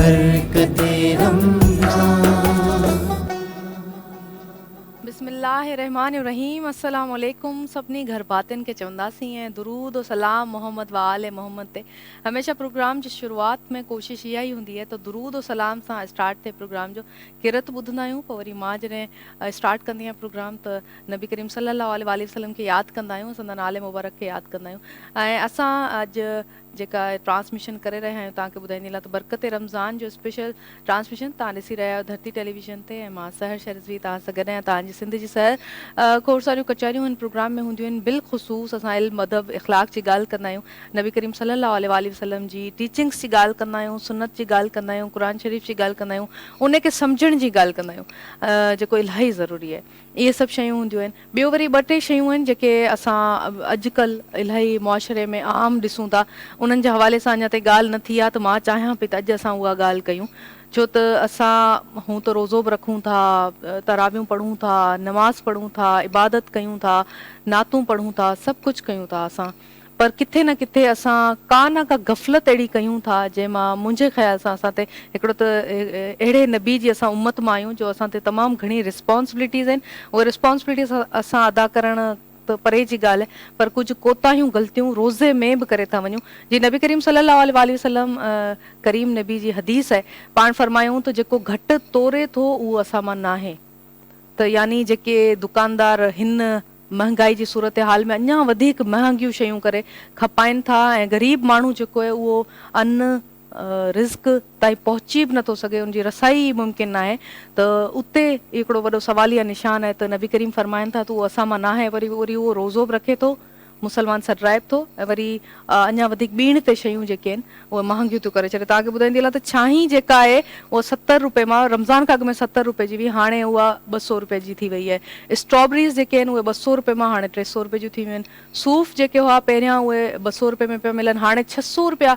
बरकते रमज़ान। बिस्मिल्लाहिर्रहमानिर्रहीम। अस्सलाम वालेकुम। सभिनी घर बातिन के चवंदासीं ऐं दुरूद और सलाम मोहम्मद व आले मोहम्मद ते। हमेशा प्रोग्राम जी शुरुआत में कोशिश इहा ई हूंदी आहे त दुरूद और सलाम सां स्टार्ट थिए प्रोग्राम जो। किरत ॿुधंदा आहियूं, पोइ वरी मां जॾहिं स्टार्ट कंदी आहियां प्रोग्राम त नबी करीम सल्लल्लाहु अलैहि वसल्लम खे यादि कंदा आहियूं, संदन नाले मुबारक खे यादि कंदा आहियूं। ऐं असां अॼु जेका ट्रांसमिशन करे रहिया आहियूं तव्हांखे ॿुधाईंदी लाइ त बरकत रमज़ान जो स्पेशल ट्रांसमिशन तव्हां ॾिसी रहिया आहियो धरती टेलीविजन ते। ऐं मां सहर शर्ज़वी तव्हां सां गॾु आहियां। तव्हांजी सिंध जी सहर खोड़ सारियूं कचहरियूं हिन प्रोग्राम में हूंदियूं आहिनि। बिलख़ुसूस असां इल्म अदब इख़लाक़ जी ॻाल्हि कंदा आहियूं, नबी करीम सल्लल्लाहु अलैहि वसल्लम जी टीचिंग्स जी ॻाल्हि कंदा आहियूं, सुन्नत जी ॻाल्हि कंदा आहियूं, क़ुरान शरीफ़ जी ॻाल्हि कंदा आहियूं, उनखे सम्झण जी ॻाल्हि कंदा आहियूं, जेको इलाही ज़रूरी आहे। इहे सभु शयूं हूंदियूं आहिनि। ॿियो वरी ॿ टे शयूं आहिनि जेके असां अॼुकल्ह इलाही मुआशरे में आम ॾिसूं था, उन्हनि जे हवाले सां अञा ताईं ॻाल्हि न थी आहे, त मां चाहियां पई त अॼु असां उहा ॻाल्हि कयूं। छो त असां हूं त रोज़ो बि रखूं था, तरावियूं पढ़ूं था, नमाज़ पढ़ूं था, इबादत कयूं था, नातूं पढ़ूं था, सभु कुझु कयूं था असां, पर किथे न किथे असां का न का गफ़लत अहिड़ी कयूं था जंहिंमां मुंहिंजे ख़्याल सां असां ते हिकिड़ो त अहिड़े नबी जी असां उम्मत मां आहियूं जो असां ते तमामु घणी रिस्पॉन्सिबिलिटीज़ आहिनि। उहे रिस्पॉन्सिबिलिटीज़ असां अदा करणु त परे जी ॻाल्हि आहे, पर कुझु कोताहियूं ग़लतियूं रोज़े में बि करे था वञूं। जीअं नबी करीम सल्लल्लाहु अलैहि वसल्लम करीम नबी जी हदीस आहे, पाण फरमायूं त जेको घटि तोरे थो उहो असां मां न आहे। त यानी जेके दुकानदार हिन महांगाई जी सूरत हाल में अञा वधीक महांगियूं शयूं करे खपाइनि था ऐं ग़रीब माण्हू जेको आहे उहो अन्न रिज़्क ताईं पहुची बि नथो सघे, उनजी रसाई मुमकिन न आहे, त उते हिकिड़ो वॾो सवालिया निशान आहे। त नबी करीम फरमाइनि था त उहो असां मां न आहे। वरी उहो रोज़ो बि रखे थो, मुसलमान सड्राइब थो, ऐं वरी अञा वधीक ॿीण ते शयूं जेके आहिनि उहे महांगियूं थो करे छॾे। तव्हांखे ॿुधाईंदी हलां त छाहीं जेका आहे उहा 70 रुपए मां रमज़ान खां अॻु में 70 रुपए जी हुई, हाणे उहा 200 रुपए जी थी वई आहे। स्ट्रॉबेरीज़ जेके आहिनि उहे 200 रुपए मां हाणे 300 रुपए जूं थी वियूं आहिनि। सूफ़ जेके हुआ पहिरियां उहे 200 रुपए में पिया मिलनि, हाणे 600 रुपया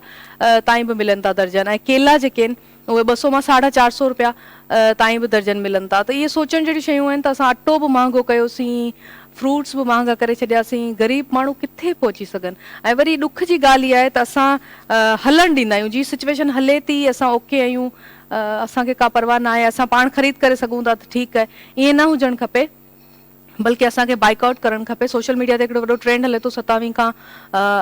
ताईं बि मिलनि था दर्जन। ऐं केला जेके आहिनि उहे 200 मां 450 रुपया ताईं बि दर्जन मिलनि था। त इहे सोचण जहिड़ियूं शयूं आहिनि। त असां अटो बि महांगो कयोसीं, फ्रूट्स बि महांगा करे छॾियासीं, ग़रीब माण्हू किथे पहुची सघनि। ऐं वरी ॾुख जी ॻाल्हि इहा आहे त असां हलणु ॾींदा आहियूं, जीअं सिचुएशन हले थी असां ओके आहियूं, असांखे का परवाह न आहे, असां पाण ख़रीद करे सघूं था त ठीकु आहे, ईअं न हुजणु खपे, बल्कि असांखे बाइकआउट करणु खपे। सोशल मीडिया ते हिकिड़ो वॾो ट्रेंड हले थो, 27 खां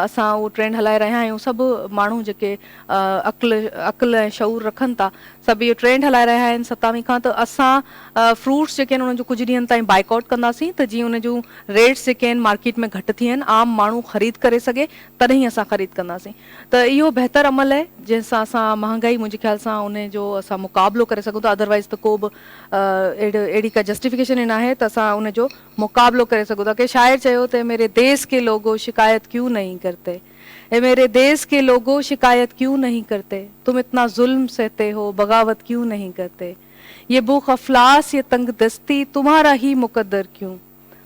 असां उहो ट्रेंड हलाए रहिया आहियूं। सभु माण्हू जेके अक़ुल ऐं शऊर रखनि था, सभु इहो ट्रेंड हलाए रहिया आहिनि 27 खां। त असां फ्रूट्स जेके आहिनि उन्हनि जो कुझु ॾींहंनि ताईं बाइकआउट कंदासीं, त जीअं उन जूं रेट्स जेके आहिनि मार्केट में घटि थी आहिनि, आम माण्हू ख़रीद करे सघे, तॾहिं असां ख़रीद कंदासीं। त इहो बहितर अमल आहे जंहिंसां असां महांगाई मुंहिंजे ख़्याल सां उन जो असां मुक़ाबिलो करे सघूं था। अदरवाइज़ त को बि अहिड़ी का जस्टिफिकेशन न आहे त असां उन जो मुक़ाबिलो करे सघूं था। कि शाइर चयो त मेरे देश के लोगो शिकायत क्यों नहीं करते, ए मेरे देश के लोगो शिकायत क्यों नहीं करते, तुम इतना जुल्म सहते हो बगावत क्यों नहीं करते, ये भूख अफलास ये तंग दस्ती तुम्हारा ही मुकद्दर क्यों,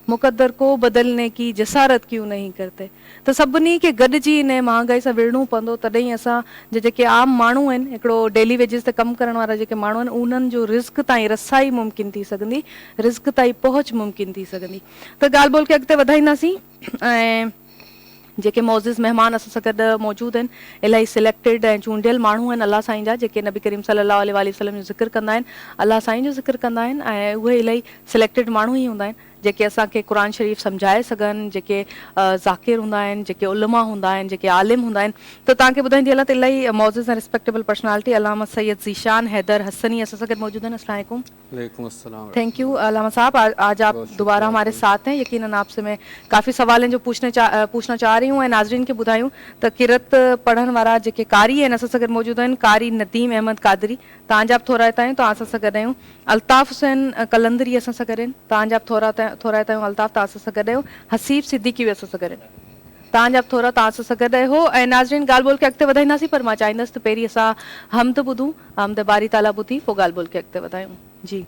मुकद्दर को बदलने की जसारत क्यों नहीं करते। त सभिनी खे गॾिजी इन महांगाई सां विढ़णो पवंदो, तॾहिं असां जेके आम माण्हू आहिनि, हिकिड़ो डेली वेजिस ते कमु करण वारा जेके माण्हू आहिनि, उन्हनि जो रिज़्क ताईं रसाई मुमकिन थी सघंदी, रिज़्क ताईं पहुच मुमकिन थी सघंदी। त ॻाल्हि ॿोल खे अॻिते वधाईंदासीं। ऐं जेके मोज़िज़ महिमान असां सां गॾु मौजूदु आहिनि, इलाही सिलेक्टेड ऐं चूंडियल माण्हू आहिनि अलाह साईं जा, जेके नबी करीम सल्लल्लाहु अलैहि वसल्लम जो ज़िक्र कंदा आहिनि, अलाह साईं जो ज़िक्र कंदा आहिनि। ऐं उहे इलाही सिलेक्टेड माण्हू ई हूंदा आहिनि जेके असांखे क़ुरान शरीफ़ सम्झाए सघनि, जेके ज़ाकिर हूंदा आहिनि, जेके उलमा हूंदा आहिनि, जेके आलिम हूंदा आहिनि। त तव्हांखे ॿुधाईंदी हलां त इलाही मोज़िज़ ऐं रिस्पेक्टेबल पर्सनालिटी अलामा सैयद ज़ीशान हैदर हसनी असां सां गॾु मौजूद आहिनि। अस्सलाम वालेकुम। वालेकुम अस्सलाम। थैंक यू अलामा साहब, आज आप दोबारा हमारे साथ हैं। यकीनन आपसे मैं काफ़ी सवालनि जो पूछना चाह रही हूँ। ऐं नाज़रीन खे ॿुधायूं त किरत पढ़ण वारा जेके कारी आहिनि असां सां गॾु मौजूद आहिनि, कारी नदीम अहमद कादरी तव्हांजा बि थोराइता आहियूं, तव्हां असां सां गॾु आहियूं। अल्ताफ़ हुसैन कलंदरी असां सां गॾु आहिनि, तव्हांजा बि थोराइता आहियूं। अल्ताफ़ तव्हां असां सां गॾु आहियो। हसीब सिद्दीकी बि असां सां गॾु आहिनि, तव्हांजा बि थोरा तव्हां असां सां गॾु आहियो। ऐं नाज़रीन ॻाल्हि ॿोल खे अॻिते वधाईंदासीं, पर मां चाहींदसि त पहिरीं असां हमद ॿुधूं, हमद बारी ताला ॿुधी पोइ ॻाल्हि ॿोल खे अॻिते वधायूं। जी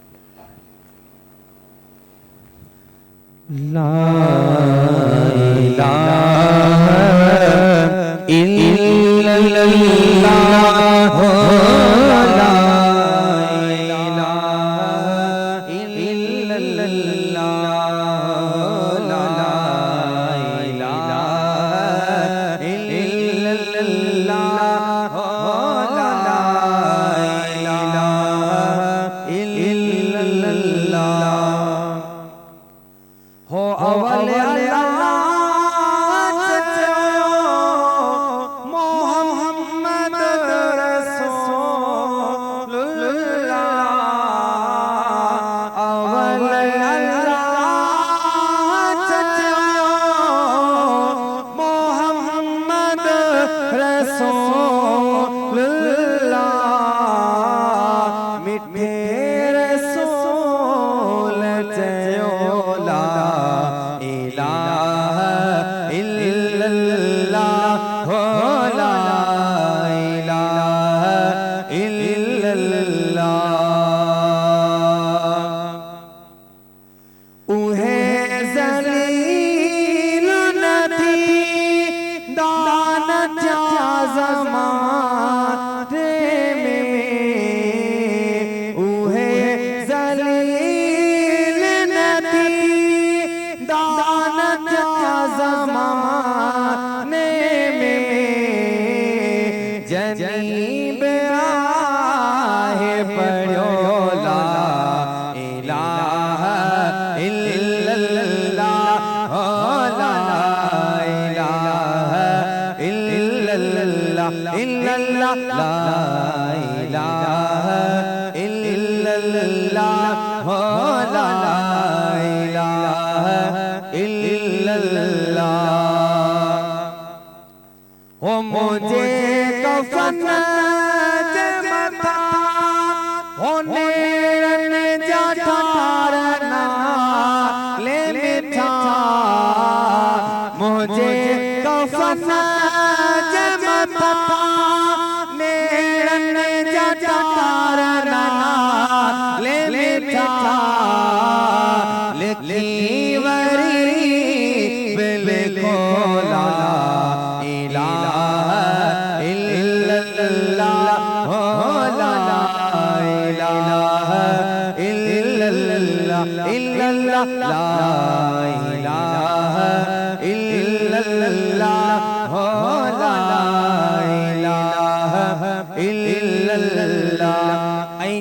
ला इलाहा इल्लल्लाह ला इलाहा इल्लल्लाह ला इलाहा इल्लल्लाह ला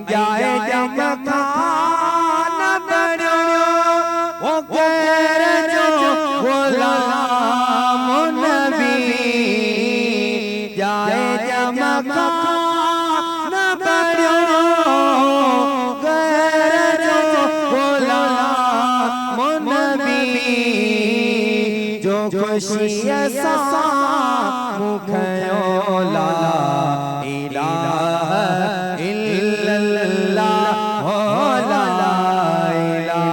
جائے جب کھانا بڑھو وہ غیر جو غلام نبی جائے جب کھانا بڑھو غیر جو غلام نبی جو خوشی سا مکھیو لا الہ الا اللہ لا الہ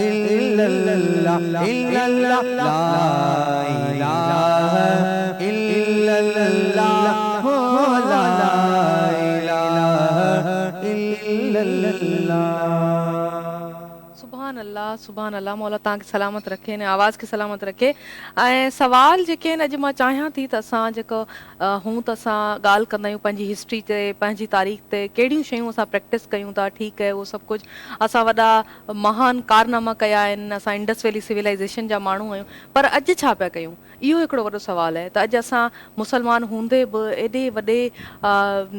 الا اللہ الا اللہ لا الہ الا اللہ لا الہ الا اللہ. سبحان اللہ مولا تاں کے سلامت رکھے نے آواز کے سلامت رکھے. ऐं सवाल जेके आहिनि अॼु मां चाहियां थी त असां जेको हूं त असां ॻाल्हि कंदा आहियूं पंहिंजी हिस्ट्री ते पंहिंजी तारीख़ ते कहिड़ियूं शयूं असां प्रैक्टिस कयूं था ठीकु आहे उहो सभु कुझु असां वॾा महान कारनामा कया आहिनि असां इंडस वैली सिविलाइज़ेशन जा माण्हू आहियूं पर अॼु छा पिया कयूं इहो हिकिड़ो वॾो सुवालु आहे. त अॼु असां मुस्लमान हूंदे बि एॾे वॾे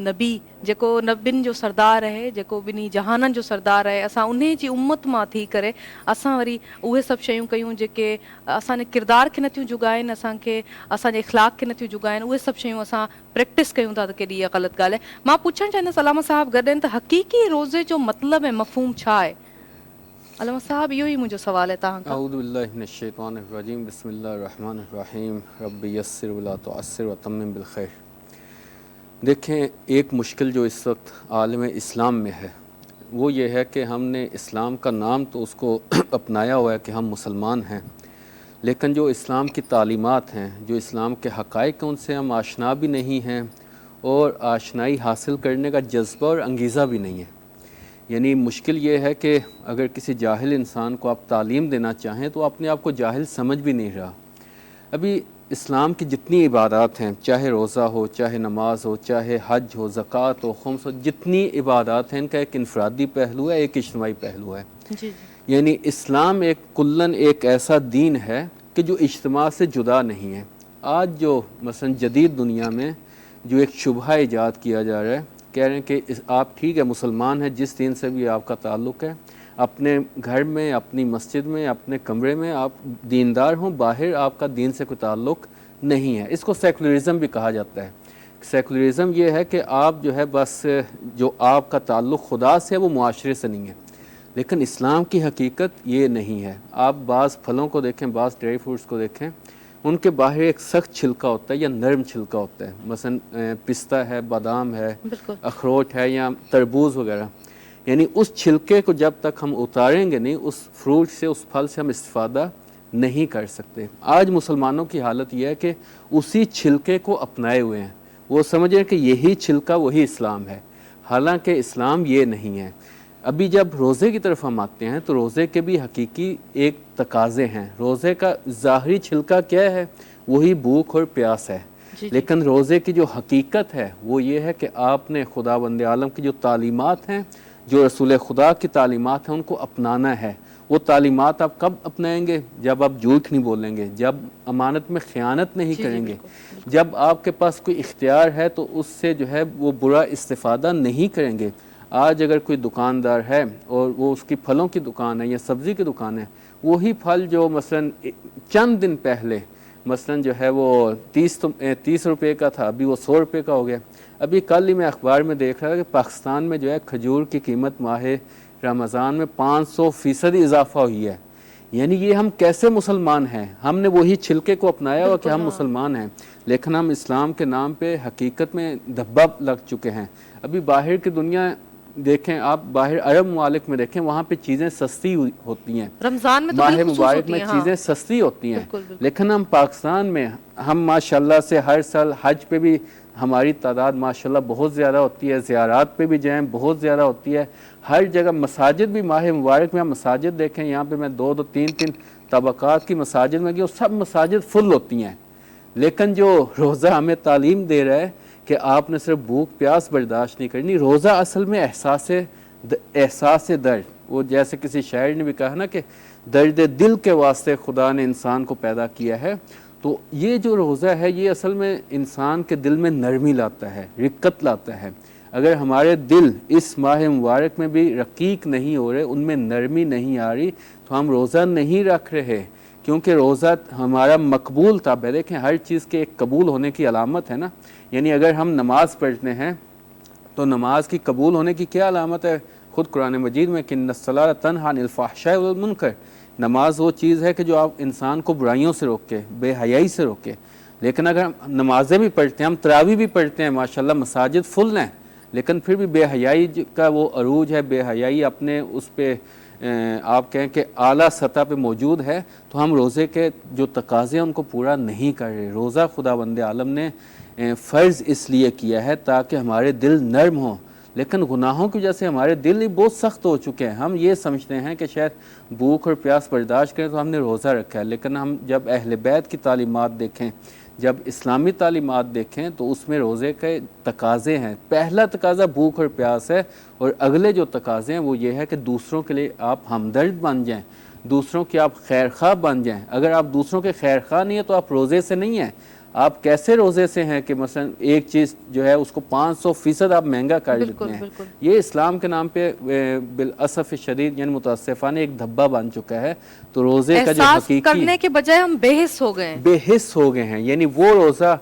नबी जेको नबियुनि जो सरदार आहे जेको ॿिन्ही जहाननि जो सरदार आहे असां उन जी उम्मत मां थी करे असां वरी उहे सभु शयूं कयूं जेके असांजे किरदार खे नथियूं जुगाइनि असांखे असांजे इख़लाक़ खे नथियूं जुगाइनि उहे सभु शयूं असां प्रैक्टिस कयूं था त केॾी इहा ग़लति ॻाल्हि आहे. मां पुछणु चाहींदसि अलामा साहिबु गॾु आहिनि त हक़ीक़ी रोज़े जो मतिलबु ऐं मफ़हूम छा आहे. अलामा साहिबु इहो ई मुंहिंजो सुवालु आहे तव्हां खां. अऊज़ु बिल्लाहि मिनश शैतानिर रजीम बिस्मिल्लाहिर रहमानिर रहीम रब्बि यस्सिर वला तुअस्सिर व तम्मिम बिल खैर. देखें एक मुश्किल जो इस वक्त आलम इस्लाम में है वो ये है कि हमने इस्लाम का नाम तो उसको अपनाया हुआ है कि हम मुसलमान हैं लेकिन जो इस्लाम की तालीमात हैं जो इस्लाम के हक़ाइक़ उनसे हम आशना भी नहीं हैं और आशनाई हासिल करने का जज्बा और अंगीज़ा भी नहीं है. यानी मुश्किल ये है कि अगर किसी जाहिल इंसान को आप तालीम देना चाहें तो अपने आप को जाहिल समझ भी नहीं रहा. अभी इस्लाम की जितनी इबादत हैं चाहे रोज़ा हो चाहे नमाज हो चाहे हज हो ज़कात हो खुम्स हो जितनी इबादत हैं इनका एक इनफरादी पहलू है एक इज्तिमाई पहलू है. यानी इस्लाम एक कुल्लन एक ऐसा दीन है कि जो इज्तिमा से जुदा नहीं है. आज जो मसलन जदीद दुनिया में जो एक शुबहा ईजाद किया जा रहा है कह रहे हैं कि आप ठीक है मुसलमान हैं जिस दीन से भी आपका ताल्लुक़ है अपने घर में अपनी मस्जिद में अपने कमरे में आप दीनदार हों बाहर आपका दीन से कोई ताल्लुक़ नहीं है. इसको सेकुलरिज़म भी कहा जाता है. सेकुलरिज़म ये है कि आप जो है बस जो आपका ताल्लुक़ खुदा से है वो मुआशरे से नहीं है. लेकिन इस्लाम की हकीकत ये नहीं है. आप बाज़ फलों को देखें बाज़ ड्राई फ्रूट्स को देखें उनके बाहर एक सख्त छिलका होता है या नरम छिलका होता है. मसलन पिस्ता है बादाम है अखरोट है या तरबूज वगैरह. यानी उस छिलके को जब तक हम उतारेंगे नहीं उस फ्रूट से उस फल से हम इस्तिफ़ादा नहीं कर सकते. आज मुसलमानों की हालत यह है कि उसी छिलके को अपनाए हुए हैं. वो समझ रहे हैं कि यही छिलका वही इस्लाम है हालांकि इस्लाम ये नहीं है. अभी जब रोज़े की तरफ हम आते हैं तो रोज़े के भी हकीकी एक तकाज़े हैं. रोज़े का ज़ाहरी छिलका क्या है वही भूख और प्यास है लेकिन रोज़े की जो हकीकत है वो ये है कि आपने खुदावंद आलम की जो तालीमात हैं जो रसूल खुदा की तालीमात हैं उनको अपनाना है. वो तालीमात आप कब अपनाएंगे जब आप झूठ नहीं बोलेंगे जब अमानत में ख़यानत नहीं करेंगे जब आपके पास कोई इख्तियार है तो उससे जो है वो बुरा इस्तिफ़ादा नहीं करेंगे. आज अगर कोई दुकानदार है और वो उसकी फलों की दुकान है या सब्ज़ी की दुकान है वही फल जो मसलन चंद दिन पहले मसलन जो है वो 30 रुपये का था अभी वो 100 रुपये का हो गया. अभी कल ही मैं अखबार में देख रहा था कि पाकिस्तान में जो है खजूर की कीमत माह रमज़ान में 500% इजाफा हुई है. यानी ये हम कैसे मुसलमान हैं. हमने वही छिलके को अपनाया हुआ कि हम मुसलमान हैं लेकिन हम इस्लाम के नाम पे हकीकत में धब्बा लग चुके हैं. अभी बाहर की दुनिया देखें आप बाहर अरब ममालिक में देखें वहाँ पे चीज़ें सस्ती होती हैं रमज़ान में माह मुबारक में चीज़ें सस्ती होती हैं लेकिन हम पाकिस्तान में हम माशाल्लाह से हर साल हज पे भी हमारी तादाद माशाल्लाह बहुत ज़्यादा होती है. ज़ियारात पे भी जाएँ बहुत ज़्यादा होती है. हर जगह मसाजिद भी माह मुबारक में हम मसाजिद देखें यहाँ पे मैं 2-2 3-3 तबक़ात की मसाजिद में गई और सब मसाजिद फुल होती हैं. लेकिन जो रोज़ा हमें तालीम दे रहा है कि आपने सिर्फ भूख प्यास बर्दाश्त नहीं करनी. रोज़ा असल में एहसास दर्द वो जैसे किसी शायर ने भी कहा ना कि दर्द दिल के वास्ते खुदा ने इंसान को पैदा किया है. तो ये जो रोज़ा है ये असल में इंसान के दिल में नरमी लाता है रिक्कत लाता है. اگر ہمارے دل اس ماہ مبارک میں بھی رقیق نہیں ہو رہے، ان میں نرمی نہیں آ رہی، تو ہم روزہ نہیں رکھ رہے، کیونکہ روزہ ہمارا مقبول تب ہے۔ دیکھیں ہر چیز کے ایک قبول ہونے کی علامت ہے نا، یعنی اگر ہم نماز پڑھتے ہیں تو نماز کی قبول ہونے کی کیا علامت ہے؟ خود قرآن مجید میں کہ ان الصلاۃ تنہی عن الفحشاء والمنکر، نماز وہ چیز ہے کہ جو آپ انسان کو برائیوں سے روکے، بے حیائی سے روکے۔ لیکن اگر ہم نمازیں بھی پڑھتے ہیں، ہم تراویح بھی پڑھتے ہیں، ماشاءاللہ مساجد فل ہیں، لیکن پھر بھی بے حیائی کا وہ عروج ہے، بے حیائی اپنے اس پہ آپ کہیں کہ اعلیٰ سطح پہ موجود ہے، تو ہم روزے کے جو تقاضے ہیں ان کو پورا نہیں کر رہے۔ روزہ خداوند عالم نے فرض اس لیے کیا ہے تاکہ ہمارے دل نرم ہوں، لیکن گناہوں کی وجہ سے ہمارے دل ہی بہت سخت ہو چکے ہیں۔ ہم یہ سمجھتے ہیں کہ شاید بھوک اور پیاس برداشت کریں تو ہم نے روزہ رکھا ہے، لیکن ہم جب اہل بیت کی تعلیمات دیکھیں، جب اسلامی تعلیمات دیکھیں تو اس میں روزے کے تقاضے ہیں۔ پہلا تقاضا بھوک اور پیاس ہے، اور اگلے جو تقاضے ہیں وہ یہ ہے کہ دوسروں کے لیے آپ ہمدرد بن جائیں، دوسروں کے آپ خیرخواہ بن جائیں۔ اگر آپ دوسروں کے خیرخواہ نہیں ہیں تو آپ روزے سے نہیں ہیں۔ آپ کیسے روزے سے ہیں کہ مثلا ایک چیز جو ہے اس کو 500% آپ مہنگا کر دیتے ہیں؟ یہ اسلام کے نام پہ بالاسف شدید یعنی متاسفانہ ایک دھبا بن چکا ہے۔ تو روزے کا جو حقیقی کرنے کے بجائے ہم بے حس ہو گئے ہیں، بے حس ہو گئے ہیں، یعنی وہ روزہ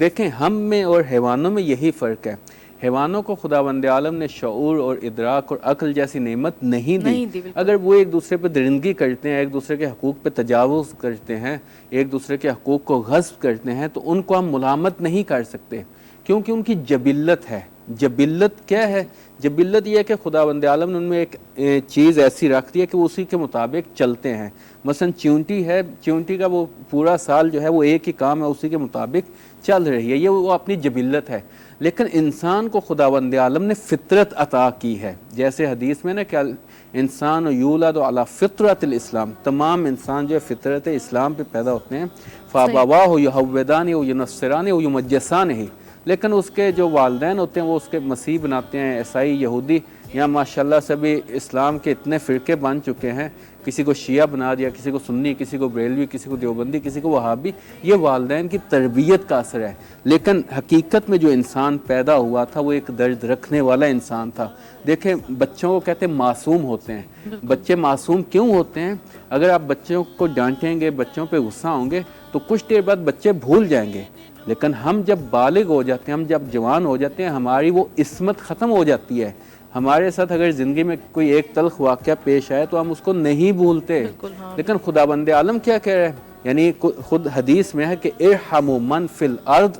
دیکھیں ہم میں اور حیوانوں میں یہی فرق ہے۔ حیوانوں کو خداوند عالم نے شعور اور ادراک اور عقل جیسی نعمت نہیں دی۔ اگر وہ ایک دوسرے پہ درندگی کرتے ہیں، ایک دوسرے کے حقوق پہ تجاوز کرتے ہیں، ایک دوسرے کے حقوق کو غصب کرتے ہیں، تو ان کو ہم ملامت نہیں کر سکتے، کیونکہ ان کی جبلت ہے۔ جبلت کیا ہے؟ جبلت یہ ہے کہ خداوند عالم نے ان میں ایک چیز ایسی رکھ دی ہے کہ وہ اسی کے مطابق چلتے ہیں۔ مثلا چیونٹی ہے، چیونٹی کا وہ پورا سال جو ہے وہ ایک ہی کام ہے، اسی کے مطابق چل رہی ہے، یہ وہ اپنی جبلت ہے۔ لیکن انسان کو خداوند عالم نے فطرت عطا کی ہے، جیسے حدیث میں نا کہ انسان یولد علی فطرت الاسلام، تمام انسان جو ہے فطرت اسلام پہ پیدا ہوتے ہیں۔ فابواہ یہودان و ینصران و یمجسان ہی، لیکن اس کے جو والدین ہوتے ہیں وہ اس کے مسیح بناتے ہیں، عیسائی، یہودی۔ یہاں ماشاءاللہ سے بھی اسلام کے اتنے فرقے بن چکے ہیں، کسی کو شیعہ بنا دیا، کسی کو سنی، کسی کو بریلوی، کسی کو دیوبندی، کسی کو وہابی۔ یہ والدین کی تربیت کا اثر ہے، لیکن حقیقت میں جو انسان پیدا ہوا تھا وہ ایک درد رکھنے والا انسان تھا۔ دیکھیں بچوں کو کہتے ہیں معصوم ہوتے ہیں۔ بچے معصوم کیوں ہوتے ہیں؟ اگر آپ بچوں کو ڈانٹیں گے، بچوں پہ غصہ ہوں گے تو کچھ دیر بعد بچے بھول جائیں گے، لیکن ہم جب بالغ ہو جاتے ہیں، ہم جب جوان ہو جاتے ہیں، ہماری وہ عصمت ختم ہو جاتی ہے۔ ہمارے ساتھ اگر زندگی میں کوئی ایک تلخ واقعہ پیش آئے تو ہم اس کو نہیں بھولتے، لیکن خداوند عالم کیا کہہ رہے ہیں؟ یعنی خود حدیث میں ہے کہ ارحموا من فی الارض،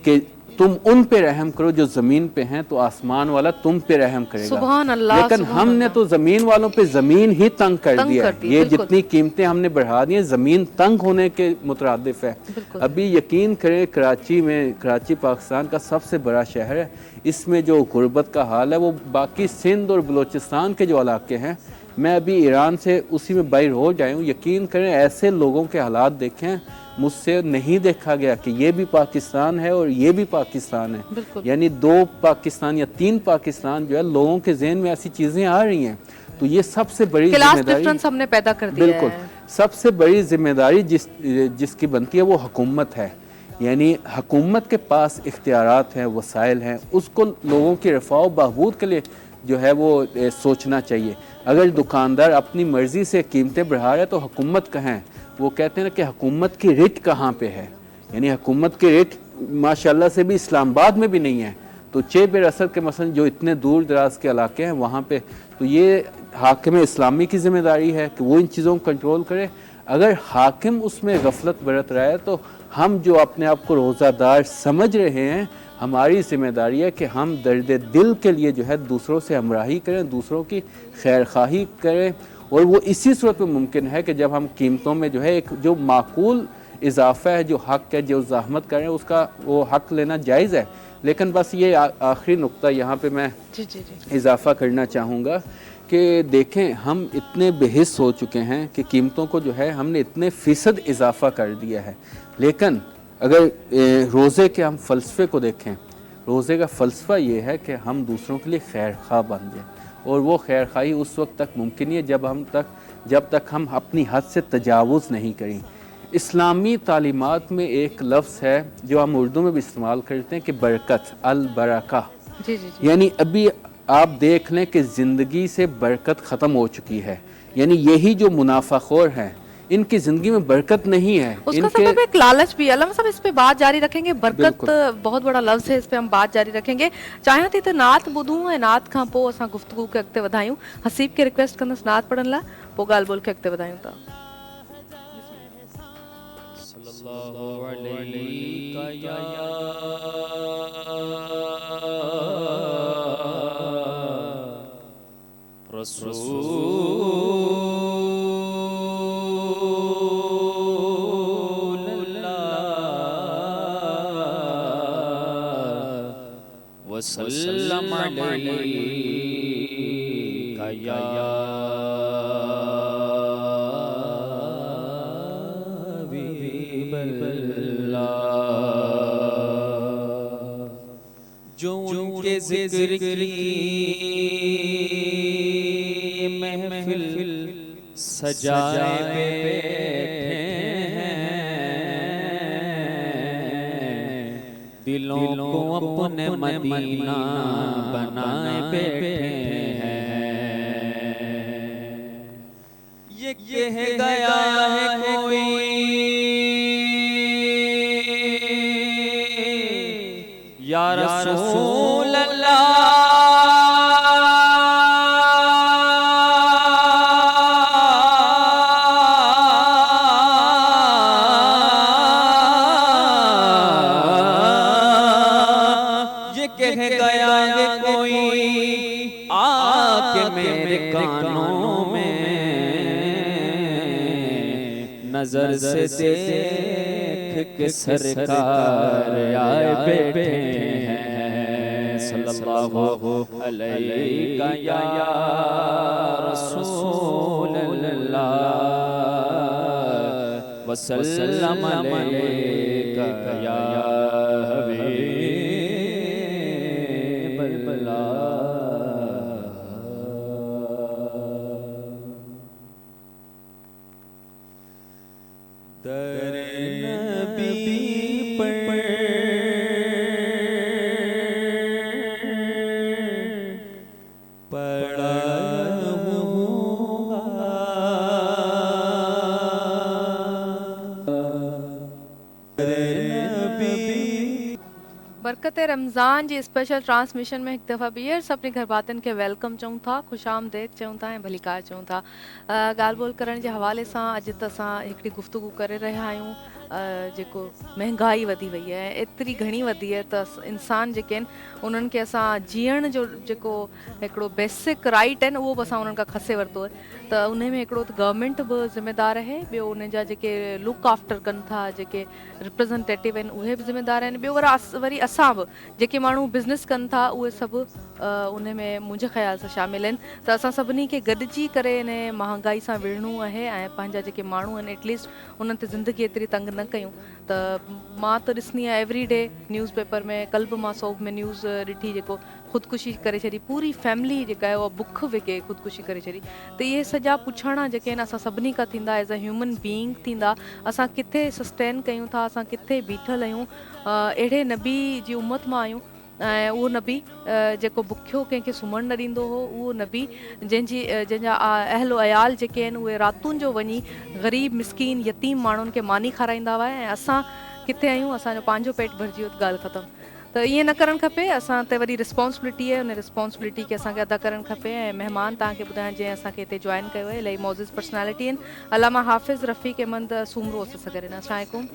کہ تم ان پہ رحم کرو جو زمین پہ ہیں تو آسمان والا تم پہ رحم کرے گا۔ سبحان اللہ۔ لیکن ہم نے تو زمین والوں پہ زمین ہی تنگ کر دیا ہے۔ یہ جتنی قیمتیں ہم نے بڑھا دی ہیں زمین تنگ ہونے کے مترادف ہے۔ ابھی یقین کریں کراچی پاکستان کا سب سے بڑا شہر ہے، اس میں جو غربت کا حال ہے وہ باقی سندھ اور بلوچستان کے جو علاقے ہیں، میں ابھی ایران سے اسی میں بائی روڈ آیا ہوں، یقین کریں ایسے لوگوں کے حالات دیکھیں مجھ سے نہیں دیکھا گیا کہ یہ بھی پاکستان ہے اور یہ بھی پاکستان ہے۔ یعنی 2 پاکستان یا 3 پاکستان جو ہے لوگوں کے ذہن میں ایسی چیزیں آ رہی ہیں۔ تو یہ سب سے بڑی ذمہ داری ہم نے پیدا کر دیا ہے۔ بالکل سب سے بڑی ذمہ داری جس کی بنتی ہے وہ حکومت ہے۔ یعنی حکومت کے پاس اختیارات ہیں، وسائل ہیں، اس کو لوگوں کی رفاہ و بہبود کے لیے جو ہے وہ سوچنا چاہیے۔ اگر دکاندار اپنی مرضی سے قیمتیں بڑھا رہا ہے تو حکومت کہاں ہے؟ وہ کہتے ہیں کہ حکومت کی رٹ کہاں پہ ہے؟ یعنی حکومت کی رٹ ماشاءاللہ سے بھی اسلام آباد میں بھی نہیں ہے، تو چیب رسد کے مثلا جو اتنے دور دراز کے علاقے ہیں وہاں پہ تو یہ حاکم اسلامی کی ذمہ داری ہے کہ وہ ان چیزوں کو کنٹرول کرے۔ اگر حاکم اس میں غفلت برت رہا ہے تو ہم جو اپنے آپ کو روزہ دار سمجھ رہے ہیں، ہماری ذمہ داری ہے کہ ہم درد دل کے لیے جو ہے دوسروں سے ہمراہی کریں، دوسروں کی خیر خواہی کریں، اور وہ اسی صورت میں ممکن ہے کہ جب ہم قیمتوں میں جو ہے ایک جو معقول اضافہ ہے، جو حق ہے، جو زحمت کریں اس کا وہ حق لینا جائز ہے۔ لیکن بس یہ آخری نقطہ یہاں پہ میں اضافہ کرنا چاہوں گا کہ دیکھیں ہم اتنے بے حس ہو چکے ہیں کہ قیمتوں کو جو ہے ہم نے اتنے فیصد اضافہ کر دیا ہے، لیکن اگر روزے کے ہم فلسفے کو دیکھیں، روزے کا فلسفہ یہ ہے کہ ہم دوسروں کے لیے خیر خواہ بن جائیں، اور وہ خیر خواہی اس وقت تک ممکن ہے جب تک ہم اپنی حد سے تجاوز نہیں کریں۔ اسلامی تعلیمات میں ایک لفظ ہے جو ہم اردو میں بھی استعمال کرتے ہیں کہ برکت، البرکہ، جی جی جی یعنی ابھی آپ دیکھ لیں کہ زندگی سے برکت ختم ہو چکی ہے. یعنی یہی جو منافع خور ہیں ان کی زندگی میں برکت نہیں ہے. اس ان کا کے سبب ایک لالچ بھی ہے. علامہ صاحب اس پہ بات جاری رکھیں گے. برکت بالکل بہت بڑا لفظ ہے, اس پہ ہم بات جاری رکھیں گے. چاہیے تھی تو نعت ॿुधूं ऐं नात खां पोइ असां गुफ़्तगू खे अॻिते वधायूं. हसीब खे रिक्वेस्ट कंदसि नात पढ़ण लाइ, पोइ ॻाल्हि ॿोल खे अॻिते वधायूं था. सल्लल्लाहु अलैका या रसूल अल्लाह वसल्लम अलैका या جو ان کے ذکر کی محفل سجائے بیٹھے ہیں, دلوں کو اپنے مدینہ بنائے بیٹھے ہیں. یہ کہہ گیا ہے کوئی یا رسول اللہ یہ کہہ گیا ہے کوئی آ کے میرے کانوں میں نظر سے دیکھ کے سرکار آئے بیٹھے ہیں. صلی اللہ علیہ یا رسول اللہ وسلم علیہ یا حبیب اللہ. در نبی پر پڑا ہوا در نبی. برکت رمضان جی اسپیشل ट्रांसमिशन में हिकु दफ़ा ॿीहर सभिनी घर भातियुनि खे वेलकम चऊं था, ख़ुशि आमदेद चऊं था ऐं भलीकार चऊं था. ॻाल्हि ॿोल करण जे हवाले सां अॼु त असां हिकिड़ी गुफ़्तगू करे रहिया आहियूं जेको महांगाई वधी वई आहे, एतिरी घणी वधी आहे त इंसान जेके आहिनि उन्हनि खे असां जीअण जो जेको हिकिड़ो बेसिक राइट आहिनि उहो बि असां उन्हनि खां खसे वरितो आहे. त उन में हिकिड़ो त गवर्नमेंट बि ज़िम्मेदार आहे, ॿियो उन जा जेके लुक आफ्टर कनि था, जेके रिप्रेज़ेंटेटिव आहिनि उहे बि ज़िम्मेदार आहिनि. ॿियो वरी असां बि जेके माण्हू बिज़नेस कनि था उहे सभु उन में मुंहिंजे ख़्याल सां शामिल आहिनि. त असां सभिनी खे गॾिजी करे इन महांगाई सां विढ़णो आहे ऐं पंहिंजा जेके माण्हू आहिनि एटलीस्ट उन्हनि ते ज़िंदगी एतिरी तंग न कयूं. त मां त ॾिसंदी आहियां एवरी डे न्यूज़ पेपर में. कल्ह बि मां सोभ में न्यूज़ ॾिठी जेको ख़ुदकुशी करे छॾी, पूरी फैमिली जेका आहे उहा बुख विके ख़ुदकुशी करे छॾी. त इहे सॼा पुछणा जेके आहिनि असां सभिनी खां थींदा एज़ अ ह्यूमन बीइंग थींदा. असां किथे सस्टेन कयूं था, असां किथे बीठल आहियूं, अहिड़े नबी जी उम्मत मां आहियूं. ऐं उहो नबी जेको बुखियो कंहिंखे सुम्हणु न ॾींदो हो, उहो नबी जंहिंजा अहल अयाल जेके आहिनि उहे रातुनि जो वञी ग़रीब मिसकीन यतीम माण्हुनि खे मानी खाराईंदा हुआ. ऐं असां किथे आहियूं, असांजो पंहिंजो पेट भरिजी वियो त ॻाल्हि ख़तमु. त ईअं न करणु खपे. असां ते वरी रिस्पॉन्सिबिलिटी आहे, उन रिस्पॉन्सिबिलिटी खे असांखे अदा करणु खपे. ऐं महिमान तव्हांखे ॿुधाइण जंहिं असांखे हिते जॉइन कयो आहे इलाही मौज़िज़ पर्सनैलिटी आहिनि. अलामा हाफ़िज़ रफ़ीक़ अहमद सूमरो असां सां गॾु आहिनि. अस्सलाम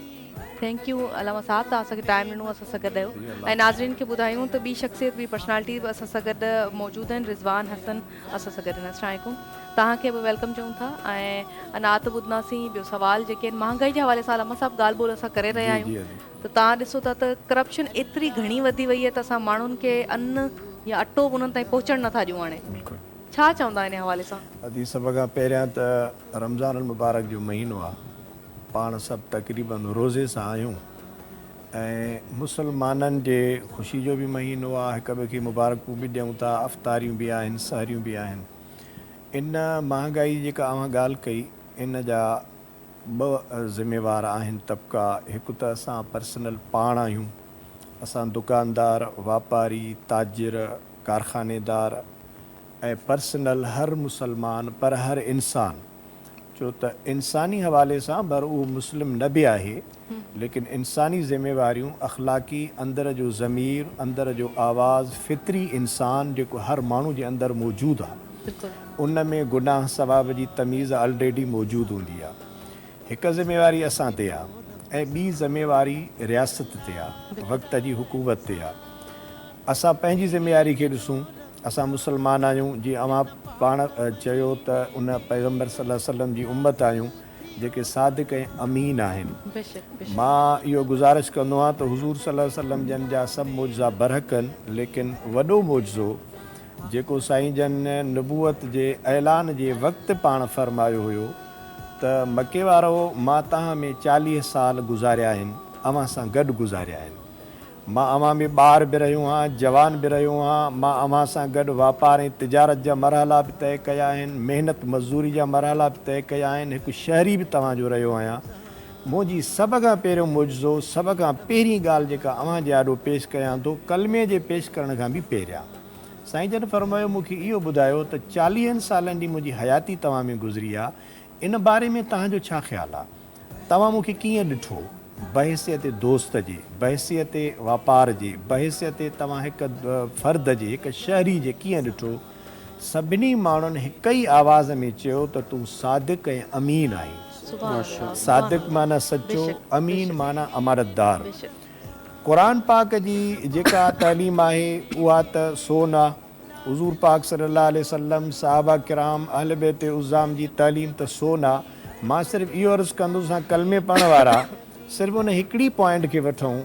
थैंक यू अलामा साहब, तव्हां असांखे टाइम ॾिनो, असां सां गॾु आहियो. ऐं नाज़रीन खे ॿुधायूं त ॿी शख़्सियत ॿी पर्सनैलिटी बि असां सां गॾु मौजूदु आहिनि. रिज़वान हसन असां सां गॾु आहिनि. अस्सलाम तव्हांखे बि वेलकम चऊं था. ऐं अनात ॿुधंदासीं. ॿियो सुवाल जेके आहिनि महांगाई जे हवाले सां अलामा साहब ॻाल्हि ॿोल असां करे रहिया आहियूं. त तव्हां ॾिसो था त करप्शन एतिरी घणी वधी वई आहे त असां माण्हुनि खे अन्न या अटो बि उन्हनि ताईं पहुचणु नथा ॾियूं. हाणे छा चवंदा इन हवाले सां? अदी सभ खां पहिरियां त रमज़ान मुबारक जो महीनो आहे, पाण सभु तक़रीबन रोज़े सां आहियूं ऐं मुसलमाननि जे ख़ुशी जो बि महीनो आहे. हिक ॿिए खे मुबारकूं बि ॾियूं था, अफ़्तारियूं बि आहिनि, सहरियूं बि आहिनि. इन महांगाई जेका अव्हां ॻाल्हि कई इन जा ॿ ज़िम्मेवार आहिनि तबिका. हिकु त असां पर्सनल पाण आहियूं असां दुकानदार, वापारी, ताजिर, कारखानेदार ऐं पर्सनल हर मुसलमान पर हर इंसान, छो त इंसानी हवाले सां पर उहो मुस्लिम न बि आहे, लेकिन इंसानी ज़िम्मेवारियूं अख़लाक़ी अंदर जो ज़मीर, अंदर जो आवाज़, फितरी इंसान जेको हर माण्हू जे अंदरि मौजूदु आहे, उन में गुनाह सवाब जी तमीज़ ऑलरेडी मौजूदु हूंदी आहे। हिकु ज़िम्मेवारी असां ते आहे ऐं ॿी ज़िम्मेवारी रियासत ते आहे, वक़्त जी हुकूमत ते आहे। असां पंहिंजी ज़िम्मेवारी खे ॾिसूं, असां मुस्लमान आहियूं, जीअं अवां पाण चयो त उन पैगम्बर सल्लल्लाहु अलैहि वसल्लम जी उम्मत आहियूं जेके सादिक ऐं अमीन आहिनि। मां इहो गुज़ारिश कंदो आहियां त हुज़ूर सल्लल्लाहु अलैहि वसल्लम जन जा सभु मौजज़ा बरहकनि, लेकिन वॾो मौजज़ो जेको साईं जन नबूअत जे ऐलान जे वक़्तु पाण फ़रमायो हुयो त मके वारो मां तव्हां में 40 साल गुज़ारिया आहिनि, अव्हां सां गॾु गुज़ारिया आहिनि। मां अव्हां में ॿार बि रहियो आहियां, जवान बि रहियो आहियां, मां अव्हां सां गॾु वापार ऐं तिजारत जा मरहला बि तय कया आहिनि, महिनत मज़दूरी जा मरहला बि तय कया आहिनि, हिकु शहरी बि तव्हांजो रहियो आहियां। मुंहिंजी सभ खां पहिरियों मुजज़ो, सभ खां पहिरीं ॻाल्हि जेका अव्हां जे आॾो पेश कयां थो, कलमे जे पेश करण खां बि पहिरियां साईं जन फरमायो मूंखे इहो ॿुधायो त 40 सालनि जी मुंहिंजी हयाती तव्हां में गुज़री आहे, इन बारे में तव्हांजो छा ख़्यालु आहे? तव्हां मूंखे कीअं ॾिठो? बहसियत दोस्त जे, बहसियत वापार जे, बहसियत तव्हां हिकु फ़र्द जे, हिकु शहरी जे कीअं ॾिठो? सभिनी माण्हुनि हिक ई आवाज़ में चयो त तूं सादिक ऐं अमीन आहीं। सादिक माना सचो, अमीन माना अमानतदार। क़ुरान पाक जी जेका तइलीम आहे उहा त सोन आहे। हुज़ूर पाक सल्लल्लाहु अलैहि वसल्लम, सहाबा किराम, अहल बैत उज़्ज़ाम जी तइलीम त सोन आहे। मां सिर्फ़ु इहो अर्ज़ु कंदुसि, कलमे पढ़ण वारा सिर्फ़ु उन हिकिड़ी पॉइंट खे वठूं।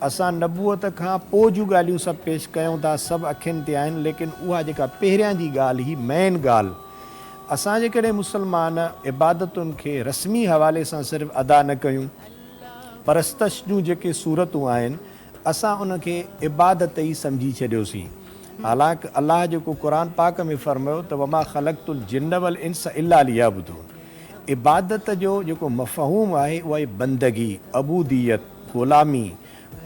असां नबूअत खां पोइ जूं ॻाल्हियूं सभु पेश कयूं था, सभु अखियुनि ते आहिनि, लेकिन उहा जेका पहिरियां जी ॻाल्हि ही मेन ॻाल्हि, असां जेकॾहिं मुस्लमान इबादतुनि खे रस्मी हवाले सां सिर्फ़ु अदा न कयूं, परस्तश जूं जेके सूरतूं आहिनि असां उनखे इबादत ई सम्झी छॾियोसीं। हालांकि अलाह जेको क़ुरान पाक में फरमायो त वमा ख़लक़तुल जिन्न वल इंस इल्ला लियाबुदून, इबादत जो जेको मफ़हूम आहे उहा आहे बंदगी, अबूदियत, ग़ुलामी,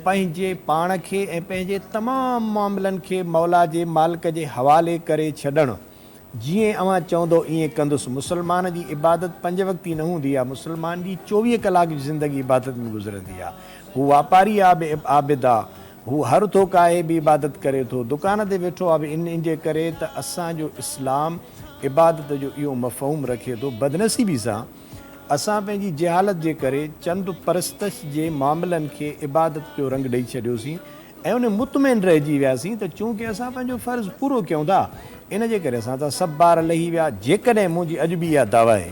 पंहिंजे पाण खे ऐं पंहिंजे तमामु मामलनि खे मौला जे मालिक जे हवाले करे छॾणु। जीअं अव्हां चवंदो ईअं कंदुसि। मुस्लमान जी इबादत 5 वक़्ती न हूंदी आहे, मुस्लमान जी 24 कलाक जी ज़िंदगी इबादत में गुज़रंदी आहे। हू वापारी आहे बि आबिद आहे, हू हर थोक आहे बि इबादत करे थो, दुकान ते वेठो आहे बि इन जे करे त असांजो इस्लाम इबादत जो इहो मफ़हूम रखे थो। बदनसीबी सां असां पंहिंजी जहालत जे करे चंद परस्तश जे मामलनि खे इबादत जो रंग ॾेई छॾियोसीं ऐं उन मुतमइन रहिजी वियासीं त चूंकि असां पंहिंजो फ़र्ज़ु पूरो कयूं था, इन जे करे असां त सभु ॿार लही विया। जेकॾहिं मुंहिंजी अॼु बि इहा दावा आहे,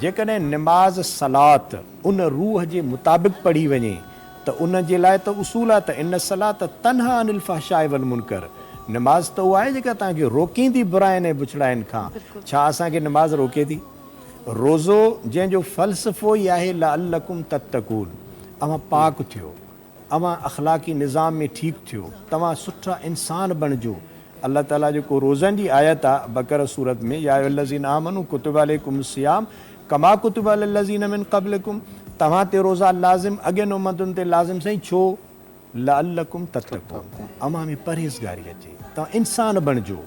जेकॾहिं निमाज़ सलात उन रूह जे मुताबिक़ पढ़ी वञे त उन जे लाइ त उसूल आहे त इन सलात तन्हा अनिल फ़हशाइ वल मुनकर। निमाज़ त उहा आहे जेका तव्हांखे रोकींदी बुराइनि ऐं बुछड़ाइनि खां। छा असांखे निमाज़ रोके थी? रोज़ो जंहिंजो फ़लसफ़ो ई आहे लअल्लकुम तत्तकून, अव्हां पाक थियो, अव्हां अख़लाक़ी निज़ाम में ठीकु थियो, तव्हां सुठा इंसान बणिजो। अल्लाह ताला जेको रोज़नि जी आयत आहे बक़रा सूरत में, या अय्युहल्लज़ीना आमनू कुतिबा अलैकुमुस सियाम कमा कुतिबा अलल्लज़ीना मिन क़ब्लिकुम, तव्हां ते रोज़ा लाज़िम, अॻियनि उम्मतुनि ते लाज़िम। साईं छो? लअल्लकुम तत्तकून, अव्हां में परहेज़गारी अचे, तव्हां इंसान बणिजो,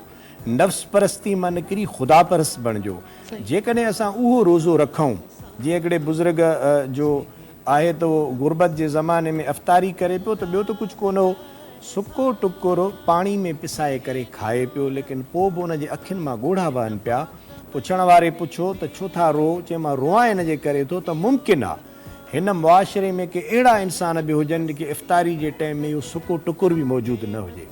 नफ़्स परस्ती मां निकिरी ख़ुदा परस्त बणिजो। जेकॾहिं असां उहो रोज़ो रखूं, जीअं हिकिड़े बुज़ुर्ग जो आहे त उहो गुरबत जे ज़माने में अफ़्तारी करे पियो त ॿियो त कुझु कोन हो, सुको टुकुर पाणी में पिसाए करे खाए पियो, लेकिन पोइ बि उनजे अखियुनि मां ॻोढ़ा वहनि पिया। पुछण वारे पुछो त छो था रो? चए मां रोआं इन जे करे थो त मुमकिन आहे हिन मुआशिरे में के अहिड़ा इंसान बि हुजनि जेके इफ़्तारी जे टाइम में इहो सुको टुकुर बि मौजूदु न हुजे।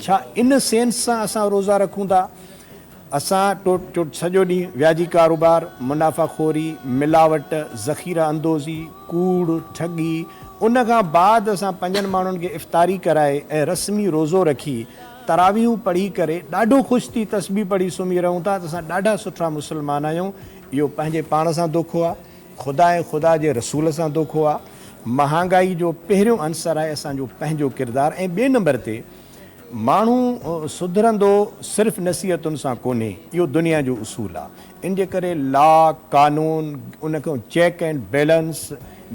छा इन सेंस सां असां रोज़ा रखूं था? असां सॼो ॾींहुं व्याजी कारोबार, मुनाफ़ाखोरी, मिलावट, ज़ख़ीरा अंदोज़ी, कूड़, ठगी, उन खां बाद असां 5 माण्हुनि खे इफ़्तारी कराए ऐं रस्मी रोज़ो रखी तरावियूं पढ़ी करे ॾाढो ख़ुशि थी तस्बीह पढ़ी सुम्ही रहूं था त असां ॾाढा सुठा मुस्लमान आहियूं। इहो पंहिंजे पाण सां धोखो आहे, ख़ुदा ऐं ख़ुदा जे रसूल सां धोखो आहे। महांगाई जो पहिरियों अंसर आहे असांजो पंहिंजो किरदारु, ऐं ॿिए नंबर ते माण्हू सुधरंदो सिर्फ़ु नसीहतुनि सां कोन्हे, इहो दुनिया जो उसूल आहे। इन जे करे लॉ, कानून, उनखां चेक एंड बैलेंस,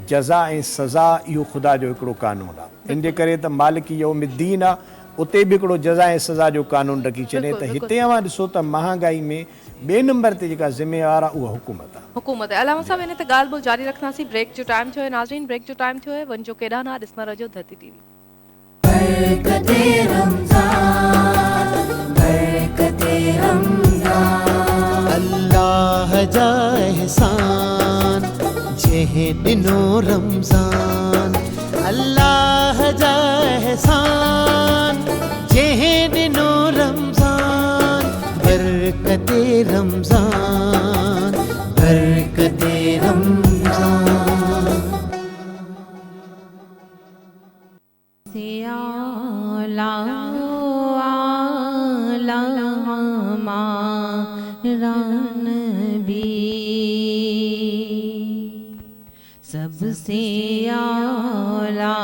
जज़ा ऐं सज़ा इहो ख़ुदा जो हिकिड़ो कानून आहे। इन जे करे त मालिक यौमिद्दीन आहे, उते बि हिकिड़ो जज़ा ऐं सज़ा जो कानून रखी छॾे। त हिते अवां ॾिसो त महांगाई में ॿिए नंबर ते जेका ज़िम्मेवार आहे उहा हुकूमत आहे। हुकूमत है। अलामा साहब इन ते ॻाल्हि ॿोल जारी रखंदासीं। ब्रेक जो टाइम थियो आहे नाज़रीन, ब्रेक जो टाइम थियो आहे। वञो केॾांहुं न, ॾिसंदा रहिजो धरती टीवी। बरकते रमज़ान, बरकते रमज़ान, अल्लाह जा एहसान जेह दिनो रमज़ान, अल्लाह जा एहसान जेह दिनो रमज़ान, बरकते रमज़ान, बरकते रमज़ान। सबसे आला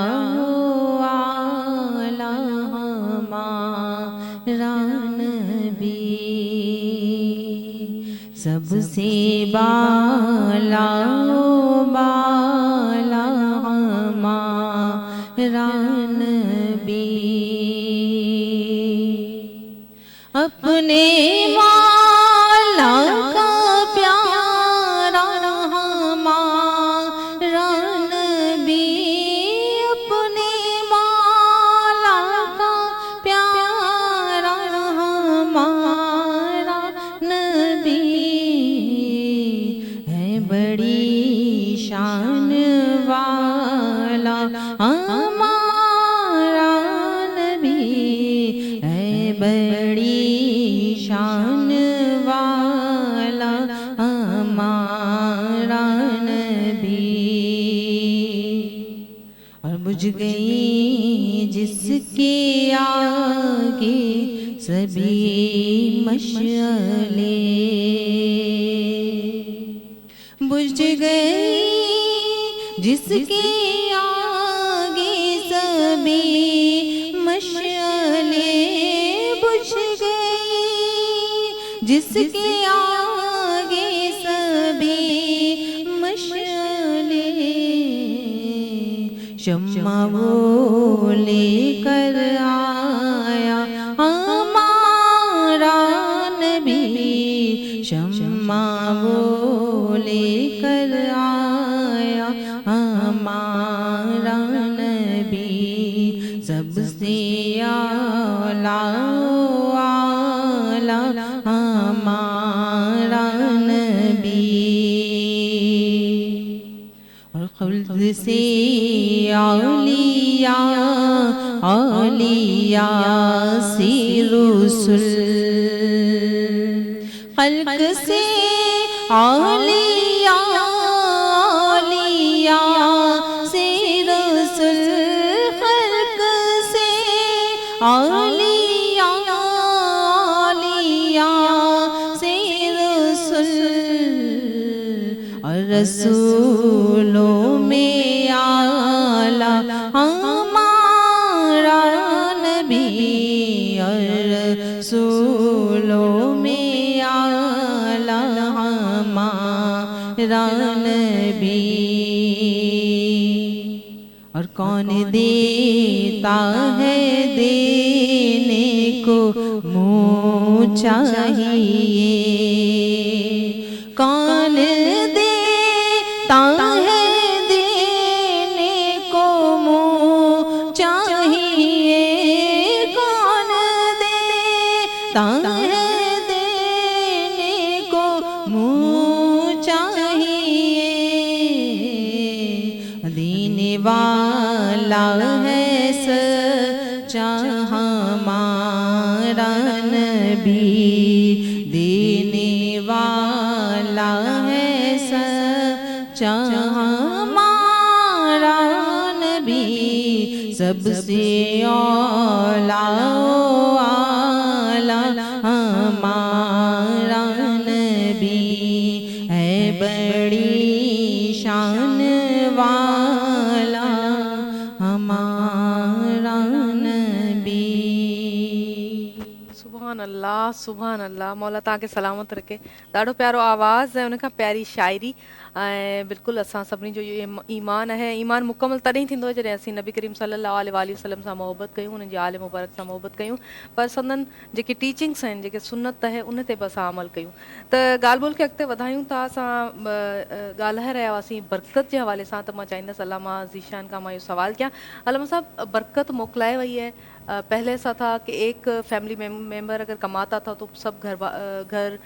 आला हमारा नबी, सबसे बाला बाला हमारा नबी, अपने वाला का प्यारा हमारा नबी, अपने वाला का प्यारा हमारा नबी, है बड़ी शान वाला हमारा नबी, है बड़ी शान वाला हमारा नबी। और बुझ गई जिसके आगे सभी मशअले, बुझ गई जिसके आगे सभी मशअले, बुझ गई जिसके आगे सभी मशअले, शम्मा वो लेकर आया हमारा नबी, शम्मा वो लेकर आया हमारा नबी, सबसे आला आला हमारा नबी। और खुल्द से औलिया औलिया से रसूल, खल्क से औलिया औलिया से रसूल, खल्क से औलिया औलिया से रसूल, और रसूलों में आला हमारा नबी, और रसूलों में आला हमारा नबी। और कौन देता है देने को मुँह चाहिए, कौन देता है देने को मुँह चाहिए, कौन देता है देने को मुँह चाहिए, देने वाला है सच्चा हमारा नबी, देने वाला है सच्चा हमारा नबी, सबसे औला आला हमारा नबी, है बड़ी शान वाला हमारा नबी। सुभान सुभान अल्लाह मौला तव्हांखे सलामत रखे। ॾाढो प्यारो आवाज़ ऐं उन खां प्यारी शाइरी ऐं बिल्कुलु असां सभिनी जो इहो ईमान आहे। ईमान मुकमल तॾहिं थींदो जॾहिं असीं नबी करीम सल्लल्लाहु अलैहि वसल्लम सां मोहबत कयूं, उन्हनि जी आले मुबारक सां मोहबत कयूं, पर संदन जेके टीचिंग्स आहिनि, जेके सुन्नत आहे, उन ते बि असां अमल कयूं। त ॻाल्हि ॿोल खे अॻिते वधायूं था। असां ॻाल्हाए रहिया हुआसीं बरकत जे हवाले सां, त मां चाहींदसि अलामा ज़ीशान खां मां इहो सवाल कयां। अलामा साहब, बरकत मोकिलाए वई है, पहले ऐसा था कि एक फैमिली मेंबर अगर कमाता था तो सब घर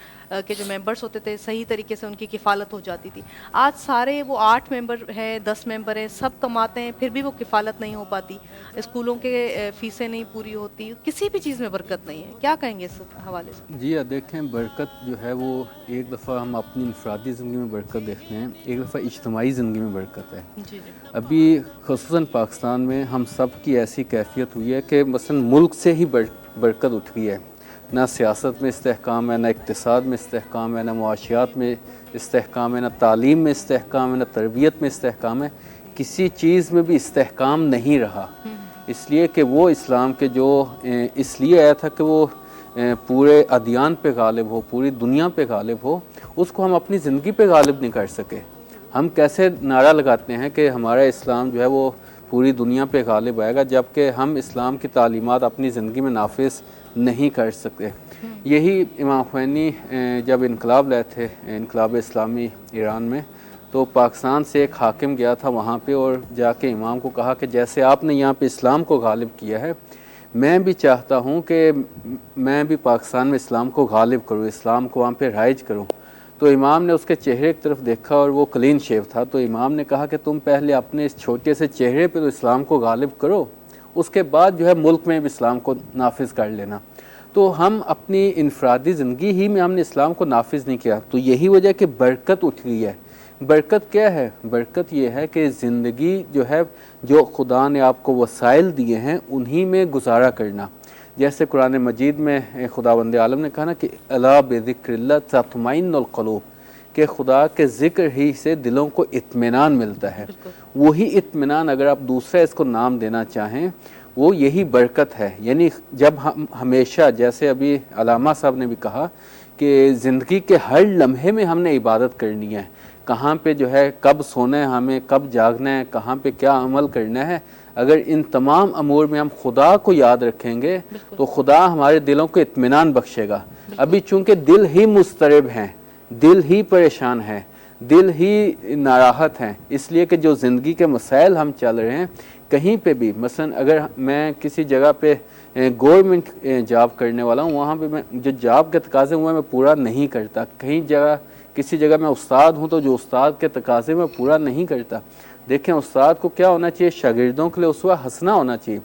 के जो मेंबर्स होते थे सही तरीके से उनकी किफ़ालत हो जाती थी। आज सारे वो 8 मेंबर हैं, 10 मेंबर हैं, सब कमाते हैं, फिर भी वो किफ़ालत नहीं हो पाती, स्कूलों के फीसें नहीं पूरी होती, किसी भी चीज़ में बरकत नहीं है। क्या कहेंगे इस हवाले से? जी हाँ, देखें, बरकत जो है वो एक दफ़ा हम अपनी इंफरादी ज़िंदगी में बरकत देखते हैं, एक दफ़ा इज्तिमाई ज़िंदगी में बरकत है। जी जी। अभी ख़ुसूसन पाकिस्तान में हम सब की ऐसी कैफियत हुई है कि मसलन मुल्क से ही बरकत उठ गई है। ना सियासत में इस्तेहकाम है, ना इक़्तिसाद में इस्तेहकाम है, ना मुआशियात में इस्तेहकाम है, ना तालीम में इस्तेहकाम है, ना तरबियत में इस्तेहकाम है, किसी चीज़ में भी इस्तेहकाम नहीं रहा। इसलिए कि वो इस्लाम के जो इसलिए आया था कि वो पूरे अदियान पे गालिब हो, पूरी दुनिया पे गालिब हो, उसको हम अपनी ज़िंदगी पे गालिब नहीं कर सके। हम कैसे नारा लगाते हैं कि हमारा इस्लाम जो है वो पूरी दुनिया पे गालिब आएगा, जबकि हम इस्लाम की तालीमात अपनी ज़िंदगी में नाफिज नहीं कर सकते। यही इमाम ख़ुमैनी जब इनकलाब लाए थे, इनकलाब इस्लामी ईरान में, तो पाकिस्तान से एक हाकिम गया था वहाँ पे और जाके इमाम को कहा कि जैसे आपने यहाँ पे इस्लाम को गालिब किया है, मैं भी चाहता हूँ कि मैं भी पाकिस्तान में इस्लाम को गालिब करूँ, इस्लाम को वहाँ पे राइज करूँ। तो इमाम ने उसके चेहरे की तरफ देखा और वो क्लीन शेव था, तो इमाम ने कहा कि तुम पहले अपने इस छोटे से चेहरे पे तो इस्लाम को गालिब करो, उसके बाद जो है मुल्क में भी इस्लाम को नाफिज कर लेना। तो हम अपनी इनफरादी ज़िंदगी ही में हमने इस्लाम को नाफिज नहीं किया, तो यही वजह कि बरकत उठ गई है। बरकत क्या है? बरकत ये है कि ज़िंदगी जो है, जो खुदा ने आपको वसाइल दिए हैं, उन्हीं में गुजारा करना। जैसे कुरान मजीद में खुदावंद आलम ने कहा ना कि अला बिज़िक्रिल्लाह तत्मइन्नुल क़ुलूब, कि खुदा के ज़िक्र ही से दिलों को इत्मीनान मिलता है। वही इत्मीनान अगर आप दूसरा इसको नाम देना चाहें, वो यही बरकत है। यानी जब हम हमेशा, जैसे अभी अलामा साहब ने भी कहा कि ज़िंदगी के हर लम्हे में हमने इबादत करनी है, कहाँ पे जो है कब सोना है, हमें कब जागना है, कहाँ पे क्या अमल करना है, अगर इन तमाम अमूर में हम खुदा को याद रखेंगे तो खुदा हमारे दिलों को इत्मीनान बख्शेगा। अभी चूँकि दिल ही मुस्तरब हैं, दिल ही परेशान है, दिल ही नाराहत हैं, इसलिए कि जो ज़िंदगी के मसाइल हम चल रहे हैं, कहीं पे भी मसलन अगर मैं किसी जगह पे गवर्नमेंट जॉब करने वाला हूँ, वहाँ पे मैं जो जॉब के तकाज़े हुए मैं पूरा नहीं करता, कहीं जगह किसी जगह मैं उस्ताद हूँ तो जो उस्ताद के तकाज़े मैं पूरा नहीं करता। देखें, उस्ताद को क्या होना चाहिए? शागिर्दों के लिए उसवा हंसना होना चाहिए।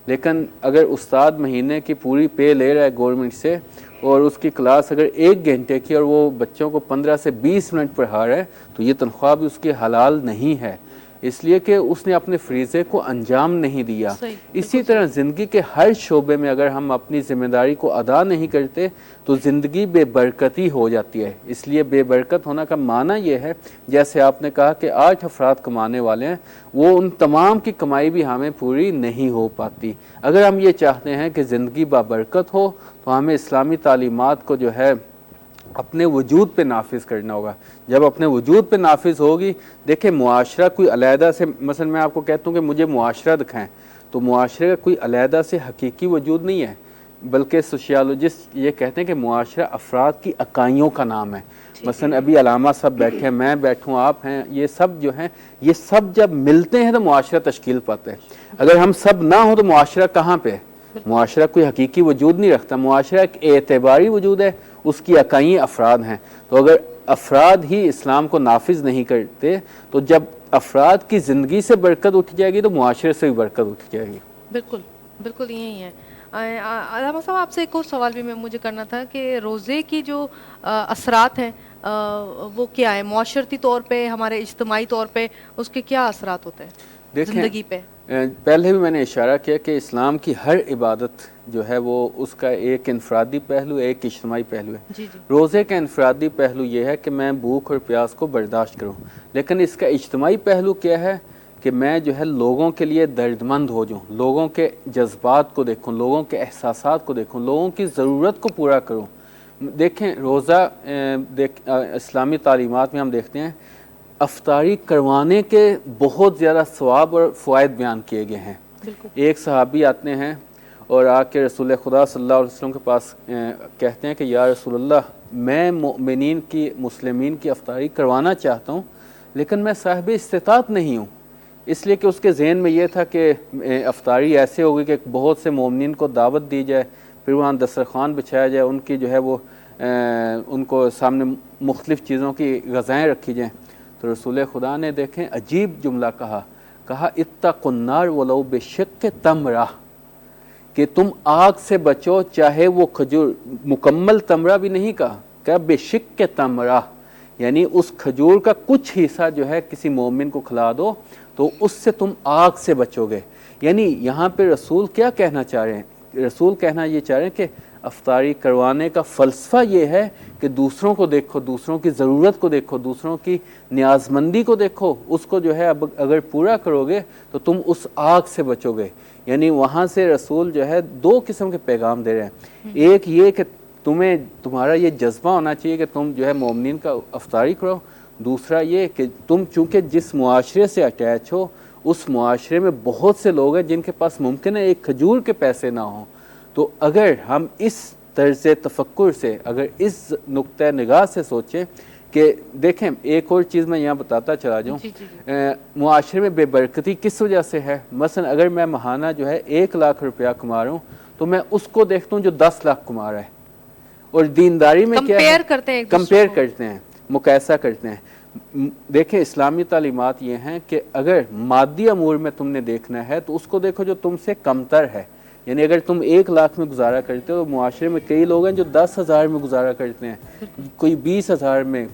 लेकिन अगर उस्ताद महीने की पूरी पे ले रहा है गवर्नमेंट से और उसकी क्लास अगर 1 घंटे की और वो बच्चों को 15 से 20 मिनट पढ़ा रहा है, तो ये तनख्वाह भी उसकी हलाल नहीं है, इसलिए कि उसने अपने फरीज़े को अंजाम नहीं दिया। इसी तरह ज़िंदगी के हर शोबे में अगर हम अपनी ज़िम्मेदारी को अदा नहीं करते तो ज़िंदगी बेबरकती हो जाती है। इसलिए बेबरकत होना का माना ये है, जैसे आपने कहा कि 8 अफराद कमाने वाले हैं, वो उन तमाम की कमाई भी हमें पूरी नहीं हो पाती। अगर हम ये चाहते हैं कि ज़िंदगी बाबरकत हो तो हमें इस्लामी तालीमात को जो है अपने वजूद पे नाफिज करना होगा। जब अपने वजूद पे नाफिज होगी, देखें, मुआशरा कोई अलहदा से, मसलन मैं आपको कहता हूँ कि मुझे मुआशरा दिखाएं, तो मुआशरे का कोई अलहदा से हकीकी वजूद नहीं है, बल्कि सोशियोलॉजिस्ट ये कहते हैं कि मुआशरा अफराद की इकाइयों का नाम है। मसलन अभी अलामा सब बैठे हैं, मैं बैठूँ, आप हैं, ये सब जो हैं, ये सब जब मिलते हैं तो मुआशरा तश्कील पाते हैं। अगर हम सब ना हो तो मुआशरा कहाँ पे? मुआशरा कोई हकीकी वजूद नहीं रखता। मुआशरा एक एतबारी वजूद है, उसकी इकाई अफराद हैं। तो अगर अफराद ही इस्लाम को नाफिज नहीं करते, तो जब अफराद की ज़िंदगी से बरकत उठ जाएगी तो मुआशरे से भी बरकत उठ जाएगी। बिल्कुल बिल्कुल यही है। अलामा साहब, आपसे एक और सवाल भी मुझे करना था कि रोज़े की जो असरात हैं वो क्या है मुआशरती तौर पे, हमारे इज्तिमाई तौर पे उसके क्या असरात होते हैं ज़िंदगी पे? पहले भी मैंने इशारा किया कि इस्लाम की हर इबादत जो है वो उसका एक इनफरादी पहलू है, एक इज्तिमाई पहलू है। जी जी। रोज़े का इनफरादी पहलू ये है कि मैं भूख और प्यास को बर्दाश्त करूँ, लेकिन इसका इज्तिमाई पहलू क्या है کہ میں جو ہے لوگوں کے لیے دردمند ہو جاؤں، لوگوں کے جذبات کو دیکھوں، لوگوں کے احساسات کو دیکھوں، لوگوں کی ضرورت کو پورا کروں۔ دیکھیں روزہ اسلامی تعلیمات میں ہم دیکھتے ہیں افطاری کروانے کے بہت زیادہ ثواب اور فوائد بیان کیے گئے ہیں۔ ایک صحابی آتے ہیں اور آ کے رسول خدا صلی اللہ علیہ وسلم کے پاس کہتے ہیں کہ یا رسول اللہ میں مومنین کی مسلمین کی افطاری کروانا چاہتا ہوں لیکن میں صاحب استطاعت نہیں ہوں، اس لیے کہ اس کے ذہن میں یہ تھا کہ افطاری ایسے ہوگی کہ بہت سے مومنین کو دعوت دی جائے، پھر وہاں دسترخوان بچھایا جائے، ان کی جو ہے وہ ان کو سامنے مختلف چیزوں کی غذائیں رکھی جائیں۔ تو رسول خدا نے دیکھیں عجیب جملہ کہا اتقوا النار ولو بشق تمرہ، کہ تم آگ سے بچو چاہے وہ کھجور، مکمل تمرہ بھی نہیں کہا بشق تمرہ، یعنی اس کھجور کا کچھ حصہ جو ہے کسی مومن کو کھلا دو تو اس سے تم آگ سے بچو گے۔ یعنی یہاں پہ رسول کیا کہنا چاہ رہے ہیں؟ رسول کہنا یہ چاہ رہے ہیں کہ افطاری کروانے کا فلسفہ یہ ہے کہ دوسروں کو دیکھو، دوسروں کی ضرورت کو دیکھو، دوسروں کی نیازمندی کو دیکھو، اس کو جو ہے اگر پورا کرو گے تو تم اس آگ سے بچو گے۔ یعنی وہاں سے رسول جو ہے دو قسم کے پیغام دے رہے ہیں، ایک یہ کہ تمہارا یہ جذبہ ہونا چاہیے کہ تم جو ہے مومنین کا افطاری کرو، دوسرا یہ کہ تم چونکہ جس معاشرے سے اٹیچ ہو اس معاشرے میں بہت سے لوگ ہیں جن کے پاس ممکن ہے ایک کھجور کے پیسے نہ ہوں، تو اگر ہم اس طرز تفکر سے، اگر اس نقطہ نگاہ سے سوچیں کہ دیکھیں ایک اور چیز میں یہاں بتاتا چلا جاؤں، معاشرے میں بے برکتی کس وجہ سے ہے؟ مثلا اگر میں ماہانہ جو ہے 1 لاکھ روپیہ کما رہا ہوں تو میں اس کو دیکھتا ہوں جو 10 لاکھ کما رہا ہے، اور دینداری میں کیا ہے؟ کمپیئر کرتے ہیں، مقایسہ کرتے ہیں۔ دیکھیں اسلامی تعلیمات یہ ہیں کہ اگر مادی امور میں تم نے دیکھنا ہے تو اس کو دیکھو جو تم سے کمتر ہے، یعنی اگر تم 1 لاکھ میں گزارا کرتے ہو، معاشرے میں کئی لوگ ہیں جو 10,000 میں گزارا کرتے ہیں، کوئی 20,000 میں،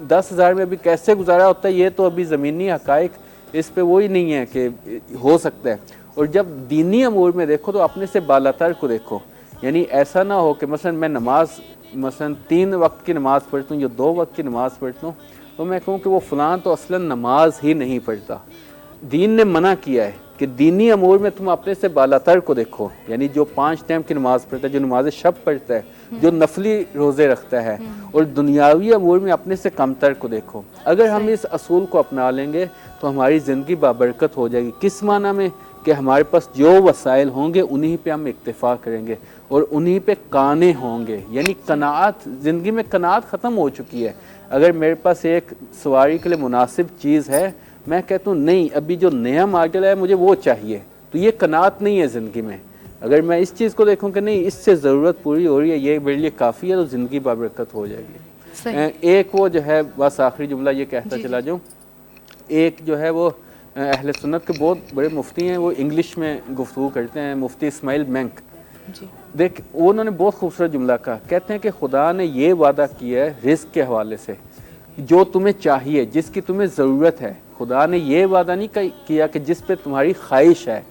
10,000 میں بھی کیسے گزارا ہوتا ہے یہ تو ابھی زمینی حقائق اس پہ وہی نہیں ہے کہ ہو سکتا ہے۔ اور جب دینی امور میں دیکھو تو اپنے سے بالاتر کو دیکھو، یعنی ایسا نہ ہو کہ مثلا میں نماز مثلا 3 وقت کی نماز پڑھتا ہوں یا 2 وقت کی نماز پڑھتا ہوں تو میں کہوں کہ وہ فلاں تو اصلا نماز ہی نہیں پڑھتا۔ دین نے منع کیا ہے کہ دینی امور میں تم اپنے سے بالاتر کو دیکھو، یعنی جو 5 ٹائم کی نماز پڑھتا ہے، جو نماز شب پڑھتا ہے، جو نفلی روزے رکھتا ہے، اور دنیاوی امور میں اپنے سے کمتر کو دیکھو۔ اگر ہم اس اصول کو اپنا لیں گے تو ہماری زندگی بابرکت ہو جائے گی۔ کس معنی میں؟ کہ ہمارے پاس جو وسائل ہوں گے انہی پہ ہم اکتفا کریں گے اور انہی پہ قانے ہوں گے، یعنی قناعت، زندگی میں قناعت ختم ہو چکی ہے۔ اگر میرے پاس ایک سواری کے لیے مناسب چیز ہے، میں کہتا ہوں نہیں ابھی جو نیا ماڈل ہے مجھے وہ چاہیے، تو یہ قناعت نہیں ہے زندگی میں۔ اگر میں اس چیز کو دیکھوں کہ نہیں اس سے ضرورت پوری ہو رہی ہے، یہ میرے لیے کافی ہے، تو زندگی بابرکت ہو جائے گی۔ ایک وہ جو ہے بس آخری جملہ یہ کہتا چلا جاؤں، ایک جو ہے وہ اہل سنت کے بہت بڑے مفتی ہیں، وہ انگلش میں گفتگو کرتے ہیں، مفتی اسماعیل مینک، دیکھ انہوں نے بہت خوبصورت جملہ کہا، کہتے ہیں کہ خدا نے یہ وعدہ کیا ہے رزق کے حوالے سے، جو تمہیں چاہیے، جس کی تمہیں ضرورت ہے، خدا نے یہ وعدہ نہیں کیا کہ جس پہ تمہاری خواہش ہے،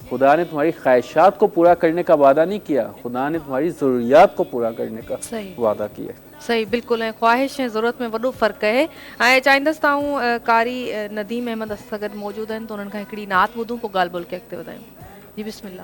خدا نے تمہاری خواہشات کو پورا کرنے کا وعدہ نہیں کیا، خدا نے تمہاری ضروریات کو پورا کرنے کا وعدہ کیا ہے۔ صحیح، بالکل ہے، خواہش ہے ضرورت میں وڈو فرق ہے۔ چاہیندس تاؤں قاری ندیم احمد اسد موجود ہیں تو انہوں نے کہا نعت ودوں کو گال بول کے اگتے ودائیں۔ جی بسم اللہ۔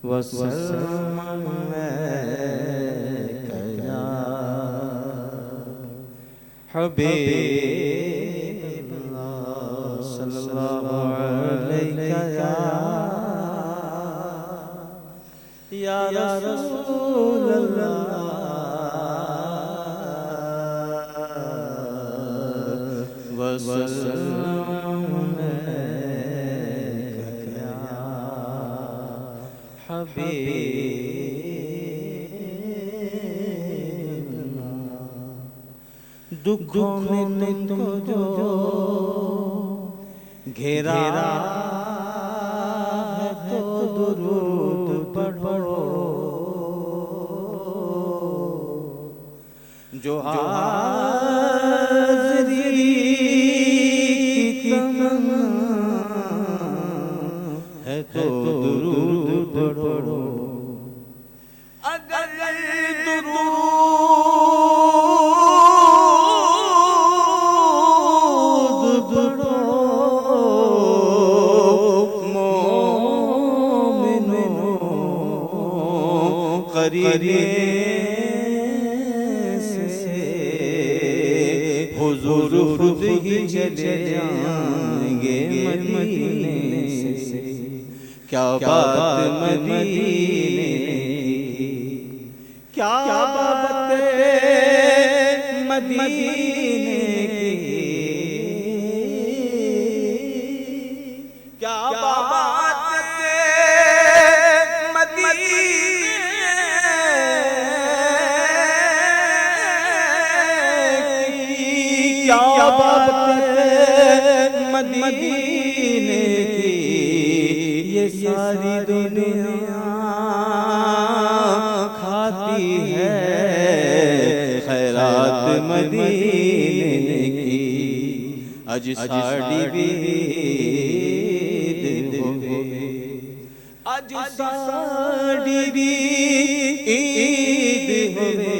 وسلم یا حبیب اللہ صلی اللہ علیہ یا رسول اللہ وسلم دکھوں میں تم کو جو گھیرا ہے تو درود پڑھو، جو حاضری کی تمنا ہے تو درود پڑھو، اگر درود پڑھو مومنوں قریب حضور خود ہی چلے جائیں گے مدینے سے، کیا بات مدینے کی، کیا بات مدینے کی، کیا بات مدینے کیا بات مدینے کی، یہ ساری دنیا کھاتی ہے خیرات مدینے کی، اج ساڑی عید ہوئے، اج ساڑی عید ہوئے،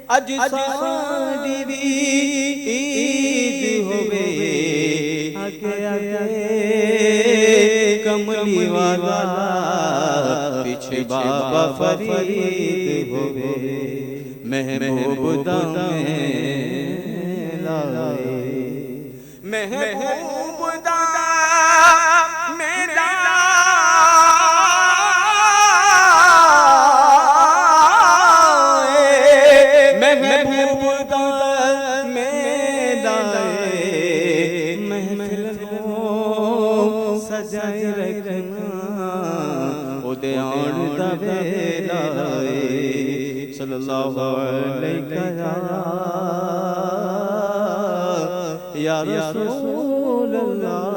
اج ساڑی عید ہوئے، آگے آگے کملی والا پیچھے بابا فرید ہوئے، محبوب دم لائے، محبوب دم سجائے رکھنا ادیان دا ویلا صلی اللہ علیہ یا رسول اللہ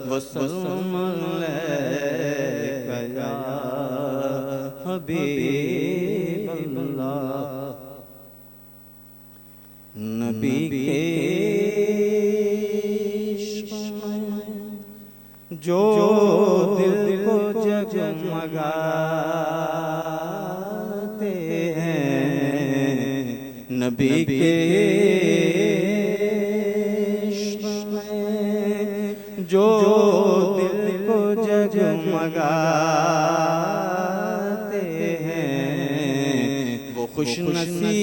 وسلم علیہ یا حبیب اللہ، نبی کے جو دل کو جگمگاتے ہیں، نبی کے عشق میں جو دل کو جگمگاتے ہیں، وہ خوش نصیب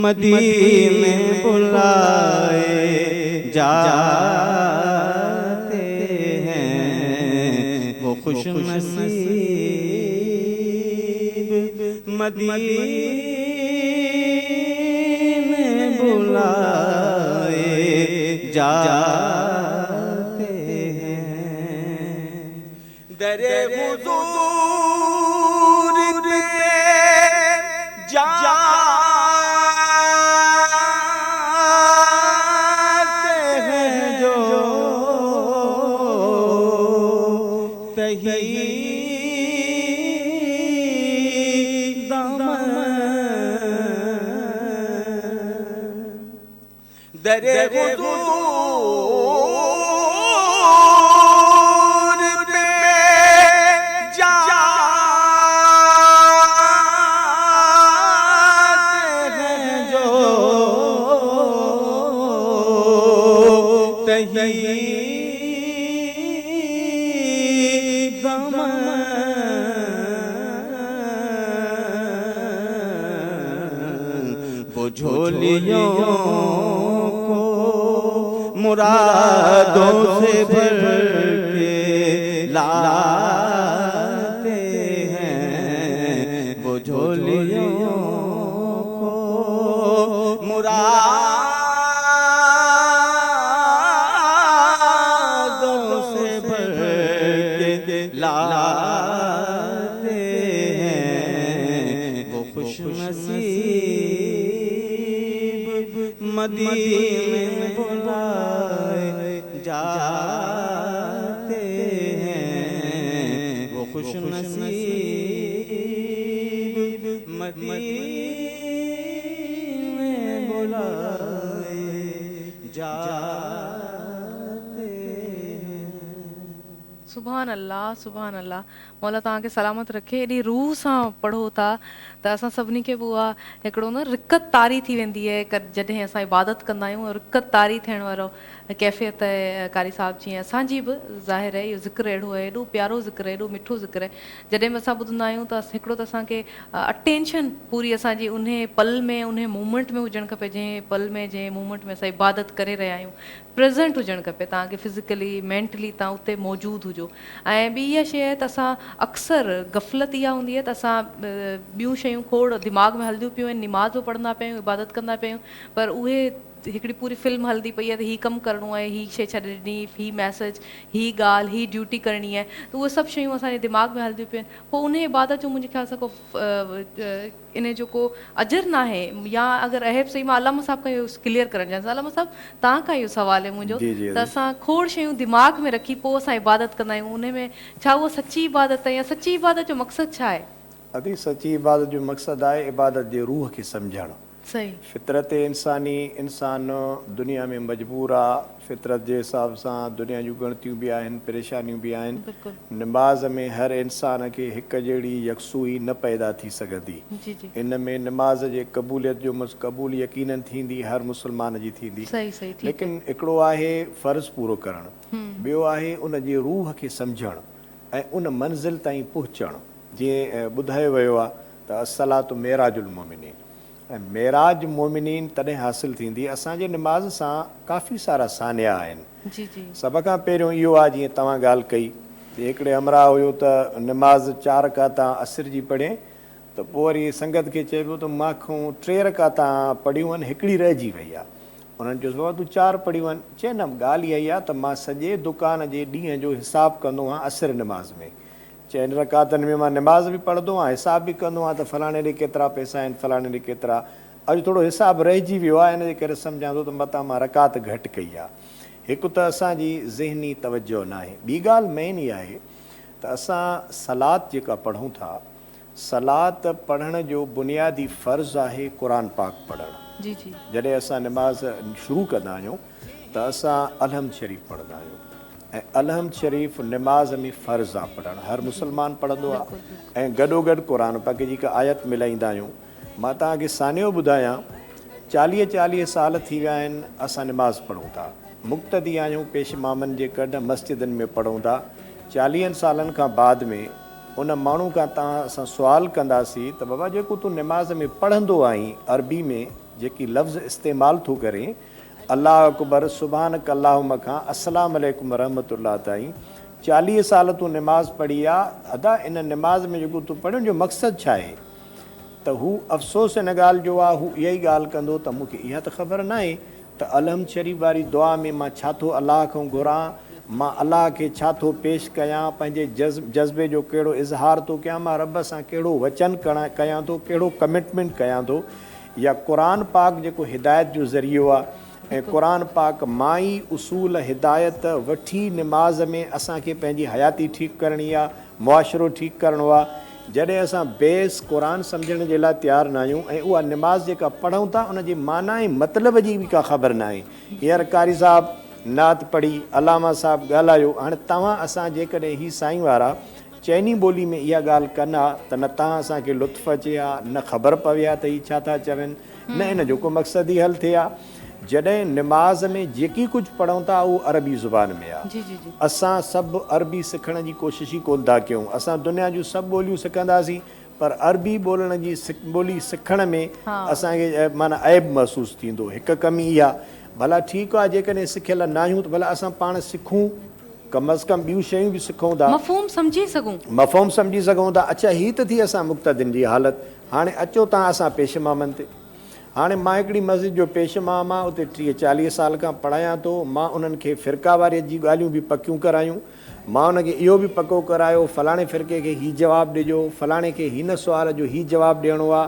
مدینے بلائے جاتے ہیں، وہ خوش نصیب مدینے بلائے جاتے ہیں، در حضور پہ در حضور پہ جاتے ہیں جو تہی وہ جھولیوں کو مرادوں سے بھر کے لاتے ہیں، وہ جھولیوں کو مرادوں سے بھر کے لاتے बुलाए जाते हैं, वो खुश नसीब मदीने बुलाए जाते हैं। सुभान अल्लाह, सुभान अल्लाह। मौला तव्हांखे सलामत रखे। एॾी रूह सां पढ़ो था त असां सभिनी खे बि उहा हिकिड़ो न रिकत तारी थी वेंदी आहे जॾहिं असां इबादत कंदा आहियूं। रिकत तारी थियण वारो कैफ़ियत आहे कारी साहिब जीअं असांजी बि ज़ाहिर आहे। इहो ज़िक्र अहिड़ो आहे, एॾो प्यारो ज़िक्र आहे, एॾो मिठो ज़िक्र आहे। जॾहिं बि असां ॿुधंदा आहियूं त हिकिड़ो त असांखे अटेंशन पूरी असांजी उन पल में, उन मूमेंट में हुजणु खपे, जंहिं पल में, जंहिं मूमेंट में असां इबादत करे रहिया आहियूं। प्रेज़ेंट हुजणु खपे, तव्हांखे फिज़िकली मेंटली तव्हां उते मौजूदु हुजो। ऐं ॿी इहा शइ आहे त असां अक्सर गफ़लत इहा हूंदी आहे त असां ॿियूं शयूं खोड़ दिमाग़ में हलंदियूं पियूं आहिनि, निमाज़ बि पढ़ंदा पिया आहियूं, इबादत कंदा पिया आहियूं, पर उहे हिकिड़ी पूरी फिल्म हलंदी पई आहे त हीअ कमु करिणो आहे, हीअ शइ छॾे ॾिनी, हीअ मैसेज, हीअ ॻाल्हि, हीअ ड्यूटी करणी आहे, त उहे सभु शयूं असांजे दिमाग़ में हलंदियूं पियूं आहिनि। पोइ उन इबादत जो मुंहिंजे ख़्याल सां को इन जो को अजर न आहे। या अगरि अहिब सही मां अलामा साहिब खां इहो क्लियर करणु चाहियां। अलामा साहिब तव्हां खां इहो सुवालु आहे मुंहिंजो त असां खोड़ शयूं दिमाग़ में रखी पोइ असां इबादत कंदा आहियूं, उन में छा उहा सची इबादत आहे या सची इबादत जो मक़सदु छा आहे? अदी सची इबादत जो मक़सदु आहे इबादत जे रूह खे सम्झणु। सही फितरत इंसानी, इंसान दुनिया में मजबूर आहे, फितरत जे हिसाब सां दुनिया जूं गणतियूं बि आहिनि, परेशानियूं बि आहिनि। निमाज़ में हर इंसान खे हिकु जहिड़ी यकसूई न पैदा थी सघंदी। इन में निमाज़ जे क़बूलियत जो क़बूल यकीनन थींदी, हर मुस्लमान जी थींदी, लेकिन हिकिड़ो आहे फ़र्ज़ु पूरो करणु, ॿियो आहे उन जे रूह खे सम्झणु ऐं उन मंज़िल ताईं पहुचणु। जीअं ॿुधायो वियो आहे त असलातु मेराजुल मोमिनीन, ऐं मेराज मोमिनीन तॾहिं हासिलु थींदी असांजे निमाज़ सां काफ़ी सारा सानिया आहिनि। सभ खां पहिरियों इहो आहे, जीअं तव्हां ॻाल्हि कई त हिकिड़े हमरा हुयो त निमाज़ 4 रकाता असर जी पढ़े, त पोइ वरी संगत खे चइबो त मूंखां 3 रकाता पढ़ियूं आहिनि, हिकिड़ी रहिजी वई आहे। उन्हनि चयो बाबा तूं 4 पढ़ियूं आहिनि। चए न ॻाल्हि इहा ई आहे त मां सॼे दुकान जे ॾींहं जो हिसाबु कंदो आहियां असर निमाज़ में। 4 रकातनि में मां निमाज़ बि पढ़ंदो आहियां, हिसाब बि कंदो आहियां त फलाणे ॾे केतिरा पैसा आहिनि, फलाणे ॾे केतिरा। अॼु थोरो हिसाबु रहिजी वियो आहे, इन जे करे सम्झां थो त मतां मां रकात घटि कई आहे। हिकु त असांजी ज़हनी तवजो न आहे। ॿी ॻाल्हि मेन इहा आहे त असां सलात जेका पढ़ूं था, सलात पढ़ण जो बुनियादी फ़र्ज़ु आहे क़ुर पाक पढ़णु। जॾहिं असां निमाज़ शुरू कंदा आहियूं त असां अलहम्द शरीफ़ पढ़ंदा आहियूं, ऐं अलहम्द शरीफ़ निमाज़ में फ़र्ज़ु आहे पढ़णु, हर मुस्लमान पढ़ंदो आहे। ऐं गॾोगॾु क़ुर पाक जी हिकु आयत मिलाईंदा आहियूं। मां तव्हांखे सानियो ॿुधायां, 40 साल थी विया आहिनि असां निमाज़ पढ़ूं था, मुक़्तदी आहियूं, पेशमामनि जे कॾ मस्जिदनि में पढ़ूं था। 40 सालनि खां बाद में उन माण्हू खां असां सुवालु कंदासीं त बाबा जेको तूं निमाज़ में पढ़ंदो आहीं, अरबी में जेकी लफ़्ज़ इस्तेमालु थो करे, अलाह अकबर, सुभानक अल्लाहुम खां अस्सलाम अलैकुम रहमतुल्लाह ताईं, 40 साल तूं निमाज़ पढ़ी आहे, अदा इन निमाज़ में जेको तूं पढ़ियो जो मक़सदु छा आहे? त हू अफ़सोस इन ॻाल्हि जो आहे, हू इहा ई ॻाल्हि कंदो त मूंखे इहा त ख़बर न आहे त अलहम्द शरीफ़ वारी दुआ में मां छा थो अलाह खां घुरां, मां अलाह खे छा थो पेश कयां, पंहिंजे जज़्बे जो कहिड़ो इज़हार थो कयां, मां रब सां कहिड़ो वचन कयां थो, कहिड़ो कमिटमेंट कयां थो। या क़ुर पाक जेको हिदायत जो ज़रियो आहे, ऐं क़ुर पाक मां ई उसूल हिदायत वठी निमाज़ में असांखे पंहिंजी हयाती ठीकु करणी आहे, मुआशिरो ठीकु करिणो आहे। जॾहिं असां बेस क़ुर सम्झण जे लाइ तयारु न आहियूं ऐं उहा निमाज़ जेका पढ़ूं था उन जी माना ऐं मतिलब जी बि का ख़बर न आहे। हींअर कारी साहिबु नात पढ़ी, अलामा साहिबु ॻाल्हायो, हाणे तव्हां असां जेकॾहिं ही साईं वारा चइनी ॿोली में इहा ॻाल्हि कनि हा त न तव्हां असांखे लुत्फ़ अचे हा, न ख़बर पवे हा त हीअ छा था चवनि, न इन जो को मक़सदु ई हल थिए हा। जॾहिं निमाज़ में जेकी कुझु पढ़ूं था उहो अरबी ज़ुबान में आहे। असां सभु अरबी सिखण जी कोशिशि ई कोन था कयूं। असां दुनिया जूं सभु ॿोलियूं सिखंदासीं, पर अरबी ॿोलण जी ॿोली सिखण में असांखे माना ऐब महसूसु थींदो। हिकु कमी इहा, भला ठीकु आहे जेकॾहिं सिखियल न आहियूं त भला असां पाण सिखूं, कम अज़ कम ॿियूं शयूं बि सिखूं था, मफ़हूम सम्झी सघूं था। अच्छा ही त थी असां मुक़्तदिन जी हालति। हाणे अचो तव्हां असां पेशमामनि ते। हाणे मां हिकिड़ी मस्जिद जो पेशमाम आहे, उते 30-40 साल खां पढ़ायां थो। मां उन्हनि खे फ़िरका वारे जी ॻाल्हियूं बि पकियूं करायूं, मां उनखे इहो बि पको करायो फलाणे फ़िरके खे हीउ जवाबु ॾिजो, फलाणे खे हिन सुवाल जो हीउ जवाबु ॾियणो आहे।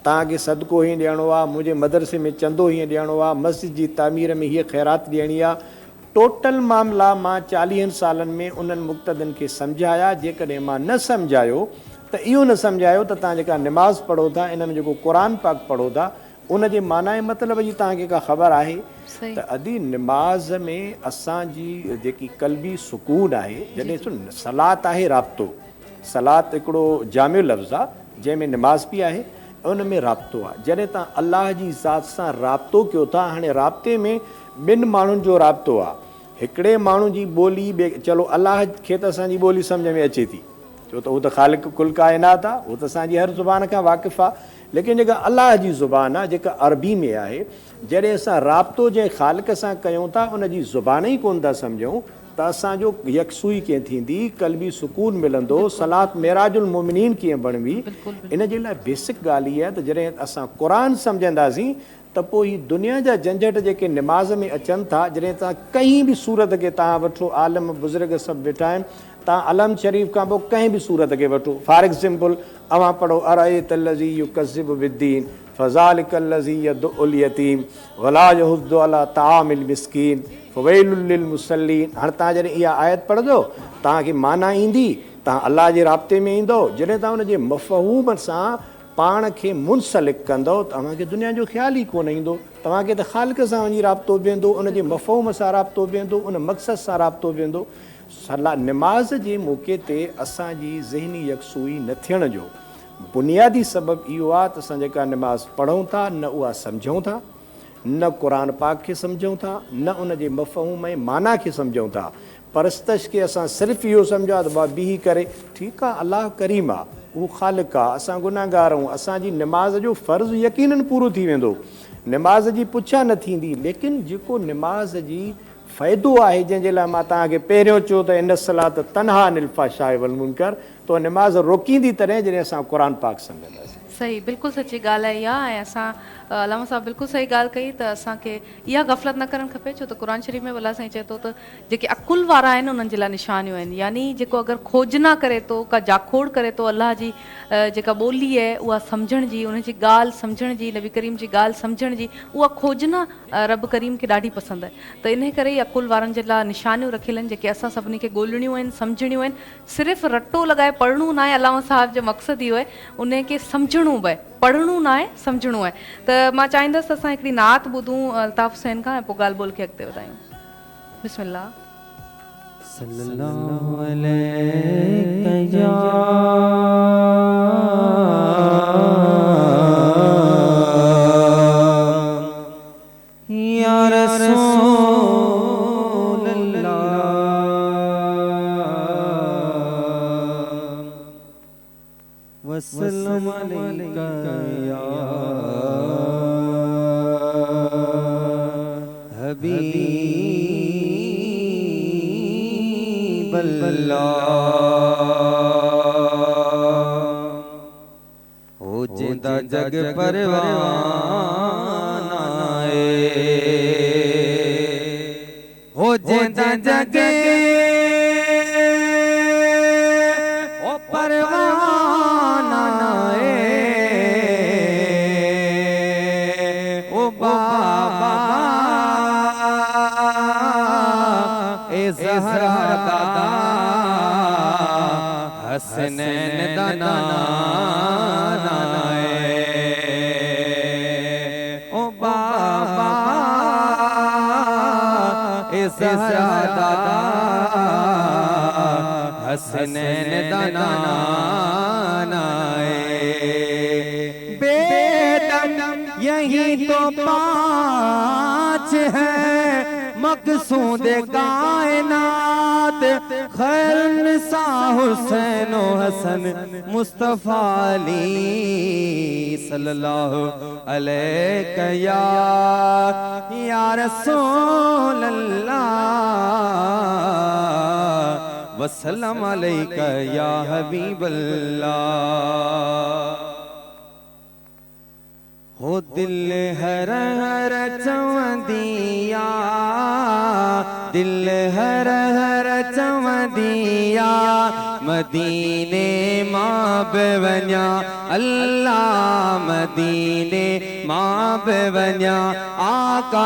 तव्हांखे सदको हीअं ॾियणो आहे, मुंहिंजे मदरसे में चंदो हीअं ॾियणो आहे, मस्जिद जी तामीर में हीअ ख़ैरात ॾियणी आहे। टोटल मामला मां 40 सालनि में उन्हनि मुक़्तदनि खे सम्झाया। जेकॾहिं मां न सम्झायो त इहो न सम्झायो त तव्हां जेका निमाज़ पढ़ो था, इन में जेको क़ुर पाक पढ़ो था, उन जे माना जे मतिलब जी तव्हांखे का ख़बर आहे त अदी निमाज़ में असांजी जेकी क़ल्बी सुकून आहे, जॾहिं सुन सलात आहे राब्तो, सलात हिकिड़ो जामियो लफ़्ज़ आहे जंहिंमें निमाज़ बि आहे, उन में राब्तो आहे। जॾहिं तव्हां अलाह जी ज़ात सां राब्तो कयो था, हाणे राब्ते में ॿिनि माण्हुनि जो राब्तो आहे। हिकिड़े माण्हू जी ॿोली, चलो अलाह खे त असांजी ॿोली सम्झ में अचे थी, छो त उहो त ख़ालिक़ कुल काइनात आहे, उहो त असांजी हर ज़ुबान खां वाक़िफ़ु आहे। लेकिन जेका अलाह जी ज़ुबान आहे, जेका अरबी में आहे, जॾहिं असां राब्तो जंहिं ख़ालिक़ सां कयूं था, उन जी ज़ुबान ई कोन था सम्झूं त असांजो यकसूई कीअं थींदी, क़ल्बी सुकून मिलंदो, सलात मेराजुल मोमिनीन कीअं बणवी। इन जे लाइ बेसिक ॻाल्हि इहा आहे त जॾहिं असां क़ुर सम्झंदासीं त पोइ हीअ दुनिया जा झंझट जेके निमाज़ में अचनि था, जॾहिं तव्हां कंहिं बि सूरत खे तव्हां वठो, आलम बुज़ुर्ग सभु वेठा आहिनि, तव्हां अलम शरीफ़ खां पोइ कंहिं बि सूरत खे वठो, फॉर एग्ज़ाम्पल अवां पढ़ो अरअयत लज़ी युकज़्ज़िबु बिद्दीन फ़ज़ालिकल लज़ी यदउल यतीम वला यहुद्दु अला तामिल मिस्कीन फ़वैलुल लिल मुसल्लीन। हाणे तव्हां जॾहिं इहा आयत पढ़ंदो, तव्हांखे माना ईंदी, तव्हां अलाह जे राब्ते में ईंदो। जॾहिं तव्हां उनजे मफ़हूम सां पाण खे मुनसलिक कंदो, तव्हांखे दुनिया जो ख़्यालु ई कोन ईंदो, तव्हांखे त ख़ालिक़ सां वञी राब्तो बीहंदो, उनजे मफ़हूम सां राब्तो बीहंदो, उन मक़सद सां राब्तो बीहंदो। निमाज़ जे मौक़े ते असांजी ज़हनी यकसूई न थियण जो बुनियादी सबबु इहो आहे त असां जेका निमाज़ पढ़ूं था, न उहा सम्झूं था, न क़ुर पाक खे सम्झूं था, न उन जे मफ़हूम ऐं माना खे सम्झूं था। परस्तश खे असां सिर्फ़ु इहो सम्झो आहे त भाउ बीही करे, ठीकु आहे, अलाह करीम आहे, उहो ख़ालिक़ आहे, असां गुनाहगार आहियूं, असांजी निमाज़ जो फ़र्ज़ु यकीनन पूरो थी वेंदो, निमाज़ जी पुछा न थींदी। लेकिन जेको निमाज़ जी फ़ाइदो आहे, जंहिंजे लाइ मां तव्हांखे पहिरियों चयो त इन सलात तन्हा अनिल फ़ाहिशाइ वल मुनकर, तो निमाज़ रोकींदी तॾहिं जॾहिं असां क़ुर पाक सम्झंदासीं। सही, बिल्कुलु सची ॻाल्हि आहे इहा। ऐं असां अलामा साहब बिल्कुलु सही ॻाल्हि कई त असांखे इहा गफ़लत न करणु खपे, छो त क़ुर शरीफ़ में अल्लाह साईं चए थो त जेके अकुल वारा आहिनि उन्हनि जे लाइ निशानियूं आहिनि। यानी जेको अगरि खोजना करे थो, का जाखोड़ करे थो, अलाह जी जेका ॿोली आहे उहा सम्झण जी, उनजी ॻाल्हि सम्झण जी, नबी करीम जी ॻाल्हि सम्झण जी, उहा खोजना रब करीम खे ॾाढी पसंदि आहे। त इन करे ई अकुल वारनि जे लाइ निशानियूं रखियल आहिनि, जेके असां सभिनी खे ॻोल्हणियूं आहिनि, सम्झणियूं आहिनि। सिर्फ़ु रटो लॻाए पढ़णो न आहे, अलामा साहब जो मक़सदु इहो आहे, उन खे सम्झणो बि आहे, पढ़णो न आहे, सम्झणो आहे। त मां चाहींदसि त असां हिकिड़ी नात ॿुधूं अल्ताफ़ हुसैन खां, ऐं पोइ ॻाल्हि ॿोल खे अॻिते वधायूं। बिस्मिल्लाह। सल्लल्लाहु अलैहि या रसूल अल्लाह वसल्लम अलैका या हबीब अल्लाह। हो जिंदा जग परवाना हो जिंदा जग ओ परवाना ओ बाबा ए ज़हरा दादा हसनैन दाना ओ बाबा ए ज़हरा दादा हसनैन दाना बेदम यही तो पाँच है मकसूद कायनात खैर सा हुसैन हसन मुस्तफा अली सल्लल्लाहु अलैहि या रसूल अल्लाह वसल्लम अलैका या हबीब अल्लाह। हो दिल हर हर चवंदिया दिल हर हर चवंदिया مدینے ماں بے ونیا اللہ مدینے ماں بے ونیا آقا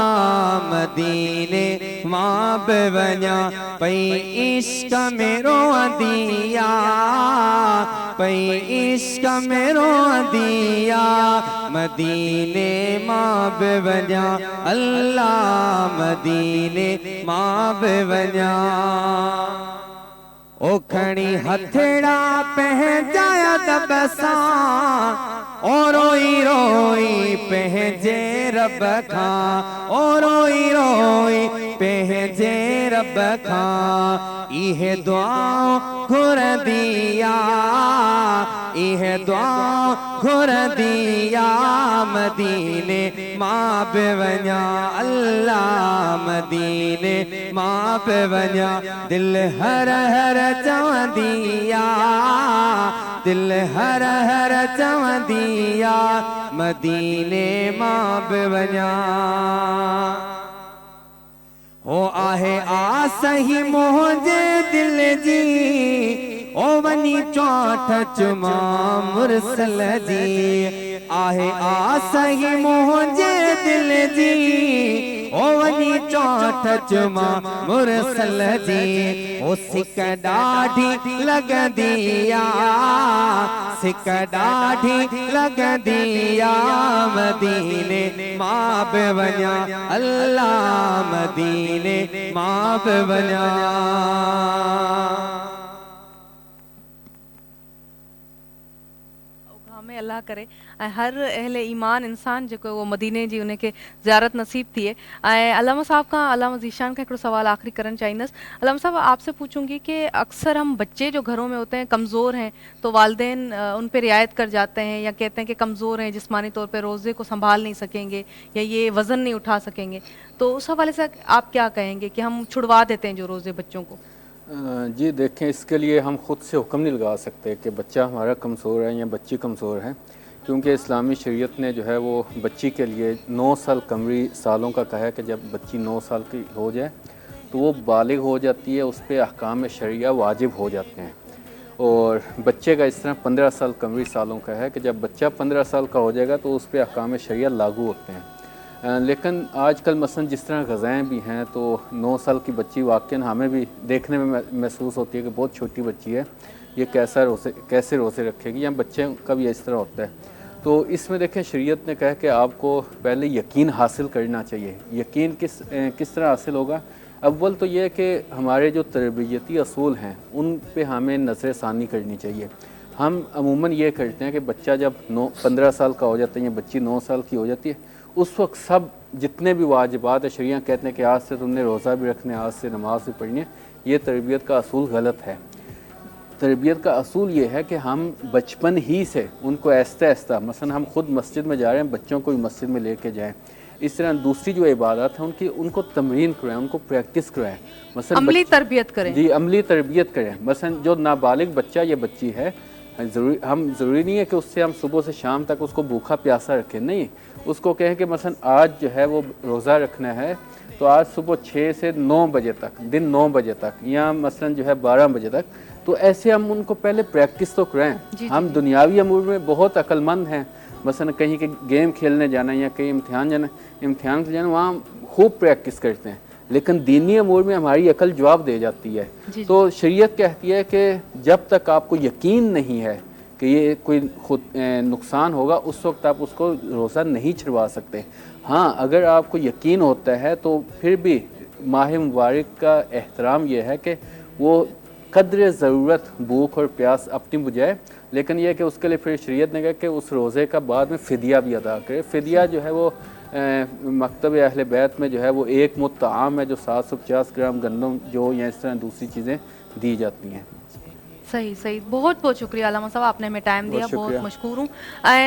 مدینے ماں بے ونیا پئی عشق میرو دیا پئی عشق میرو دیا مدینے ماں بے ونیا اللہ مدینے ماں بے ونیا او کھڑی ہتھڑا پہنچایا دبساں او روئی روئی پہنچے رب کھاں او روئی روئی پہنچے رب کھاں یہ دعا گھر دیا یہ دعا گھر دیا مدینے ماں بے ونیا اللہ مدینے ماں بے ونیا دل ہر ہر چوان دیا دل ہر ہر چوان دیا مدینے ماں بے ونیا او آہے آسہی مجھے دل جی او ونی چوٹ چما مرسل جی آہے آسہی مجھے دل جی او ونی چوٹ چما مرسل جی او سکھ ڈاڑھی لگ دیا سکھ ڈاڑھی لگ دیا مدینے ماں بے ونیا اللہ مدینے ماں بے ونیا ہمیں اللہ کرے ہر اہل ایمان انسان جو وہ مدینے جی انہیں کے زیارت نصیب تھی ہے علامہ صاحب کا علامہ ذیشان کا ایک سوال آخری کرن چاہیے علامہ صاحب آپ سے پوچھوں گی کہ اکثر ہم بچے جو گھروں میں ہوتے ہیں کمزور ہیں تو والدین ان پہ رعایت کر جاتے ہیں یا کہتے ہیں کہ کمزور ہیں جسمانی طور پہ روزے کو سنبھال نہیں سکیں گے یا یہ وزن نہیں اٹھا سکیں گے تو اس حوالے سے آپ کیا کہیں گے کہ ہم چھڑوا دیتے ہیں جو روزے بچوں کو؟ جی دیکھیں اس کے لیے ہم خود سے حکم نہیں لگا سکتے کہ بچہ ہمارا کمزور ہے یا بچی کمزور ہے، کیونکہ اسلامی شریعت نے جو ہے وہ بچی کے لیے 9 سال قمری سالوں کا کہا ہے کہ جب بچی 9 سال کی ہو جائے تو وہ بالغ ہو جاتی ہے، اس پہ احکام شرعیہ واجب ہو جاتے ہیں، اور بچے کا اس طرح 15 سال قمری سالوں کا ہے کہ جب بچہ 15 سال کا ہو جائے گا تو اس پہ احکام شرعیہ لاگو ہوتے ہیں۔ لیکن آج کل مثلا جس طرح غذائیں بھی ہیں تو 9 سال کی بچی واقعاً ہمیں بھی دیکھنے میں محسوس ہوتی ہے کہ بہت چھوٹی بچی ہے، یہ کیسے روزے رکھے گی، یا بچے کا بھی اس طرح ہوتا ہے۔ تو اس میں دیکھیں شریعت نے کہا کہ آپ کو پہلے یقین حاصل کرنا چاہیے۔ یقین کس طرح حاصل ہوگا؟ اول تو یہ ہے کہ ہمارے جو تربیتی اصول ہیں ان پہ ہمیں نظر ثانی کرنی چاہیے۔ ہم عموماً یہ کرتے ہیں کہ بچہ جب 15 سال کا ہو جاتا ہے یا بچی 9 سال کی ہو جاتی ہے، اس وقت سب جتنے بھی واجبات ہے شریعہ کہتے ہیں کہ آج سے تم نے روزہ بھی رکھنا ہے، آج سے نماز بھی پڑھنی ہے۔ یہ تربیت کا اصول غلط ہے۔ تربیت کا اصول یہ ہے کہ ہم بچپن ہی سے ان کو آہستہ آہستہ، مثلا ہم خود مسجد میں جا رہے ہیں، بچوں کو بھی مسجد میں لے کے جائیں۔ اس طرح دوسری جو عبادات ہیں ان کو تمرین کرائیں، ان کو پریکٹس کرائیں، مثلا عملی تربیت کریں۔ جی عملی تربیت کریں۔ مثلا جو نابالغ بچہ یا بچی ہے، ضروری نہیں ہے کہ اس سے ہم صبح سے شام تک اس کو بھوکا پیاسا رکھیں، نہیں، اس کو کہیں کہ مثلا آج جو ہے وہ روزہ رکھنا ہے تو آج صبح 6 سے 9 بجے تک، دن 9 بجے تک، یا مثلا جو ہے 12 بجے تک، تو ایسے ہم ان کو پہلے پریکٹس تو کرائیں۔ ہم دنیاوی امور میں بہت عقل مند ہیں، مثلا کہیں کہ گیم کھیلنے جانا یا کہیں امتحان جانا وہاں خوب پریکٹس کرتے ہیں، لیکن دینی امور میں ہماری عقل جواب دے جاتی ہے۔ تو شریعت کہتی ہے کہ جب تک آپ کو یقین نہیں ہے کہ یہ کوئی خود نقصان ہوگا، اس وقت آپ اس کو روزہ نہیں چھڑوا سکتے۔ ہاں اگر آپ کو یقین ہوتا ہے تو پھر بھی ماہ مبارک کا احترام یہ ہے کہ وہ قدر ضرورت بھوک اور پیاس اپنی بجائے، لیکن یہ کہ اس کے لیے پھر شریعت نے کہا کہ اس روزے کا بعد میں فدیہ بھی ادا کرے۔ فدیہ جو ہے وہ مکتب اہل بیت میں جو ہے وہ 1 مد طعام ہے جو 750 گرام گندم جو یا اس طرح دوسری چیزیں دی جاتی ہیں۔ صحیح بہت شکریہ علامہ صاحب، آپ نے ہمیں ٹائم دیا، بہت مشکور ہوں۔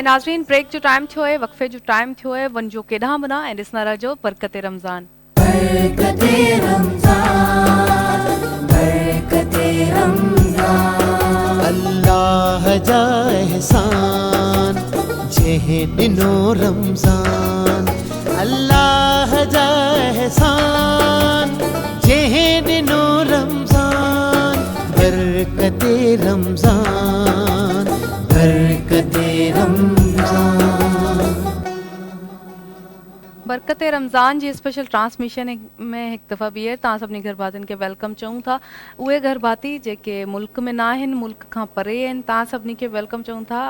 ناظرین بریک جو ٹائم تھو ہے، وقفے جو ٹائم تھو ہے، ون جو کیڈا بنا اینڈ اس نارا جو برکت رمضان۔ برکت رمضان، برکت رمضان، اللہ جا احسان جہ ڈنو رمضان، اللہ جا احسان جہ ڈنو رمضان، برکت रमजान बरकत रमजान। बरकत रमज़ान जी स्पेशल ट्रांसमिशन में एक दफ़ा ॿीहर तव्हां सभिनी घर भातियुनि खे वेलकम चऊं था। उहे घर भाती जेके मुल्क में न आहिनि, मुल्क खां परे आहिनि, तव्हां सभिनी खे वेलकम चऊं था।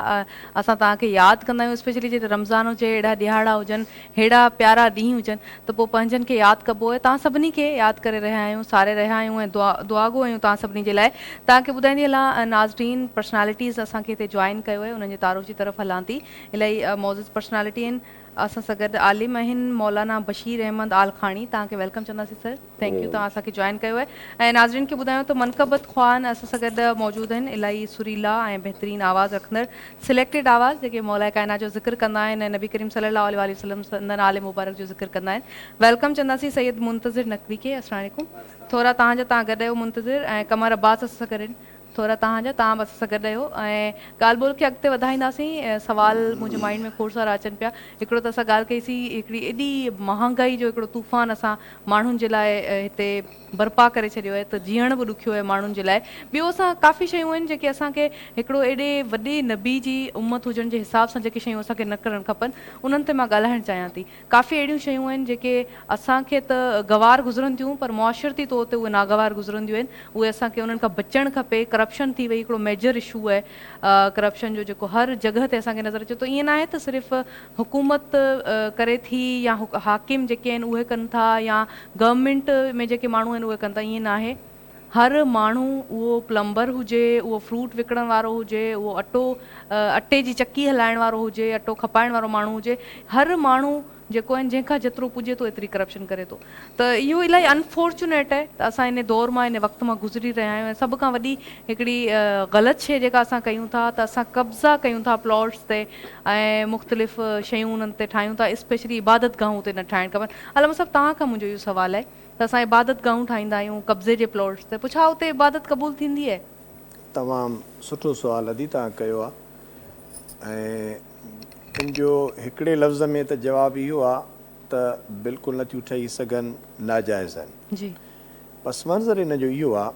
असां तव्हांखे यादि कंदा आहियूं, स्पेशली जॾहिं रमज़ान हुजे, अहिड़ा ॾियारा हुजनि, अहिड़ा प्यारा ॾींहं हुजनि, त पोइ पंहिंजनि खे यादि कबो आहे। तव्हां सभिनी खे यादि करे रहिया आहियूं, सारे रहिया आहियूं ऐं दुआगो आहियूं तव्हां सभिनी जे लाइ। तव्हांखे ॿुधाईंदी हलां, नाज़रीन पर्सनैलिटीज़ असांखे हिते जॉइन कयो आहे, उन्हनि जे तारुफ़ जी तरफ़ हलां थी। इलाही मौज़ूज़ पर्सनैलिटी आहिनि असां सां गॾु। आलिम आहिनि मौलाना बशीर अहमद आल खाणी, तव्हांखे वेलकम चवंदासीं सर, थैंक यू तव्हां असांखे जॉइन कयो आहे। ऐं नाज़रीन खे ॿुधायूं त मनकबत ख़्वान असां सां गॾु मौजूदु आहिनि, इलाही सुरीला ऐं बहितरीनु आवाज़ु रखंदड़ सिलेक्टेड आवाज़ जेके मौला काइनात जो ज़िक्र कंदा आहिनि ऐं नबी करीम सल्लल्लाहु अलैहि वसल्लम संदन आले मुबारक जो ज़िक्र कंदा आहिनि। वेलकम चवंदासीं सैयद मुंतज़िर नकवी खे। अस्सलाम वालेकुम। थोरा तव्हां गॾु आहियो मुंतज़िर, ऐं कमर अब्बास असां सां गॾु आहिनि, थोरा तव्हां बस सां गॾु आहियो। ऐं ॻाल्हि ॿोल खे अॻिते वधाईंदासीं। सवाल मुंहिंजे माइंड में खोड़ सारा अचनि पिया। हिकिड़ो त असां ॻाल्हि कईसीं हिकिड़ी एॾी महांगाई जो हिकिड़ो तूफ़ान असां माण्हुनि जे लाइ हिते बर्पा करे छॾियो आहे, त जीअण बि ॾुखियो आहे माण्हुनि जे लाइ। ॿियो असां काफ़ी शयूं आहिनि जेके असांखे हिकिड़ो एॾे वॾे नबी जी उम्मत हुजण जे हिसाब सां जेके शयूं असांखे न करणु खपनि, उन्हनि ते मां ॻाल्हाइणु चाहियां थी। काफ़ी अहिड़ियूं शयूं आहिनि जेके असांखे त गवार गुज़रनि थियूं, पर मुआशरती तौर ते उहे नागवार गुज़रंदियूं आहिनि। उहे असांखे उन्हनि खां बचणु खपे। करप्शन थी वई, हिकिड़ो मेजर इशू आहे करप्शन जो, जेको हर जॻह ते असांखे नज़र अचे थो। ईअं न आहे त सिर्फ़ु हुकूमत करे थी या हाकिम जेके आहिनि उहे कनि था या गवर्नमेंट में जेके माण्हू आहिनि उहे कनि था, ईअं न आहे। हर माण्हू, उहो प्लम्बर हुजे, उहो फ्रूट विकिणण वारो हुजे, उहो अटे जी चकी हलाइण वारो हुजे, अटो खपाइण वारो माण्हू हुजे, हर माण्हू जेको आहिनि जंहिंखां जेतिरो पुॼे थो एतिरी करप्शन करे थो। त इहो इलाही अनफॉर्चुनेट आहे त असां इन दौर मां, इन वक़्त मां गुज़री रहिया आहियूं। ऐं सभ खां वॾी हिकिड़ी ग़लति शइ जेका असां कयूं था, त असां कब्ज़ा कयूं था प्लॉट्स ते ऐं मुख़्तलिफ़ शयूं उन्हनि ते ठाहियूं था। स्पेशली इबादत गाहूं ते न ठाहिणु खपनि। अलमा साहिबु, तव्हां खां मुंहिंजो इहो सुवालु आहे त असां इबादत गाहूं ठाहींदा आहियूं कब्ज़े जे प्लॉट्स ते, पोइ छा उते इबादत क़बूल थींदी आहे? तमामु सुठो सुवालु अदी तव्हां कयो आहे। ऐं इन जो हिकिड़े लफ़्ज़ में त जवाबु इहो आहे त बिल्कुलु नथियूं ठही सघनि, नाजाइज़ आहिनि जी। पस मंज़र इन जो इहो आहे,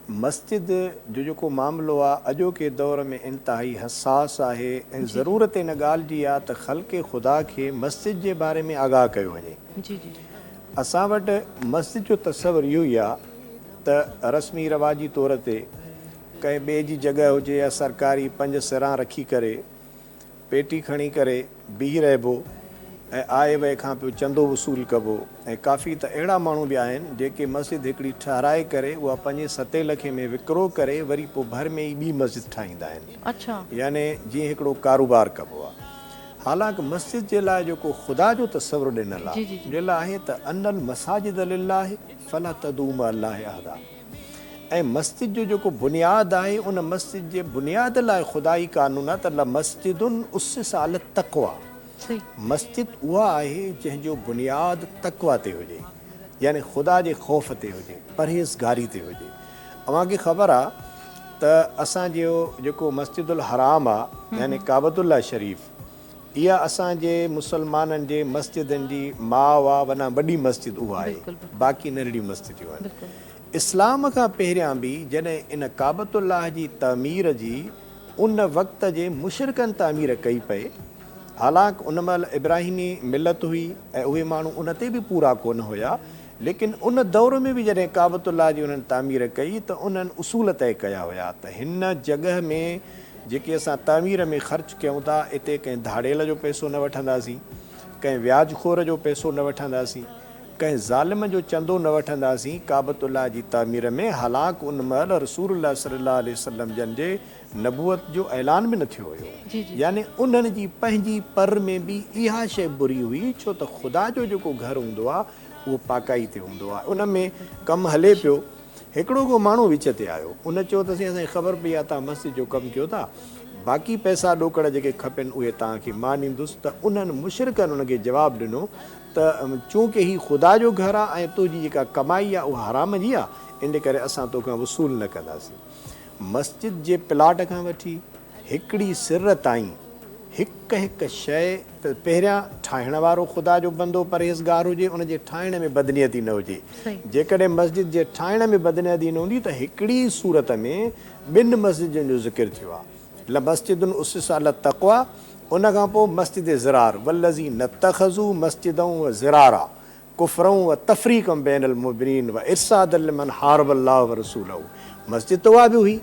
मस्जिद जो जेको मामिलो आहे अॼोके दौर में इंतिहाई हसास आहे ऐं ज़रूरत इन ॻाल्हि जी आहे त ख़ल्क़े ख़ुदा खे मस्जिद जे बारे में आगाह कयो वञे। जी जी। असां वटि मस्जिद जो तसवुरु इहो ई आहे त रस्मी रवाजी तौर ते कंहिं ॿिए जी जॻह हुजे या सरकारी 5 सिरां रखी करे पेटी खणी करे बीह रहिबो ऐं आए वए खां पोइ चंदो वसूल कबो। ऐं काफ़ी त अहिड़ा माण्हू बि आहिनि जेके मस्जिद हिकिड़ी ठाराए करे उहा 5-7 लखे में विकिरो करे वरी पोइ भर में ई ॿी मस्जिद ठाहींदा आहिनि। अच्छा। यानी जीअं हिकिड़ो कारोबार कबो आहे। हालांकि मस्जिद जे लाइ जेको ख़ुदा जो तसवुरु ॾिनल आहे जे लाइ आहे त अनल मसाजिद लिल्लाह फला तदूम अल्लाह अहदा। ऐं मस्जिद जो जेको बुनियादु आहे उन मस्जिद जे बुनियाद लाइ ख़ुदाई कानून आहे त मस्जिदुन उस्सिस अल तक़वा। मस्जिद उहा आहे जंहिंजो बुनियादु तक़वा ते हुजे, यानी ख़ुदा जे ख़ौफ़ ते हुजे, परहेज़गारी ते हुजे। अव्हांखे ख़बर आहे त असांजो जेको मस्जिदुल हराम आहे यानी काबतुल्लाह शरीफ़, इहा असांजे मुसलमाननि जे मस्जिदनि जी माउ आहे, वञा वॾी मस्जिद उहा आहे, बाक़ी नंढियूं मस्जिदियूं आहिनि। इस्लाम खां पहिरियां बि जॾहिं इन काबतुल्लाह जी तामीर जी उन वक़्त जे मुशरिकनि तामीर कई पए, हालांकि उन महिल इब्राहिमी मिलत हुई ऐं उहे माण्हू उन ते बि पूरा कोन हुया, लेकिन उन दौर में बि जॾहिं काबतुल्लाह जी उन्हनि तामीर कई त उन्हनि उसूल तय कया हुया त हिन जॻह में जेके असां तामीर में ख़र्चु कयूं था, इते कंहिं धाड़ेल जो पैसो न वठंदासीं, कंहिं व्याजखोर जो पैसो न वठंदासीं, कंहिं ज़ालिम जो चंदो न वठंदासीं काबतुल्लाह जी तामीर में। हालांकि उन महिल रसूलुल्लाह सल्लल्लाहु अलैहि वसल्लम जन जे नबूअत जो ऐलान बि न थियो हुयो। यानी उन्हनि जी पंहिंजी पर में बि इहा शइ बुरी हुई, छो त ख़ुदा जो जेको घर हूंदो आहे उहो पाकाई ते हूंदो आहे। उन में कमु हले पियो। हिकिड़ो को माण्हू विच ते आयो, उन चयो त असांखे ख़बर पई आहे तव्हां मस्जिद जो कमु कयो था, बाक़ी पैसा ॾोकड़ जेके खपनि उहे तव्हांखे मां ॾींदुसि। त उन्हनि मुशरिकनि उनखे जवाबु ॾिनो त चूंकि ही ख़ुदा जो घरु आहे ऐं तुंहिंजी जेका कमाई आहे उहा हराम जी आहे, इन करे असां तोखां वसूल न कंदासीं। मस्जिद जे प्लाट खां वठी हिकिड़ी सिर ताईं हिकु हिकु शइ पहिरियां ठाहिण वारो ख़ुदा जो बंदो परहेज़गार हुजे, उनजे ठाहिण में बदनीयती न हुजे। जेकॾहिं मस्जिद जे ठाहिण में बदनीयती न हूंदी त हिकिड़ी सूरत में ॿिनि मस्जिदुनि जो ज़िक्र थियो आहे। मस्जिदुन उसिस अला तक़वा, उन खां पोइ मस्जिद ज़िरार, वल्लज़ी नतख़ज़ू मस्जिदऊं व ज़िरारा कुफ़रऊं व तफ़रीक़म बैनल मुमिनीन व इरसादल लिमन हारबल्लाह व रसूलहू। मस्जिद त उहा बि हुई,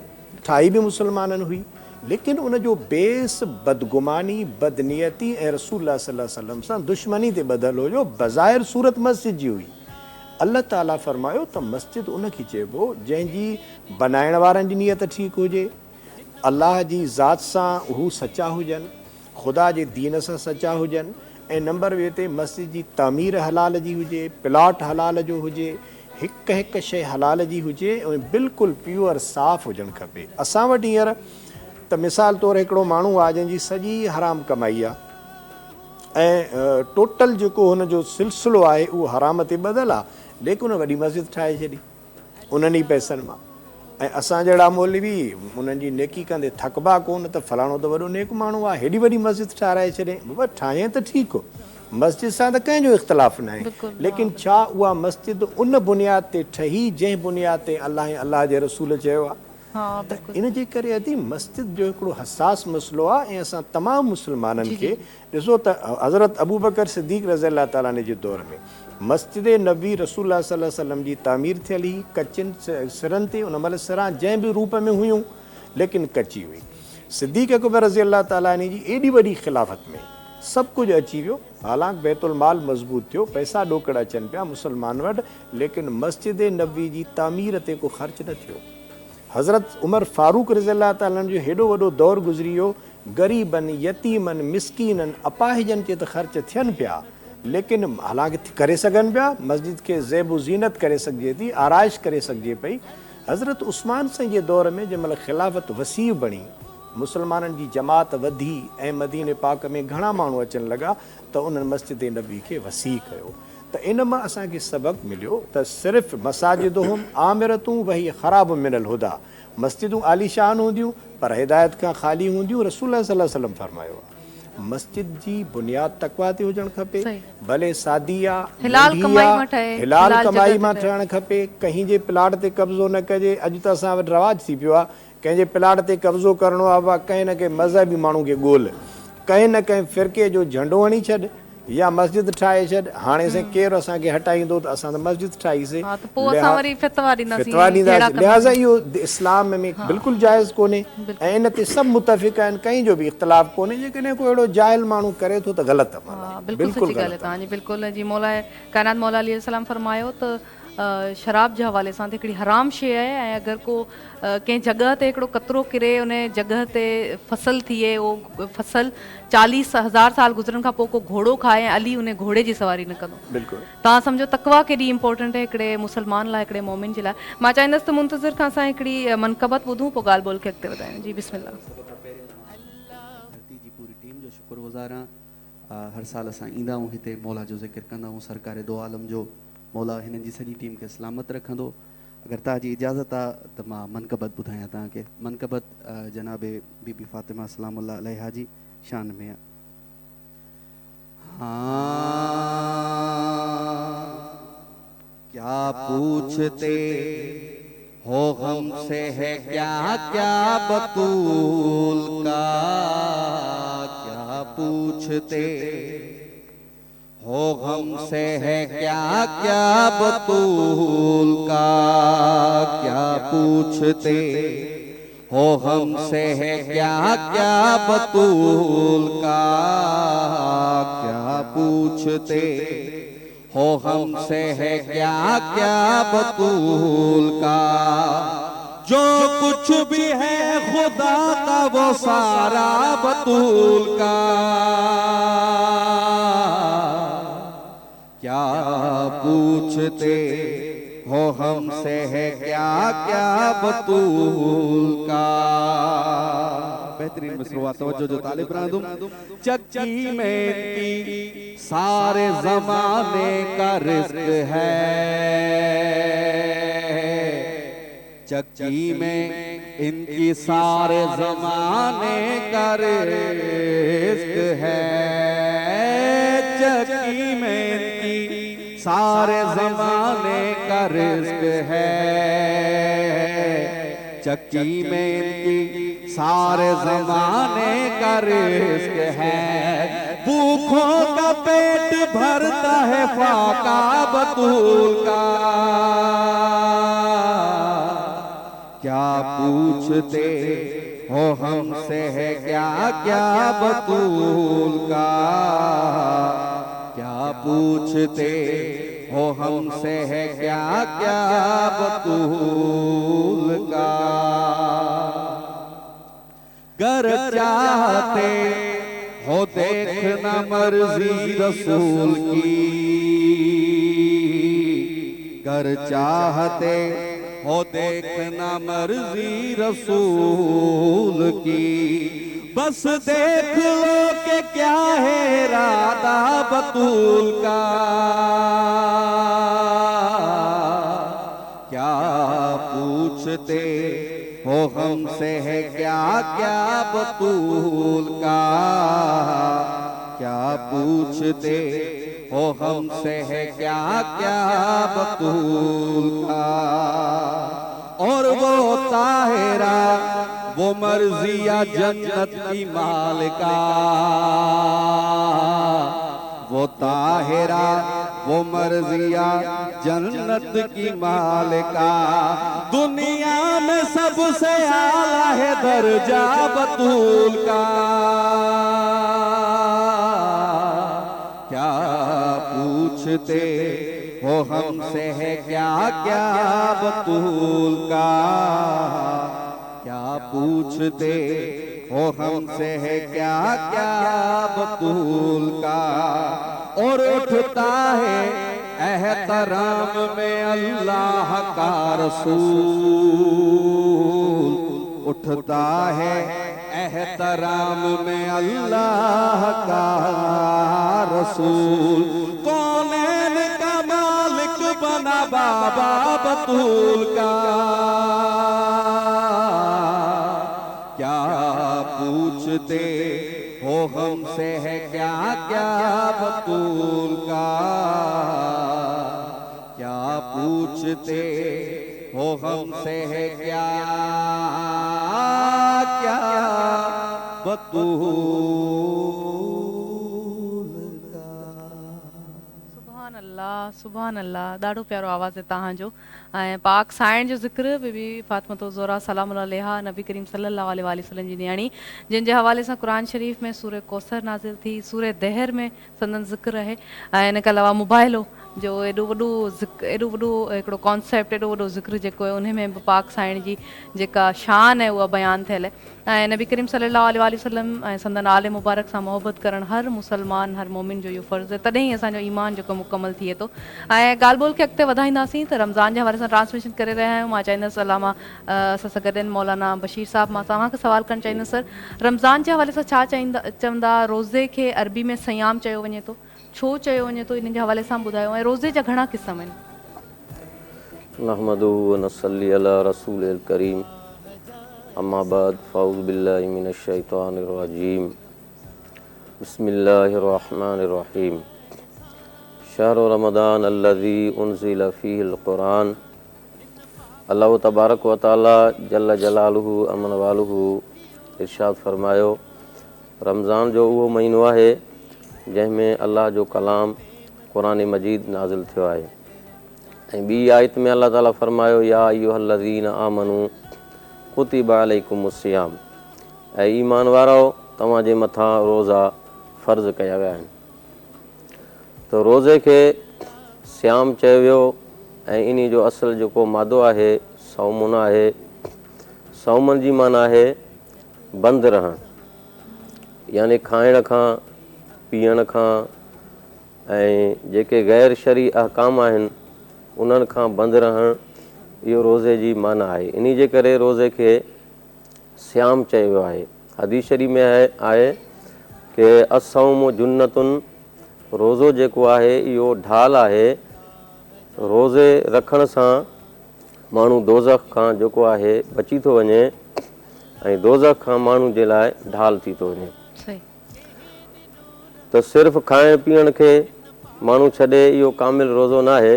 ठाही बि मुसलमाननि हुई, लेकिन उन जो बेस बदगुमानी, बदनीयती ऐं रसूल सल्लल्लाहु अलैहि वसल्लम सां दुश्मनी ते ॿधल हुयो। बज़ाहिर सूरत मस्जिद जी हुई। अल्लाह ताला फरमायो त मस्जिद उनखे चइबो जंहिंजी बनाइण वारनि जी नीयत ठीकु हुजे, अलाह जी ज़ात सां हू सचा हुजनि, ख़ुदा जे दीन सां सचा हुजनि, ऐं नंबर ॿिए ते मस्जिद जी तामीर हलाल जी हुजे, प्लाट हलाल जो हुजे, हिकु हिकु शइ हलाल जी हुजे ऐं बिल्कुलु प्योर साफ़ हुजणु खपे। असां वटि हींअर त मिसाल तौरु हिकिड़ो माण्हू आहे जंहिंजी सॼी हराम कमाई आहे ऐं टोटल जेको हुनजो सिलसिलो आहे उहो हराम ते ॿधल आहे, लेकिन वॾी मस्जिद ठाहे छॾी उन्हनि ई पैसनि मां। ऐं असां जहिड़ा मौलवी उन्हनि जी नेकी कंदे थकबा कोन त फलाणो त वॾो नेक माण्हू आहे, हेॾी वॾी मस्जिद ठाराए छॾे। बाबा ठाहे त ठीकु हो, मस्जिद सां त कंहिंजो इख़्तिलाफ़ु न आहे, लेकिन छा उहा मस्जिद उन बुनियाद ते ठही जंहिं बुनियाद ते अलाह ऐं अलाह जे रसूल चयो आहे? त इन जे करे अदी मस्जिद जो हिकिड़ो हसास मसइलो आहे। ऐं असां तमामु मुस्लमाननि खे ॾिसो त हज़रत अबू बकर सिद्दीक़ रज़ी अल्लाह ताला जे दौर में मस्जिद नबी रसूल सल्लल्लाहु अलैहि वसल्लम जी तामीर थियल हुई कचियुनि सिरनि ते। उन महिल सिरां जंहिं बि रूप में हुयूं लेकिन कची हुई। सिद्दीक़ अकबर रज़ी अल्लाह ताला जी एॾी वॾी ख़िलाफ़त में सभु कुझु अची वियो, हालांकि बैतुल माल मज़बूत थियो, पैसा ॾोकड़ अचनि पिया मुस्लमान वटि, लेकिन मस्जिद नबी जी तामीर ते को ख़र्च न थियो। हज़रत उमर फारूक रज़ी अल्लाह ताला जो हेॾो वॾो दौरु गुज़री वियो, ग़रीबनि, यतीमनि, मिसकीननि, अपाहिजनि ते त ख़र्च थियनि पिया, लेकिन हालांकि करे सघनि पिया, मस्जिद खे ज़ेब ज़ीनत करे सघिजे थी, आराइश करे सघिजे पई। हज़रत उस्मान साईं जे दौर में जंहिं महिल ख़िलाफ़त वसी बणी, मुसलमाननि जी जमात वधी ऐं मदीने पाक में घणा माण्हू अचनि लॻा, त उन्हनि मस्जिद नबी खे वसी कयो। त इन मां असांखे सबक़ु मिलियो त सिर्फ़ु मसाजिदुहुम आमिरतूं वही ख़राब मिनल हुदा, मस्जिदूं आलीशान हूंदियूं पर हिदायत खां ख़ाली हूंदियूं। रसूल सल्लल्लाहु अलैहि वसल्लम फरमायो आहे मस्जिद जी बुनियाद तक़वा ते हुजणु खपे, भले सादी आहे, हिलाल कमाई मां ठहणु खपे, कंहिं जे प्लाट ते कब्ज़ो न कजे। अॼु त असां वटि रवाजु थी पियो आहे, कंहिंजे प्लाट ते कब्ज़ो करिणो आहे, कंहिं न कंहिं मज़हबी माण्हू खे ॻोल्हि, कंहिं न कंहिं फ़िरके जो झंडो हणी छॾ या मस्जिद ठाहे छॾ। हाणे साईं केरु असांखे हटाईंदो त असां त मस्जिद ठाहीसीं, लिहाज़ा इहो इस्लाम में बिल्कुलु जाइज़ कोन्हे ऐं इन ते सभु मुतफ़िक़ आहिनि, कंहिं जो बि इख़्तिलाफ़ कोन्हे। जेकॾहिं को अहिड़ो जाहिल माण्हू करे थो त ग़लति आहे, बिल्कुलु तव्हांजी बिल्कुलु जी। मौला काइनात मौला अलैहि सलाम फरमायो त शराब जे हवाले सां त हिकिड़ी हराम शइ आहे, ऐं अगरि को कंहिं जॻह ते हिकिड़ो कतरो किरे उन जॻह ते फसल थिए, उहो फसल 40,000 साल गुज़रण खां पोइ को घोड़ो खाए ऐं अली उन घोड़े जी सवारी न कंदो। बिल्कुलु तव्हां सम्झो तक़वा केॾी इंपॉर्टेंट आहे हिकिड़े मुसलमान लाइ, हिकिड़े मोमिन जे लाइ। मां चाहींदसि त मुंतज़िर खां असां हिकिड़ी मनक़बत ॿुधूं, पोइ ॻाल्हि ॿोल खे अॻिते वधायूं। जी बिस्मिल्लाह। धरती जी पूरी टीम जो शुक्रगुज़ार आहियां। हर साल असां ईंदा आहियूं हिते, मौला जो ज़िक्र कंदा आहियूं, सरकार दो आलम जो मौला हिननि जी सॼी टीम खे सलामत रखंदो। अगरि तव्हांजी इजाज़त आहे त मां मनक़बत ॿुधायां तव्हांखे। मनक़बत जनाबे बीबी फ़ातिमा सलामुल्लाह अलैहा जी शान में आहे। क्या पूछते हो हमसे है क्या क्या बतूल का, क्या पूछते हो हमसे है क्या क्या बतूल का, क्या पूछते हो हमसे है क्या क्या बतूल का, क्या पूछते हो हमसे है क्या क्या बतूल का। जो कुछ भी है खुदा का वो सारा बतूल का, क्या पूछते हो हमसे है क्या क्या बतूल का। बेहतरीन मिसरवा तवज्जो जो तालिब रांदुम। चक्की में की सारे ज़माने का रिज़्क़ है, चक्की में इनकी सारे ज़माने का रिज़्क़ है, चक्की में इनकी सारे ज़माने का रिज़्क़ है, चक्की में इनकी सारे ज़माने का रिज़्क़ है। भूखों का पेट भरता है फाका बतूल का, क्या पूछते हो हमसे है क्या क्या बतूल का, क्या पूछते हो हमसे है क्या क्या बतूल का। गर चाहते हो देखना मर्जी रसूल की, गर चाहते हो देखना मर्जी रसूल की, बस देख लो कि क्या है इरादा बतूल का, क्या पूछते हो हमसे है क्या क्या बतूल का, क्या पूछते हो हमसे है क्या क्या बतूल का। और वो ताहिरा वो मर्जिया जन्नत की मालिका, वो ताहिरा वो मर्जिया जन्नत की मालिका, दुनिया में सबसे आला है दर्जा बतूल का, क्या पूछते हो हमसे है क्या क्या बतूल का, क्या पूछते हो हमसे है क्या क्या बतूल का। और उठता है एहतराम में अल्लाह का रसूल, उठता है एहतराम में अल्लाह का रसूल, कौनैन का मालिक बना बाबा बतूल का, क्या पूछते हो हमसे है क्या क्या बतूल का, क्या पूछते हो हमसे है क्या क्या बतूल का। सुभान अल्लाह, ॾाढो प्यारो आवाज़ है तव्हांजो। ऐं पाक साइण जो ज़िक्र बीबी फातिमा ज़ोहरा सलाम अलैहा नबी करीम सल्लल्लाहु अलैहि वसल्लम जी न्याणी, जिन जे हवाले सां क़ुरान शरीफ़ में सूरह कौसर नाज़िल थी, सूरह दहर में संदन ज़िक्र आहे। ऐं इन खां अलावा मोबाइलो जो एॾो वॾो हिकिड़ो कॉन्सेप्ट, एॾो वॾो ज़िक्र जेको आहे उन में बि पाक साइण जी जेका शान आहे उहा बयानु थियल आहे। ऐं नबी करीम सल्लल्लाहु अलैहि वसल्लम ऐं संदन आले मुबारक सां मोहबत करणु हर मुसलमान हर मोमिन जो इहो फ़र्ज़ु आहे, तॾहिं ई असांजो ईमान जेको मुकमल थिए थो। ऐं ॻाल्हि ॿोल खे अॻिते वधाईंदासीं त रमज़ान जे हवाले सां ट्रांसमिशन करे रहिया आहियूं। मां चाहींदसि अलामा असां सां गॾु आहिनि मौलाना बशीर साहब, मां तव्हांखे सवाल करणु चाहींदसि सर, रमज़ान जे हवाले सां छा चवंदा रोज़े खे अरबी में सयाम चयो वञे थो, छो चयो वञे थो, इन जे हवाले सां ॿुधायो। ऐं रोज़े जा घणा क़िस्म आहिनि? नहमदुहु व नसल्ली अला रसूलिल करीम, अम्मा बाद फ़ाऊज़ु बिल्लाहि मिनश शैतानिर रजीम, बिस्मिल्लाहिर रहमानिर रहीम। शहर रमज़ान अल्लज़ी उन्ज़िल फ़ीहिल क़ुरान। अल्लाह तबारक व तआला जल्ल जलालुहु अमन वालुहु इरशाद फरमायो, रमज़ान जो उहो महीनो आहे जंहिंमें अल्लाह जो कलाम क़ुरान मजीद नाज़िल थियो आहे। ऐं ॿी आयत में अल्लाह ताला फरमायो, या अय्युहल्लज़ीना आमनू कुतिबा अलैकुमुस्सियाम, ऐं ईमान वारो तव्हांजे मथां रोज़ा फ़र्ज़ कया विया आहिनि। त रोज़े खे सियाम चयो वियो ऐं इन जो असुलु जेको मादो आहे सौमुन आहे। सौमन जी माना आहे बंदि रहणु, यानी खाइण खां पीअण खां ऐं जेके गैर शरई अहकाम आहिनि उन्हनि खां बंदि रहणु, इहो रोज़े जी माना आहे। इन जे करे रोज़े खे सियाम चयो वियो आहे। हदीस शरीफ़ में आहे कि असौम जुन्नतुन, रोज़ो जेको आहे इहो ढाल आहे। रोज़े रखण सां माण्हू दोज़ख खां जेको आहे बची थो वञे ऐं दोज़ख खां माण्हू जे लाइ ढाल थी थो वञे। सही। त सिर्फ़ु खाइण पीअण खे माण्हू छॾे इहो कामिल रोज़ो न आहे।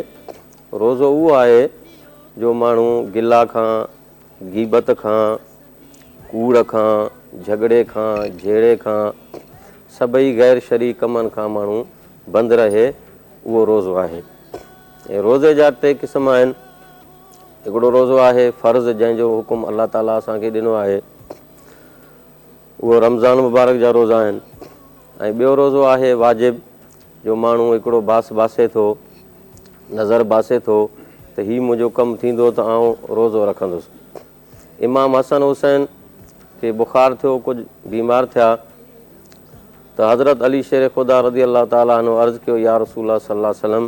रोज़ो उहो आहे जो माण्हू गिला खां, गीबत खां, कूड़ खां, झगड़े खां, झेड़े खां, सभई गैर शरी कमनि खां माण्हू बंदि रहे, उहो रोज़ो आहे। ऐं रोज़े जा 3 क़िस्म आहिनि। हिकिड़ो रोज़ो आहे फ़र्ज़, जंहिंजो हुकुम अलाह ताला असांखे ॾिनो आहे, उहो रमज़ान मुबारक जा रोज़ा आहिनि। ऐं ॿियो रोज़ो आहे वाजिब, जो माण्हू हिकिड़ो बासे थो, नज़र बासे थो त हीउ मुंहिंजो कमु थींदो त आउं रोज़ो रखंदुसि। इमाम हसन हुसैन खे बुख़ार थियो, कुझु बीमार थिया, त हज़रत अली शेर ख़ुदा रज़ी अलाह ताला अन्हु अर्ज़ु कयो, या रसूल सल्लल्लाहु अलैहि वसल्लम,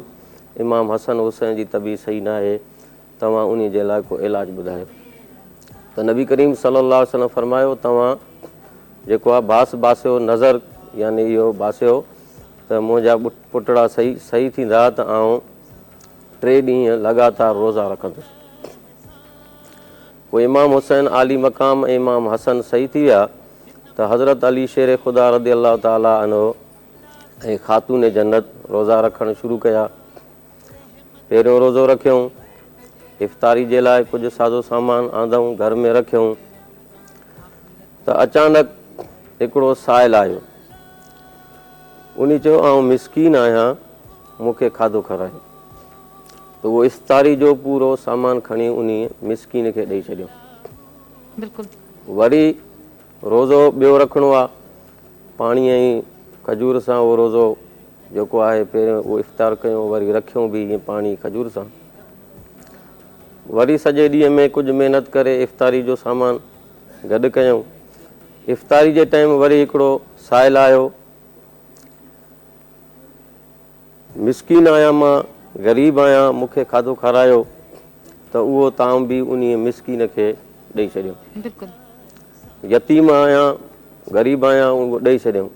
इमाम हसन हुसैन जी तबीअत सही न आहे, तव्हां उन जे लाइ को इलाजु ॿुधायो। त नबी करीम सल्लल्लाहु अलैहि वसल्लम फरमायो, तव्हां जेको आहे बासियो, नज़र यानी इहो बासियो त मुंहिंजा पुटड़ा सही थींदा त आउं 3 ॾींहं लगातार रोज़ा रखंदुसि। पोइ इमाम हुसैन आली मक़ाम ऐं इमाम हसन सही थी विया त हज़रत अली शेर ख़ुदा रज़ी अलाह ताला अन्हु ऐं ख़ातून जन्नत रोज़ा रखणु शुरू कया। पहिरियों रोज़ो रखियऊं, इफ़्तारी जे लाइ कुझु साज़ो सामान आंदऊं, घर में रखियऊं, त अचानक हिकिड़ो साइल आयो। उन चयो, आउं मिसकीन आहियां, मूंखे खाधो खारायो। त उहो इफ़्तारी जो पूरो सामान खणी उन मिसकीन खे ॾेई छॾियो। बिल्कुलु। वरी रोज़ो ॿियो रखिणो आहे, पाणी ऐं खजूर सां उहो रोज़ो जेको आहे पहिरियों उहो इफ़्तार कयूं, वरी रखियूं बि ईअं पाणी खजूर सां। वरी सॼे ॾींहं में कुझु महिनत करे इफ़्तारी जो सामान गॾु कयूं। इफ़्तारी जे टाइम वरी हिकिड़ो साइल आयो, मिसकीन आहियां मां, ग़रीब आहियां, मूंखे खाधो खारायो। त उहो ताम बि उन मिसकीन खे ॾेई छॾियो। यतीम आहियां, ग़रीब आहियां, उहो ॾेई छॾियऊं।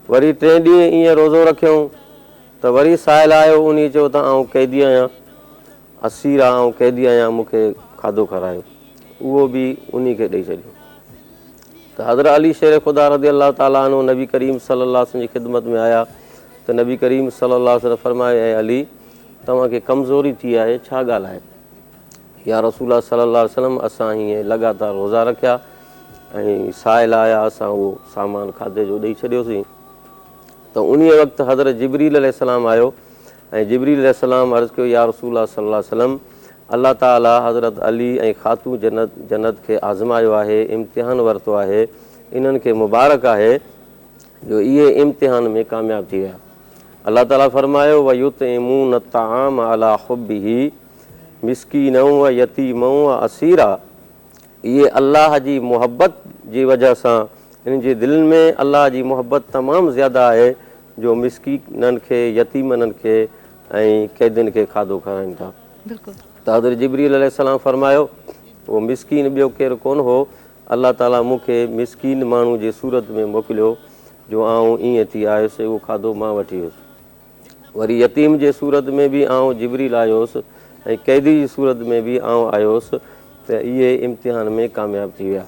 वरी 3 ॾींहं ईअं रोज़ो रखियऊं त वरी साइल आयो, उन चयो त आउं क़ैदी आहियां, असीर आउं क़ैदी आहियां, मूंखे खाधो खारायो। उहो बि उन खे ॾेई छॾियो। त हज़रत अली शेर ख़ुदा रज़ी अलाह ताला अन्हु नबी करीम सल्लल्लाहु अलैहि वसल्लम जी ख़िदमत में आया त नबी करीम सल्लल्लाहु अलैहि वसल्लम फरमायो, ऐं अली, तव्हांखे कमज़ोरी थी आहे, छा ॻाल्हि आहे? या रसूल सल्लल्लाहु अलैहि वसल्लम, असां हीअं लगातार रोज़ा रखिया ऐं साइल आया, असां उहो सामान खाधे जो ॾेई छॾियोसीं। त उन वक़्तु हज़रत जिबरील अलैहिस्सलाम आयो ऐं जिबरील अलैहिस्सलाम अर्ज़ु कयो, या रसूल सल्लल्लाहु अलैहि वसल्लम, अलाह ताला हज़रत अली ऐं ख़ातून जन्नत खे आज़मायो आहे, इम्तिहान वरितो आहे। इन्हनि खे मुबारक आहे जो इहे इम्तिहान में कामयाबु थी विया। अलाह ताला फरमायो, व युतइमून अत्ताआम अला हुब्बिही मिस्कीनन व यतीमन व असीरा। इहे अलाह जी मुहबत जी वजह सां, इन जी दिलि में अलाह जी मुहबत तमामु ज़्यादा आहे, जो मिस्कीननि खे, यतीमनि खे ऐं क़ैदियुनि खे खाधो खाराइनि था। त हज़रत जिबरील अलैहिस्सलाम फरमायो, उहो मिस्कीन ॿियो केरु कोन हो, अलाह ताला मूंखे मिस्कीन माण्हू जे सूरत में मोकिलियो, जो आउं ईअं थी आयुसि, उहो खाधो मां वठी वियुसि। वरी यतीम जे सूरत में बि आउं जिबरील आयो हुउसि ऐं क़ैदी जी सूरत में बि आउं आयो हुउसि। त इहे इम्तिहान में कामयाबु थी विया।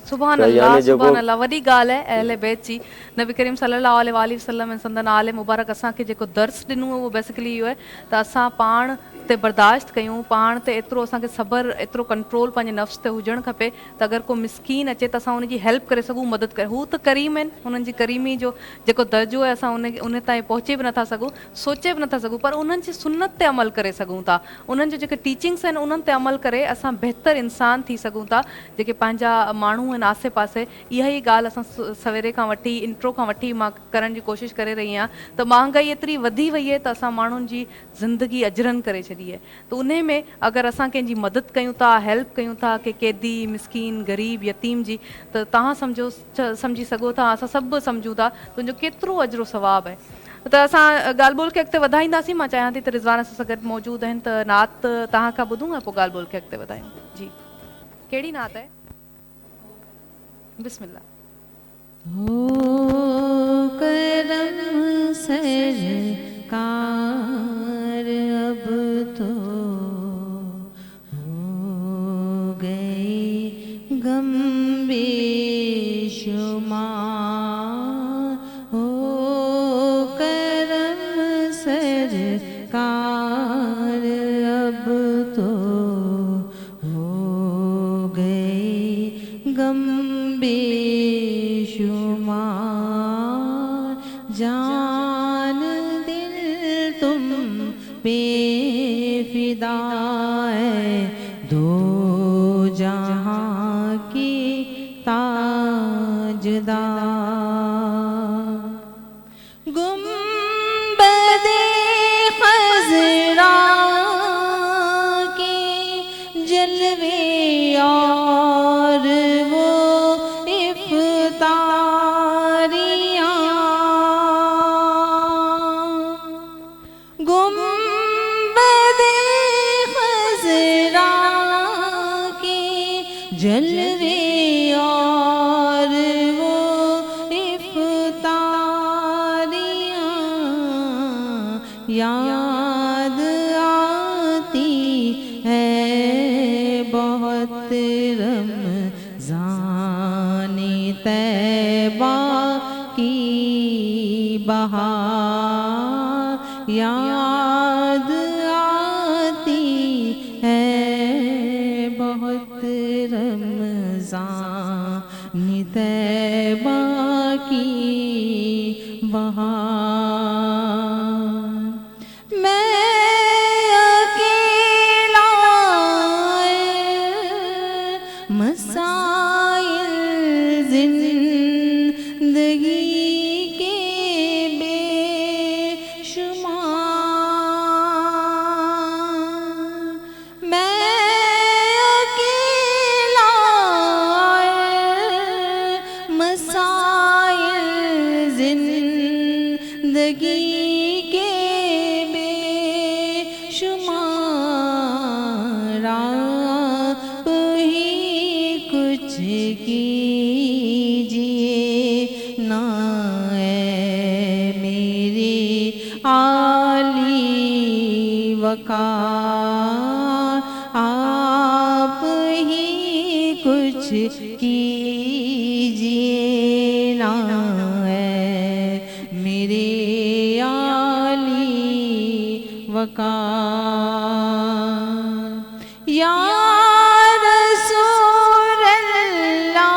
सुभान अल्लाह, सुभान अल्लाह। वॾी ॻाल्हि आहे अहले बैत जी। नबी करीम सल्लल्लाहु अलैहि वसल्लम ऐं संदन आले मुबारक असांखे जेको दर्स ॾिनो उहो बेसिकली इहो आहे त असां पाण ते बर्दाश्त कयूं, पाण ते एतिरो असांखे सब्र, एतिरो कंट्रोल पंहिंजे नफ़्स ते हुजणु खपे त अगरि को मिसकीन अचे त असां उनजी हेल्प करे सघूं, मदद करे। हू त करीम आहिनि, हुननि जी करीमी जो जेको दर्जो आहे असां उन ताईं पहुचे बि नथा सघूं, सोचे बि नथा सघूं, पर उन्हनि जी सुन्नत ते अमल करे सघूं था। उन्हनि जो जेके टीचिंग्स आहिनि उन्हनि ते अमल करे असां बहितर इंसान थी सघूं था। जेके पंहिंजा माण्हू आहिनि आसे पासे, इहा ई ॻाल्हि असां सवेरे खां वठी, इंट्रो खां वठी मां करण जी कोशिशि करे रही आहियां त महांगाई एतिरी वधी वई आहे त असां माण्हुनि जी ज़िंदगी अजरन करे छॾी आहे। त उन में अगरि असां कंहिंजी मदद कयूं था, हेल्प कयूं था, के क़ैदी, मिसकीन, ग़रीब, यतीम जी, त तव्हां सम्झी सघो था, असां सभु सम्झूं था तुंहिंजो केतिरो अजरो सवाबु आहे। त असां ॻाल्हि ॿोल खे अॻिते वधाईंदासीं। मां चाहियां थी त रिज़वान असां सां गॾु मौजूदु आहिनि, त नात तव्हां खां ॿुधूं ऐं पोइ ॻाल्हि ॿोल खे अॻिते वधायूं। जी, कहिड़ी नात आहे? बिस्मिल्लाह। हो करम सरकार अब तो हो गए गम दो जहां की ताजदार गुंबदे खज़रा के जलवे और वो इफ्तारियाँ गुंबदे खज़रा के जलवे और वो इफ्तारियाँ याद आती है बहुत रमज़ान तैबा की बहार याद आती है बहुत रमज़ान तैबा की बहार मैं अकेला मसाइल जिंदगी के बेशुमार मैं अकेला मसाइल जिंदगी के बेशुमार आप ही कुछ कीजिए ना ऐ मेरी आली वकार आप ही कुछ कीजिए ना ऐ मेरे आली वकार या रसूल अल्लाह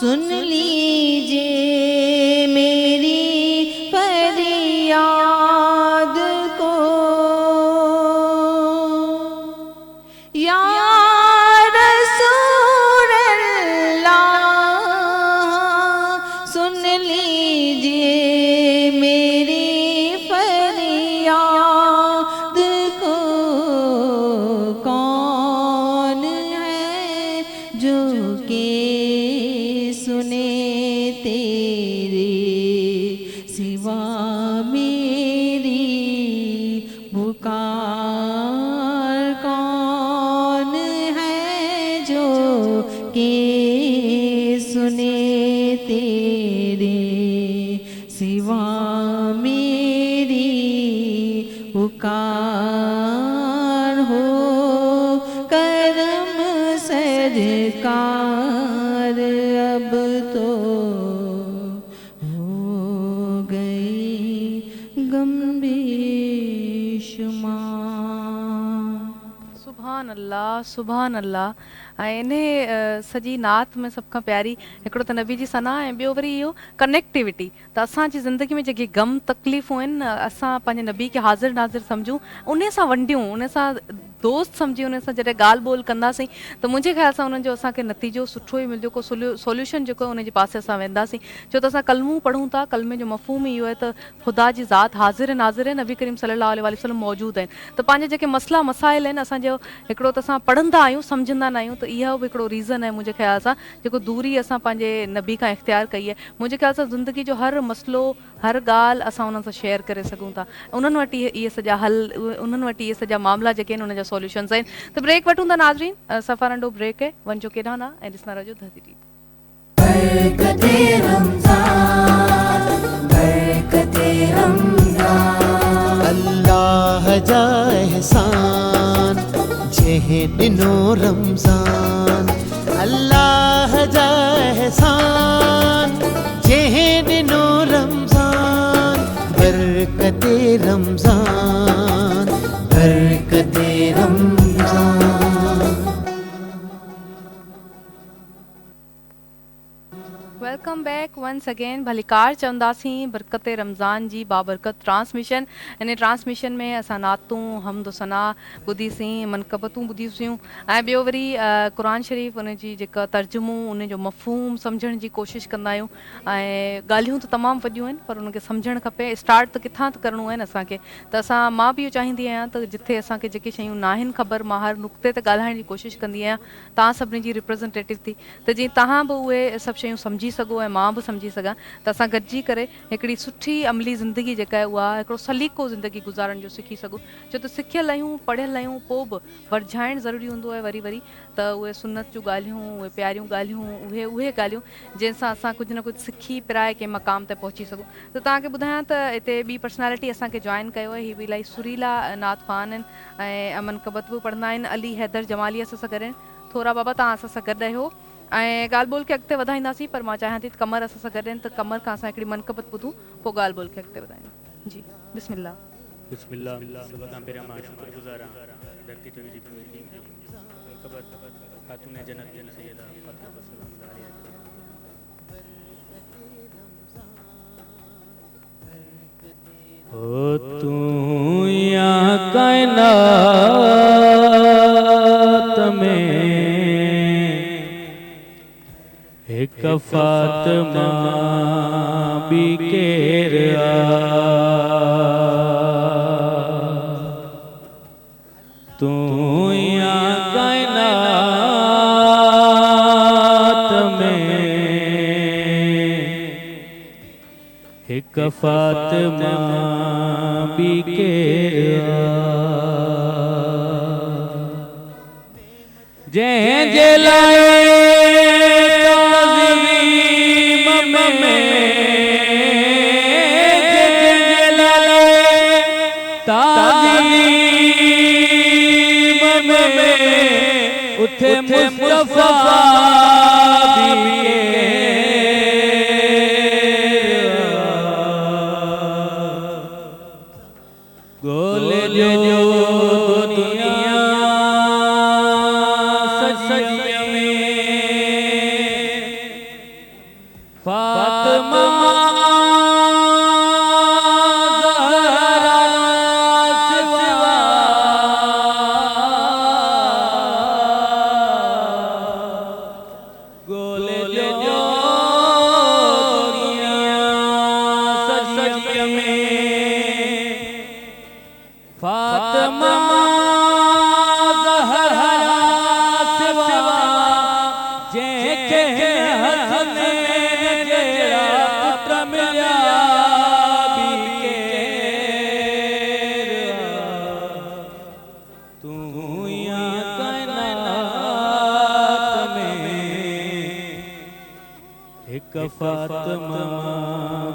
सुन लीजिए मेरी फरियाद को या रसूल अल्लाह सुन लीजिए मेरी फरियाद को कौन है जो के सुने तेरे सिवा मेरी पुकार कौन है जो के सुने तेरे सिवा मेरी पुकार हो करम सरकार अब तो हो गई गम बेशुमार सुभान अल्लाह सुभान अल्लाह ऐं इन सॼी नात में सभ खां प्यारी हिकिड़ो त नबी जी सना ऐं ॿियो वरी इहो कनेक्टिविटी त असांजी ज़िंदगी में जेके गम तकलीफ़ूं आहिनि न असां पंहिंजे नबी खे हाज़िर नाज़िर सम्झूं उन सां वंडियूं उन सां दोस्त सम्झी उन सां जॾहिं ॻाल्हि ॿोल कंदासीं त मुंहिंजे ख़्याल सां उन्हनि जो असांखे नतीजो सुठो ई मिलंदो को सोल्यूशन जेको आहे उन जे पासे असां वेंदासीं छो त असां कलमूं पढ़ूं था कलमे जो मफ़हूम इहो आहे त ख़ुदा जी ज़ात हाज़िर नाज़िर आहे नबी करीम सल्लल्लाहु अलैहि वसल्लम मौजूदु आहिनि त पंहिंजे जेके मसला मसाइल आहिनि असांजो हिकिड़ो त असां पढ़ंदा आहियूं सम्झंदा न आहियूं त इहो बि हिकिड़ो रीज़न आहे मुंहिंजे ख़्याल सां जेको दूरी असां पंहिंजे नबी खां इख़्तियार कई आहे मुंहिंजे ख़्याल सां ज़िंदगी जो हर मसइलो हर ॻाल्हि असां उन्हनि सां शेयर करे सघूं था उन्हनि वटि इहे सॼा हल उन्हनि वटि इहे सॼा मामला जेके आहिनि उन जा सॉल्यूशन्स आहिनि त ब्रेक वठूं था नाज़रीन सफ़ा नंढो ब्रेक आहे वञो केॾांहुं न ऐं ॾिसंदा रहिजो धरती टीवी बरकते रमज़ान बरकते रमज़ान अल्लाह जा एहसान जेहे दिनो रमज़ान अल्लाह जा एहसान जेहे दिनो रमज़ान बरकते रमज़ान बरकते Ramzan welcome welcome back once again भलीकार चवंदासीं बरकत रमज़ान जी बाबरकत ट्रांसमिशन। इन ट्रांसमिशन में असां नातूं हमदो सना ॿुधीसीं, मनक़बतूं ॿुधियूं ऐं ॿियो वरी क़ुरान शरीफ़ उन जी जेका तर्जुमो उन जो मफ़हूम सम्झण जी कोशिशि कंदा आहियूं। ऐं ॻाल्हियूं त तमामु वॾियूं आहिनि पर उनखे सम्झणु खपे, स्टार्ट त किथां त करिणो आहे न असांखे। त मां बि इहो चाहींदी आहियां त जिथे असांखे जेके शयूं न आहिनि ख़बर, मां हर नुक़्ते ते ॻाल्हाइण जी कोशिशि कंदी आहियां तव्हां सभिनी जी रिप्रेज़ेंटेटिव थी, त जीअं तव्हां बि उहे सभु शयूं सम्झी सघो ऐं मां बि सम्झी सघां, त असां गॾिजी करे हिकिड़ी सुठी अमली ज़िंदगी जेका आहे उहा हिकिड़ो सलीक़ो ज़िंदगी गुज़ारण जो सिखी सघूं। छो त सिखियल आहियूं, पढ़ियल आहियूं, पोइ बि वरझाइणु ज़रूरी हूंदो आहे वरी वरी, त उहे सुनत जूं ॻाल्हियूं, उहे प्यारियूं ॻाल्हियूं, उहे ॻाल्हियूं जंहिंसां असां कुझु न कुझु सिखी पिराए कंहिं मक़ाम ते पहुची सघूं। त तव्हांखे ॿुधायां त हिते ॿी पर्सनैलिटी असांखे जॉइन कयो आहे, हीअ बि इलाही सुरीला नात फ़ान आहिनि ऐं मनक़बत बि पढ़ंदा आहिनि। अली हैदर जमाली असां सां गॾु आहिनि। थोरा बाबा तव्हां असां सां गॾु रहियो ऐं ॻाल्हि ॿोल खे अॻिते वधाईंदासीं, पर मां चाहियां थी त कमर असां सां गॾु आहिनि, त कमर खां असां हिकिड़ी मनक़बत ॿुधूं, पोइ ॻाल्हि ॿोल खे अॻिते वधायूं। जी बिस्मिल्लाह। बिस्मिल्लाह। सभ खां पहिरियां मां शुक्रगुज़ार आहियां धरती टीवी जी पूरी टीम जी, मनक़बत ख़ातून जन्नत जी सैयदा फ़ातिमा सलाम आलिया जी। ओ तू या कायनात में एक फातिमा भी केर तू या कायनात में एक फातिमा भी केर जय जलाए उठे मुस्तफा भी गोले जो दुनिया सजनी में फातिमा फातिमा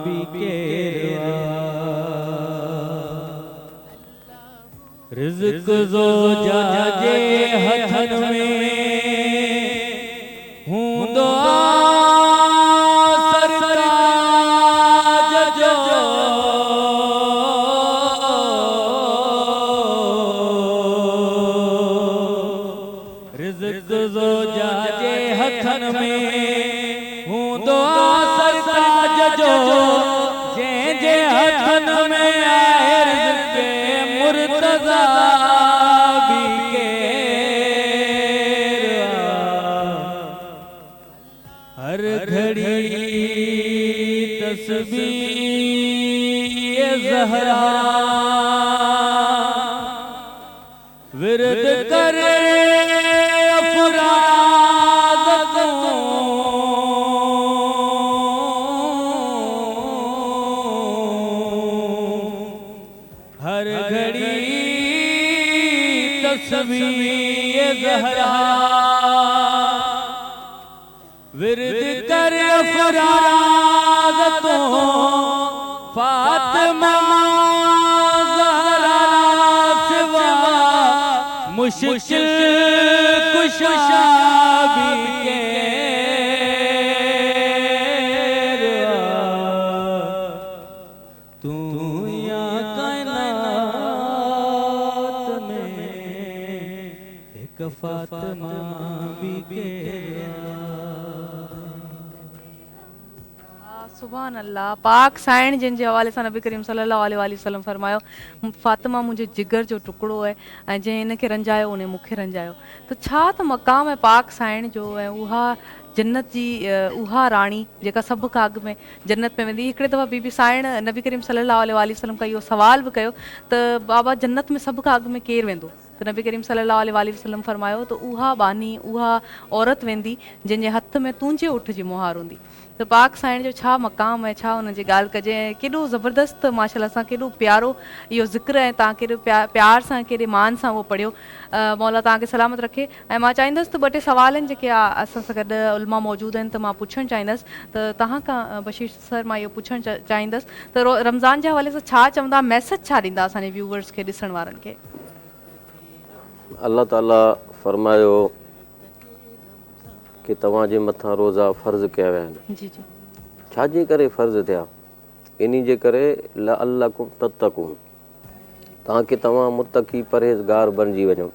भी केरवा रिज़्क़ जो जाजे हथन में हूंदो सरताज जो रिज़्क़ जो जाजे हथन में जे हथन में आहे रिज़्क़ मुर्तज़ा भी केर हर घड़ी तस्बीह ज़हरा विरद करे तस्बीह ज़हरा विरद कर अफराद तो फातिमा ज़हरा सिवा मुश्किल कुशा भी केर तू या कायनात में एक फातिमा भी केर सुभान अल्लाह। पाक साइण जिन जे हवाले सां नबी करीम सल्लल्लाहु अलैहि वसल्लम फरमायो, फातिमा मुंहिंजे जिगर जो टुकड़ो आहे ऐं जंहिं हिनखे रंजायो उन मूंखे रंजायो। त छा त मक़ाम आहे पाक साइण जो, ऐं उहा जन्नत जी उहा राणी जेका सभु खां अॻु में जन्नत में वेंदी। हिकिड़े दफ़ा बीबी साइण नबी करीम सल्लल्लाहु अलैहि वसल्लम खां इहो सवाल बि कयो त बाबा जन्नत में सभु खां अॻु में केरु वेंदो? त नबी करीम सल्लल्लाहु अलैहि वसल्लम फरमायो त उहा बानी, उहा औरत वेंदी जंहिंजे हथ में तुंहिंजे उठ जी मुहार हूंदी। त पाक साइण जो छा मक़ाम आहे, छा हुनजी ॻाल्हि कजे, केॾो ज़बरदस्त माशाल्लाह सां केॾो प्यारो इहो ज़िक्र आहे, तव्हां केॾो प्यार सां केॾे मान सां उहो पढ़ियो। मौला तव्हांखे सलामत रखे। ऐं मां चाहींदसि त ॿ टे सवाल आहिनि जेके असां सां गॾु उलमा मौजूदु आहिनि, त मां पुछणु चाहींदसि। त तव्हां खां बशीर सर मां इहो पुछणु चाहींदसि त रमज़ान जे हवाले सां छा चवंदा, मैसेज छा ॾींदा असांजे व्यूवर्स खे, ॾिसण वारनि खे? अल्लाह ताला फरमायो कि तव्हांजे मथां रोज़ा फ़र्ज़ कया विया आहिनि। जी जी। छाजे करे फ़र्ज़ थिया? इन जे करे लअल्लकुम तत्तकून, ताकि तव्हां मुतक़ी परहेज़गार बणिजी वञो।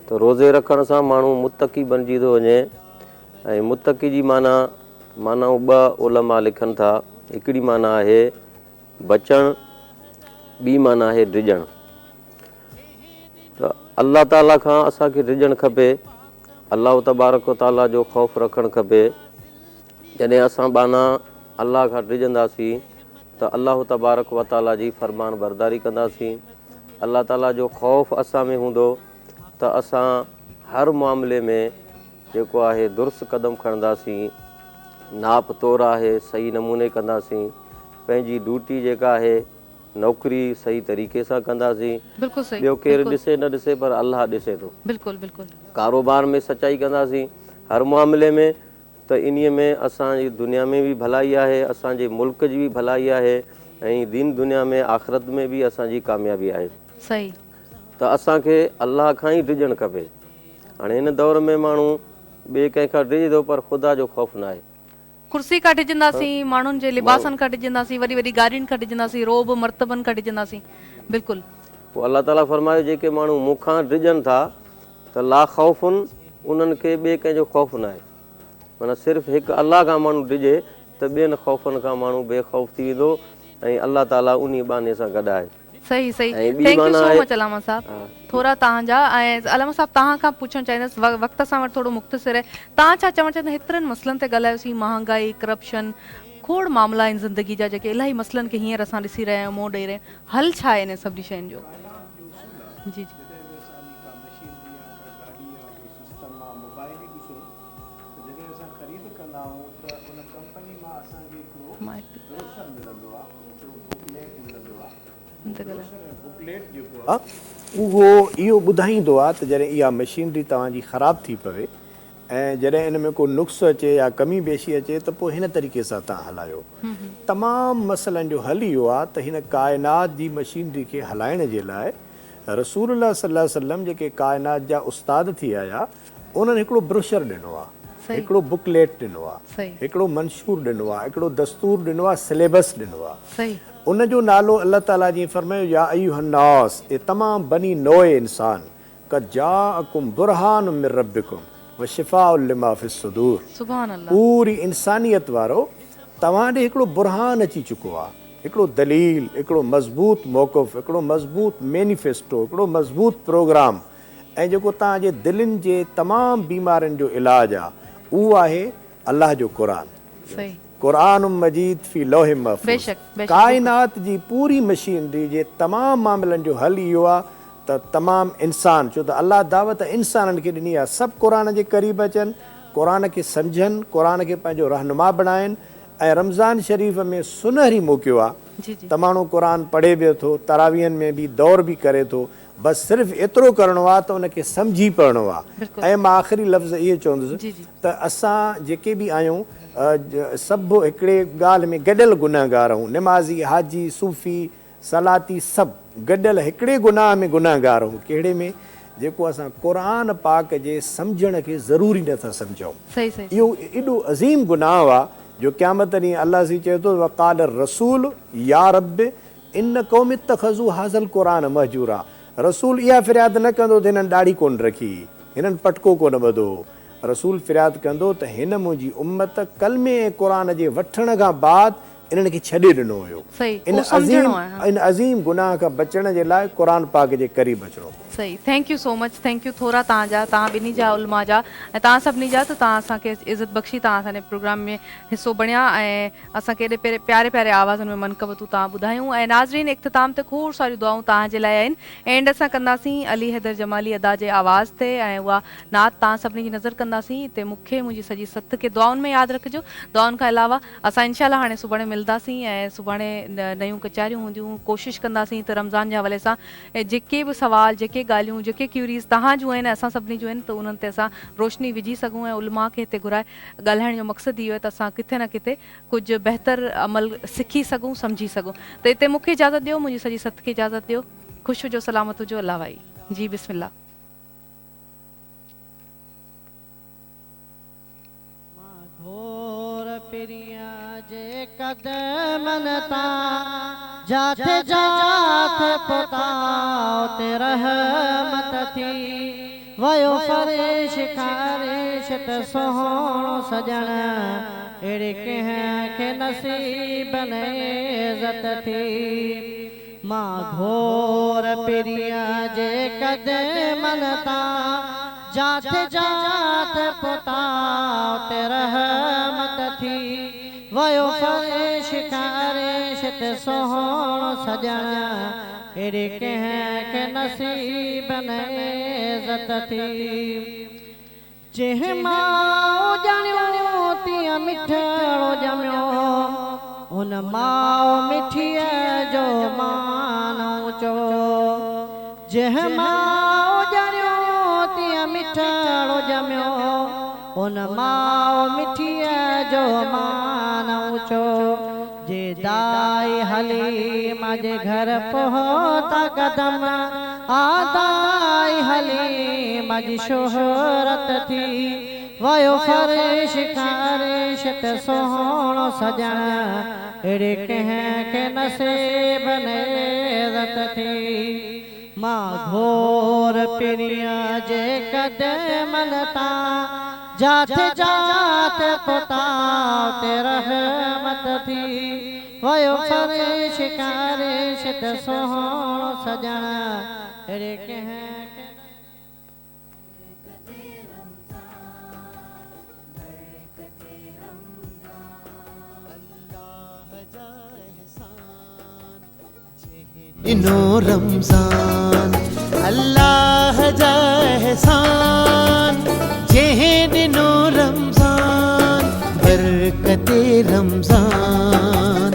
त रोज़े रखण सां माण्हू मुतक़ी बणिजी थो वञे। ऐं मुतक़ी जी मानाऊं ॿ उलमा लिखनि था। हिकिड़ी माना आहे बचणु, ॿी माना आहे डिॼणु। त अल्लाह ताला खां असांखे डिॼणु खपे, अल्लाह तबारक व ताला जो ख़ौफ़ रखणु खपे। जॾहिं असां बाना अल्लाह खां डिॼंदासीं त अल्लाह तबारक व ताला जी फ़रमान बरदारी कंदासीं। अल्लाह ताला जो ख़ौफ़ असां में हूंदो त असां हर मामले में जेको आहे दुरुस्त क़दम खणंदासीं, नाप तोर आहे सही नमूने कंदासीं, पंहिंजी ड्यूटी जेका आहे नौकरी सही तरीक़े सां कंदासीं। बिल्कुलु सही। ॿियो केरु ॾिसे न ॾिसे पर अल्लाह ॾिसे थो। बिल्कुलु बिल्कुलु। कारोबार में सचाई कंदासीं, हर मामले में, त इन्हीअ में असांजी दुनिया में बि भलाई आहे, असांजे मुल्क जी बि भलाई आहे, ऐं दीन दुनिया में आख़िरत में बि असांजी कामयाबी आहे। सही। त असांखे अल्लाह खां ई डिॼणु खपे। हाणे हिन दौर में माण्हू ॿिए कंहिं खां डिॼे थो पर ख़ुदा जो ख़ौफ़ न आहे। कुर्सी खां डिॼंदासीं, माण्हुनि जे लिबासनि खां डिॼंदासीं, वॾी वॾी गाॾियुनि खां डिॼंदासीं, रोब मर्तबनि खां डिॼंदासीं। बिल्कुलु। पोइ अल्लाह ताला फरमायो जेके माण्हू मूंखां डिॼनि था त ला ख़ौफ़ुन, उन्हनि खे ॿिए कंहिंजो ख़ौफ़ न आहे। माना सिर्फ़ु हिकु अल्लाह खां माण्हू डिॼे त ॿियनि ख़ौफ़नि खां माण्हू बेख़ौफ़ थी वेंदो ऐं अल्लाह ताला उन बहाने सां गॾु आहे। सही सही। थैंक यू सो मच अलामा साहब। थोरा तव्हांजा ऐं अलामा साहब तव्हां खां पुछणु चाहींदसि, वक़्त सां वटि थोरो मुख़्तसिर आहे, तव्हां छा चवणु चाहींदा? हेतिरनि मसइलनि ते ॻाल्हायोसीं, महांगाई, करप्शन, खोड़ मामला आहिनि ज़िंदगी जा जेके इलाही मसइलनि खे हींअर असां ॾिसी रहिया आहियूं, मुंहुं ॾेई रहिया आहियूं। हल छा आहे इन सभिनी शयुनि जो? जी जी। उहो इहो ॿुधाईंदो आहे त जॾहिं इहा मशीनरी तव्हांजी ख़राबु थी पवे ऐं जॾहिं इन में को नुक़्स अचे या कमी बेशी अचे त पोइ हिन तरीक़े सां तव्हां हलायो। तमामु मसइलनि जो हल इहो आहे त हिन काइनात जी मशीनरी खे हलाइण जे लाइ रसूलुल्लाह सल्लल्लाहु अलैहि वसल्लम जेके काइनात जा उस्ताद थी आया, उन्हनि हिकिड़ो ब्रोशर ॾिनो आहे, हिकिड़ो बुकलेट ॾिनो आहे, हिकिड़ो मंशूर ॾिनो आहे, हिकिड़ो दस्तूर ॾिनो आहे, सिलेबस ॾिनो आहे। उनजो नालो अल्लाह ताला जीअं फरमायो, या अय्युहन्नास, ए तमामु बनी नोए इंसान, क़द जाअकुम बुरहानुम मिर रब्बिकुम व शिफाउल लिमा फिस सुदूर। सुभान अल्लाह। पूरी इंसानियत वारो तव्हां ॾे हिकिड़ो बुरहान अची चुको आहे, हिकिड़ो दलील, हिकिड़ो मज़बूत मौक़िफ़, हिकिड़ो मज़बूत मैनिफेस्टो, हिकिड़ो मज़बूत प्रोग्राम, ऐं जेको तव्हांजे दिलनि जे तमामु बीमारियुनि जो इलाजु आहे, उहो आहे अल्लाह जो क़ुरान। क़ुरान मजीद फी लौह महफूज़। काइनात जी पूरी मशीनरी जे तमामु मामलनि जो हल इहो आहे त तमामु इंसान, छो त अल्लाह दावत इंसाननि खे ॾिनी आहे सभु क़ुरान जे क़रीब अचनि, क़ुरान खे सम्झनि, क़ुरान खे पंहिंजो रहनुमा बणाइनि। ऐं रमज़ान शरीफ़ में सुनहरी मौक़ो आहे त माण्हू क़ुरान पढ़े बि थो, तरावीहनि में बि दौर बि करे थो, बसि सिर्फ़ु एतिरो करिणो आहे त उनखे सम्झी पढ़णो आहे। ऐं मां आख़िरी लफ़्ज़ इहे चवंदुसि त असां जेके बि आहियूं सभु हिकिड़े ॻाल्हि में गॾियल गुनाहगार आहियूं, निमाज़ी, हाजी, सूफ़ी, सलाती, सभु गॾियल हिकिड़े गुनाह में गुनाहगार आहियूं। कहिड़े में? जेको असां क़ुरान पाक जे सम्झण खे ज़रूरी नथा सम्झूं। इहो एॾो अज़ीम गुनाह आहे जो क़यामत ॾींहुं अल्लाह जी चए थो, वक़ाल रसूल या रब इन क़ौम इत्तख़ज़ू हाज़ल क़ुरान महजूरा। रसूल इहा फ़रियाद न कंदो त हिननि ॾाढ़ी कोन रखी, हिननि पटको कोन ॿधो, रसूल फ़रियाद कंदो त हिन मुंहिंजी उम्मत कलमे ऐं क़ुरान जे वठण खां बाद इन्हनि खे छॾे ॾिनो हुयो। सही, इन उहो सम्झणो आहे, हा। अज़ीम गुनाह खां बचण जे लाइ क़ुरान पाक जे क़रीब अचिणो। सही, thank you so much, thank U थोरा तव्हां ॿिन्ही जा उलमा जा ऐं तव्हां सभिनी जा, त तव्हां असांखे इज़त बख़्शी, तव्हां असांजे प्रोग्राम में हिसो बणिया ऐं असांखे एॾे प्यारे प्यारे आवाज़नि में मनक़बतूं तव्हां ॿुधायूं। ऐं नाज़रीन, इख़्तिताम ते खोड़ सारियूं दुआऊं तव्हां जे लाइ आहिनि। एंड असां कंदासीं अली हैदर जमाली अदा जे आवाज़ ते ऐं उहा नात तव्हां सभिनी जी नज़र कंदासीं। हिते मूंखे मुंहिंजी सॼी सत खे दुआउनि में यादि रखिजो। दुआउनि खां अलावा असां इंशाल्लाह हाणे सुभाणे मिलंदासीं ऐं सुभाणे नयूं कचारियूं हूंदियूं। कोशिशि कंदासीं त रमज़ान जे हवाले सां जेके बि सवाल, जेके ॻाल्हियूं, जेके क्यूरीज़ तव्हां जूं आहिनि, असां सभिनी जूं आहिनि, त उन्हनि ते असां रोशनी विझी सघूं ऐं उलमा खे हिते घुराए ॻाल्हाइण जो मक़सदु इहो आहे त असां किथे न किथे कुझु बहितर अमल सिखी सघूं, सम्झी सघूं। त हिते मूंखे इजाज़त ॾियो, मुंहिंजी सॼी सत खे इजाज़त ॾियो। ख़ुशि हुजो, सलामत हुजो, अल्लाह भाई जी, बिस्मिल्लाह। जे कदमन तां जाते जाते पताओ ते रहमत थी वयो फरिश खारिश त सोहणो सजण अहिड़े कंहिंखे नसीब न इज़त थी। मां घोर पिरिया जे कदमन तां जाते जाते पताओ ते रहमत थी वयो फरिश खारिश त सोहणो सजण अहिड़े कंहिंखे नसीब न इज़त थी। जंहिं माउ ॼणियो तीअं मिठड़ो ॼमियो उन माउ मिठीअ जो मान ऊचो। जंहिं माउ ॼणियो तीअं मिठड़ो ॼमियो उन माउ मिठीअ जो मान ऊचो। जे दाई हली मांजे घर पहुता कदम आदाई हली मांजी शोहरत थी वयो फरिश खारिश त सोहणो सजण अहिड़े कंहिंखे नसीब न इज़त थी। मां घोर पिरिया जे कदमन तां जाते जाते पताओ ते रहमत थी वयो फरिश खारिश त सोहणो सजण अहिड़े कंहिंखे ॾिनो रमज़ान अल्लाह जा एहसान जंहिं ॾिनो रमज़ान बरकते रमज़ान।